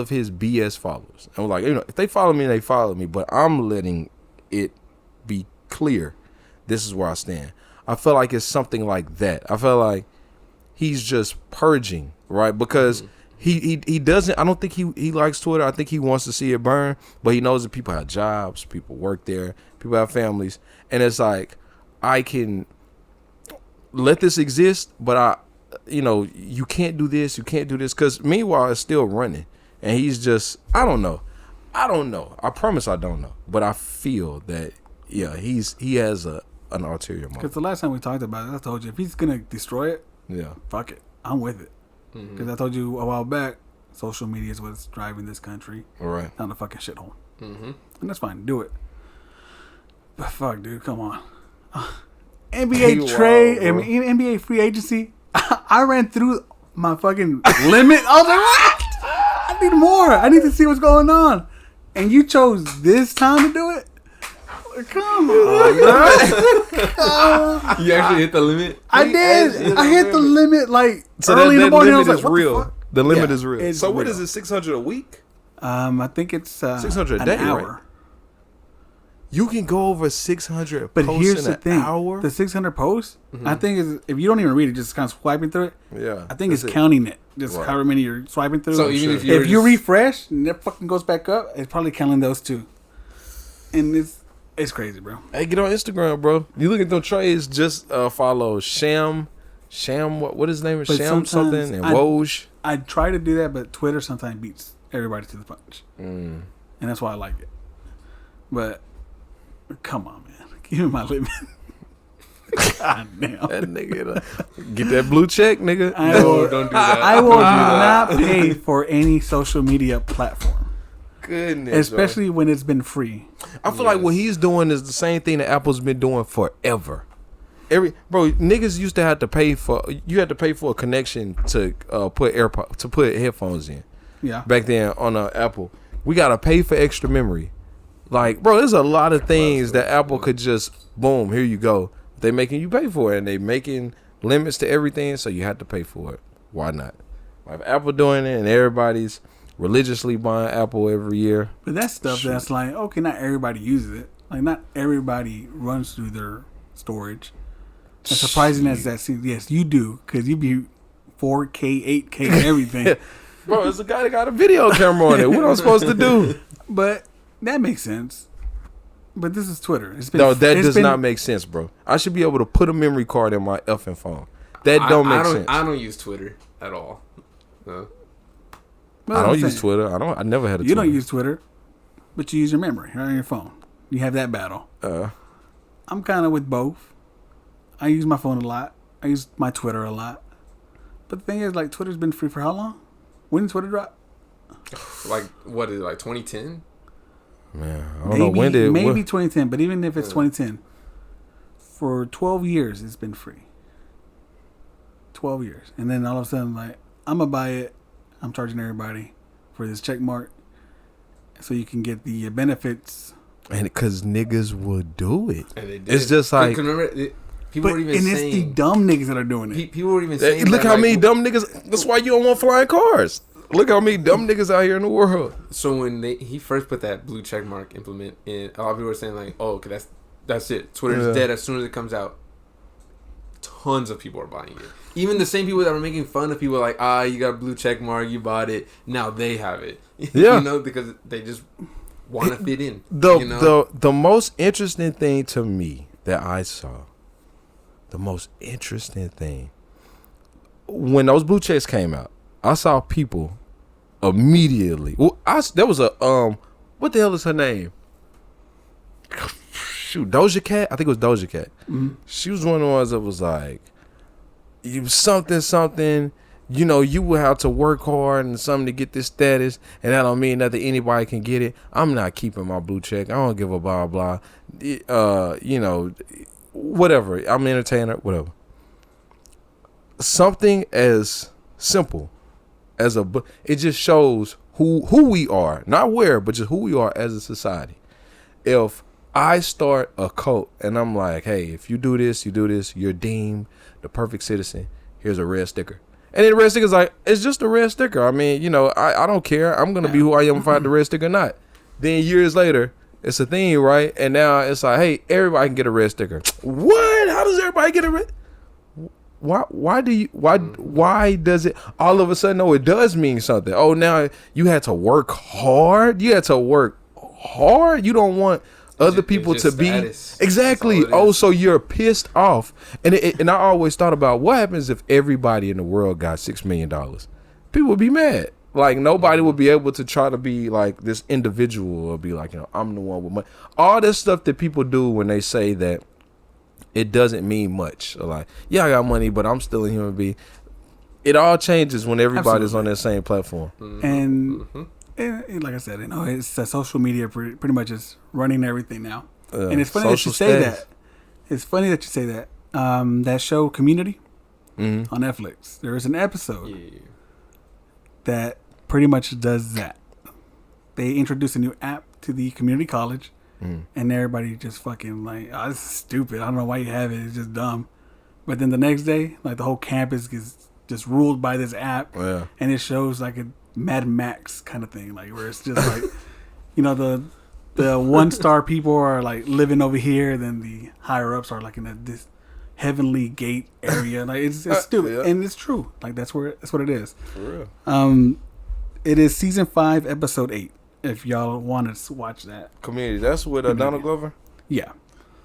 his BS followers. And was like, if they follow me, they follow me. But I'm letting it be clear. This is where I stand. I feel like it's something like that. I feel like he's just purging, right? Because he doesn't. I don't think he likes Twitter. I think he wants to see it burn, but he knows that people have jobs, people work there, people have families, and it's like I can let this exist, but you can't do this, because meanwhile it's still running, and he's just I don't know. I promise I don't know, but I feel that he has an ulterior motive. Because the last time we talked about it, I told you if he's gonna destroy it, fuck it, I'm with it. Because I told you a while back, social media is what's driving this country down the fucking shithole, and that's fine, do it. But fuck, dude, come on. NBA trade, NBA free agency. I ran through my fucking limit. I was like, what? I need more. I need to see what's going on. And you chose this time to do it? Come on, bro. You actually hit the limit? I did. I hit the limit like early in the morning. I was like, what real. the fuck? The limit is real. It's so what real. is it, 600 a week? I think it's 600 a an day, hour. right? You can go over 600 But posts here's in the thing. hour? The 600 posts, I think is if you don't even read it, just kind of swiping through it. Yeah. I think it's counting it. Just however many you're swiping through. So even if you refresh and it fucking goes back up, it's probably counting those too. And it's crazy, bro. Hey, get on Instagram, bro. You look at them trades, just follow Sham, what his name is? But Sham sometimes something, and Woj. I try to do that, but Twitter sometimes beats everybody to the punch. And that's why I like it. But come on, man. Give me my limit. God damn. That nigga, get that blue check, nigga. Don't do that. I will not pay for any social media platform. Goodness, especially when it's been free. I feel like what he's doing is the same thing that Apple's been doing forever. Niggas used to have to pay for. You had to pay for a connection to put headphones in. Yeah. Back then on Apple, we gotta pay for extra memory. Like, bro, there's a lot of things that Apple could just boom. Here you go. They making you pay for it, and they making limits to everything, so you have to pay for it. Why not? If Apple doing it, and everybody's religiously buying Apple every year. But that's stuff that's like, okay, not everybody uses it. Like, not everybody runs through their storage. As surprising as that seems, yes, you do, because you be 4K, 8K, everything. Bro, it's a guy that got a video camera on it. What am I supposed to do? But that makes sense. But this is Twitter. That does not make sense, bro. I should be able to put a memory card in my effing phone. That don't make sense. I don't use Twitter at all. No. I don't use Twitter. I never had a Twitter. You don't use Twitter, but you use your memory right on your phone. You have that battle. I'm kind of with both. I use my phone a lot. I use my Twitter a lot. But the thing is, like, Twitter's been free for how long? When did Twitter drop? Like, what is it, like 2010? Man, I don't know when did. Maybe 2010, but even if it's 2010, for 12 years, it's been free. 12 years. And then all of a sudden, like, I'm going to buy it. I'm charging everybody for this check mark so you can get the benefits. And because niggas would do it. And they did. It's just like. Remember, people were even saying. It's the dumb niggas that are doing it. People were even saying. Look how many dumb niggas. That's why you don't want flying cars. Look how many dumb niggas out here in the world. So when he first put that blue check mark implement in, a lot of people were saying like, "Oh, okay, that's it. Twitter's dead as soon as it comes out." Tons of people are buying it. Even the same people that were making fun of people like, you got a blue check mark, you bought it. Now they have it. Yeah, because they just want to fit in. The most interesting thing to me that I saw, the most interesting thing, when those blue checks came out, I saw people immediately. Well, there was a what the hell is her name? Shoot, Doja Cat. I think it was Doja Cat. Mm-hmm. She was one of the ones that was like, "You something. You know, you will have to work hard and something to get this status, and that don't mean nothing. Anybody can get it. I'm not keeping my blue check. I don't give a blah blah. You know, whatever. I'm an entertainer. Whatever. Something as simple as it just shows who we are, not where, but just who we are as a society. If I start a cult and I'm like, hey, if you do this, you're deemed the perfect citizen. Here's a red sticker. And then the red sticker's like, it's just a red sticker. I mean, you know, I don't care. I'm going to be who I am if I have the red sticker or not. Then years later, it's a thing, right? And now it's like, hey, everybody can get a red sticker. What? How does everybody get a red? why does it all of a sudden? Oh, it does mean something. Oh, now you had to work hard. You don't want other people to be status. exactly. Oh, so you're pissed off. And I always thought about what happens if everybody in the world got $6 million. People would be mad. Like nobody would be able to try to be like this individual or be like, I'm the one with money. All this stuff that people do when they say that it doesn't mean much. Or like, yeah, I got money, but I'm still a human being. It all changes when everybody's on that same platform. And like I said, it's social media pretty much is running everything now. And it's funny that you say that. It's funny that you say that. That show Community on Netflix. There is an episode that pretty much does that. They introduce a new app to the community college, and everybody just fucking like, oh, this is stupid. I don't know why you have it. It's just dumb. But then the next day, like the whole campus gets just ruled by this app, and it shows like a Mad Max kind of thing, like where it's just like, the 1-star people are like living over here, then the higher ups are like in this heavenly gate area. Like it's stupid, and it's true. Like that's what it is. For real. It is season 5, episode 8. If y'all want to watch that. Community. That's with Donald Glover. Yeah.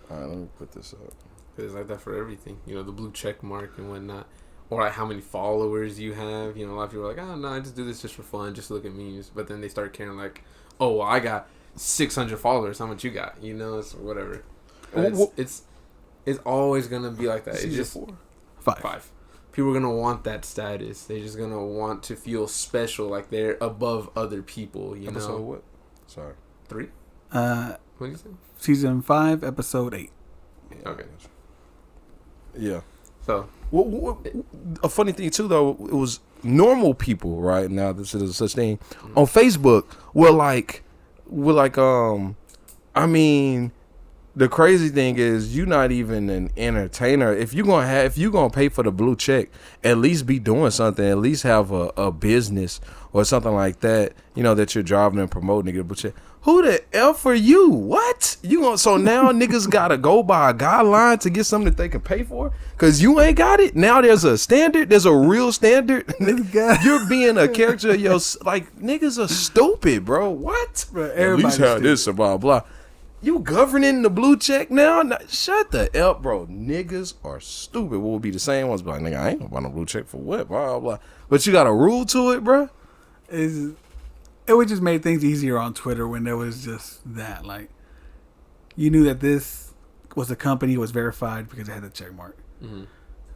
All right, let me put this up. It's like that for everything. The blue check mark and whatnot. Or like how many followers you have. A lot of people are like, oh, no, I just do this just for fun, just to look at memes. But then they start caring like, oh, well, I got 600 followers. How much you got? It's whatever. It's always going to be like that. It's just 5. People are going to want that status. They're just going to want to feel special, like they're above other people, Episode what? Sorry. 3? What did you say? Season 5, episode 8. Okay. Yeah. So, a funny thing too, though, it was normal people, right? Now this is such thing on Facebook. The crazy thing is you're not even an entertainer. If you're gonna pay for the blue check, at least be doing something. At least have a business or something like that. That you're driving and promoting to get a blue check. Who the F are you? What? So now niggas gotta go by a guideline to get something that they can pay for? Cause you ain't got it? Now there's a standard, there's a real standard. You're being a character of niggas are stupid, bro. What? Bro, at least have this or blah blah. You governing the blue check now? Shut the F, bro. Niggas are stupid. What would be the same ones? Be like, nigga, I ain't gonna buy no blue check for what? Blah blah. But you got a rule to it, bro. It would just make things easier on Twitter when there was just that. Like, you knew that this was a company, was verified because it had the check mark. Mm-hmm.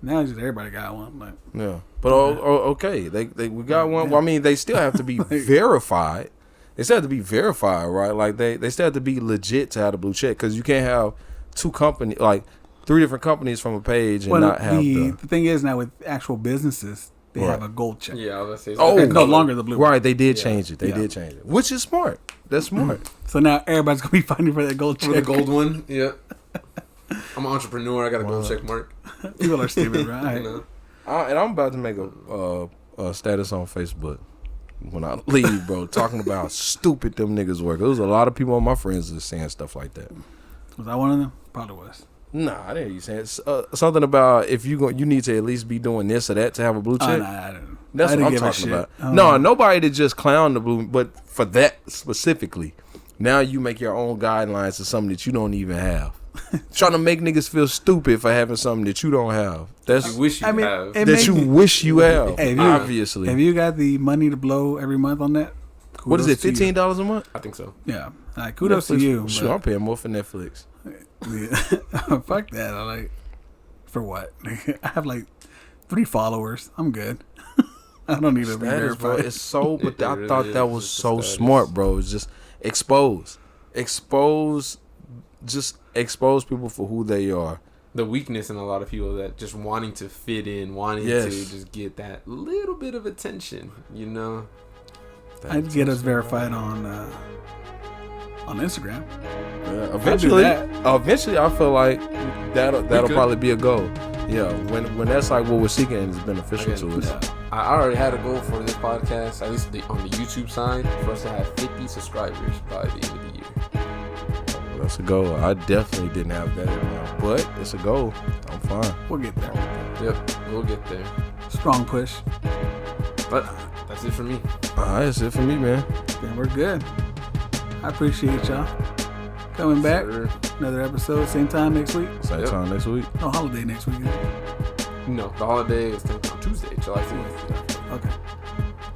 Now it's just everybody got one. Like, yeah. But okay, we got one. Well, I mean, they still have to be verified. They still have to be verified, right? Like they still have to be legit to have the blue check, because you can't have 3 different companies from a page and not have the thing is now with actual businesses. They have a gold check. Yeah, I was gonna say. It's no longer the blue. Right, they did change it. They did change it, which is smart. That's smart. So now everybody's gonna be fighting for that gold check. For the gold one, yeah. I'm an entrepreneur. I got a gold check mark. People are stupid, right? And I'm about to make a status on Facebook when I leave, bro, talking about how stupid them niggas work. There was a lot of people on my friends that saying stuff like that. Was I one of them? Probably was. Nah, I didn't hear you saying something about if you need to at least be doing this or that to have a blue check. I didn't. That's what I'm talking about. No, nobody to just clown the blue, but for that specifically, now you make your own guidelines to something that you don't even have. Trying to make niggas feel stupid for having something that you don't have. That's you wish you have. That you wish you have. Hey, obviously. Have you got the money to blow every month on that? What is it? $15 a month? I think so. Yeah. Kudos to you. Sure, I'm paying more for Netflix. Fuck that. For what? I have 3 followers. I'm good. I don't need to be verified. It's so, but I thought that was so smart, bro. It's just expose people for who they are. The weakness in a lot of people that just wanting to fit in, wanting to just get that little bit of attention, I'd get us verified on Instagram. Yeah, eventually, I feel like that'll probably be a goal. Yeah, when that's what we're seeking and it's beneficial to us. Yeah. I already had a goal for this podcast, at least on the YouTube side, for us to have 50 subscribers by the end of the year. That's a goal. I definitely didn't have that in mind, but it's a goal. I'm fine. We'll get there. Yep, we'll get there. Strong push. But that's it for me. That's it for me, man. Then we're good. I appreciate y'all coming back. Sure. Another episode, same time next week. Same time next week. No holiday next week. Is it? No, the holiday is on Tuesday, July 4th. Okay.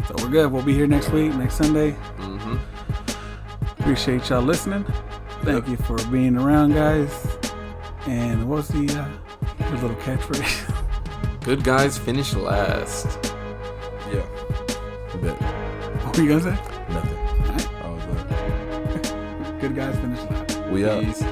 So we're good. We'll be here next week, next Sunday. Mm-hmm. Appreciate y'all listening. Thank you for being around, guys. And what's the little catchphrase? Good guys finish last. Yeah. I bet. What were you gonna say? Nothing. All right. All good. Good guys finish last. We out. Peace.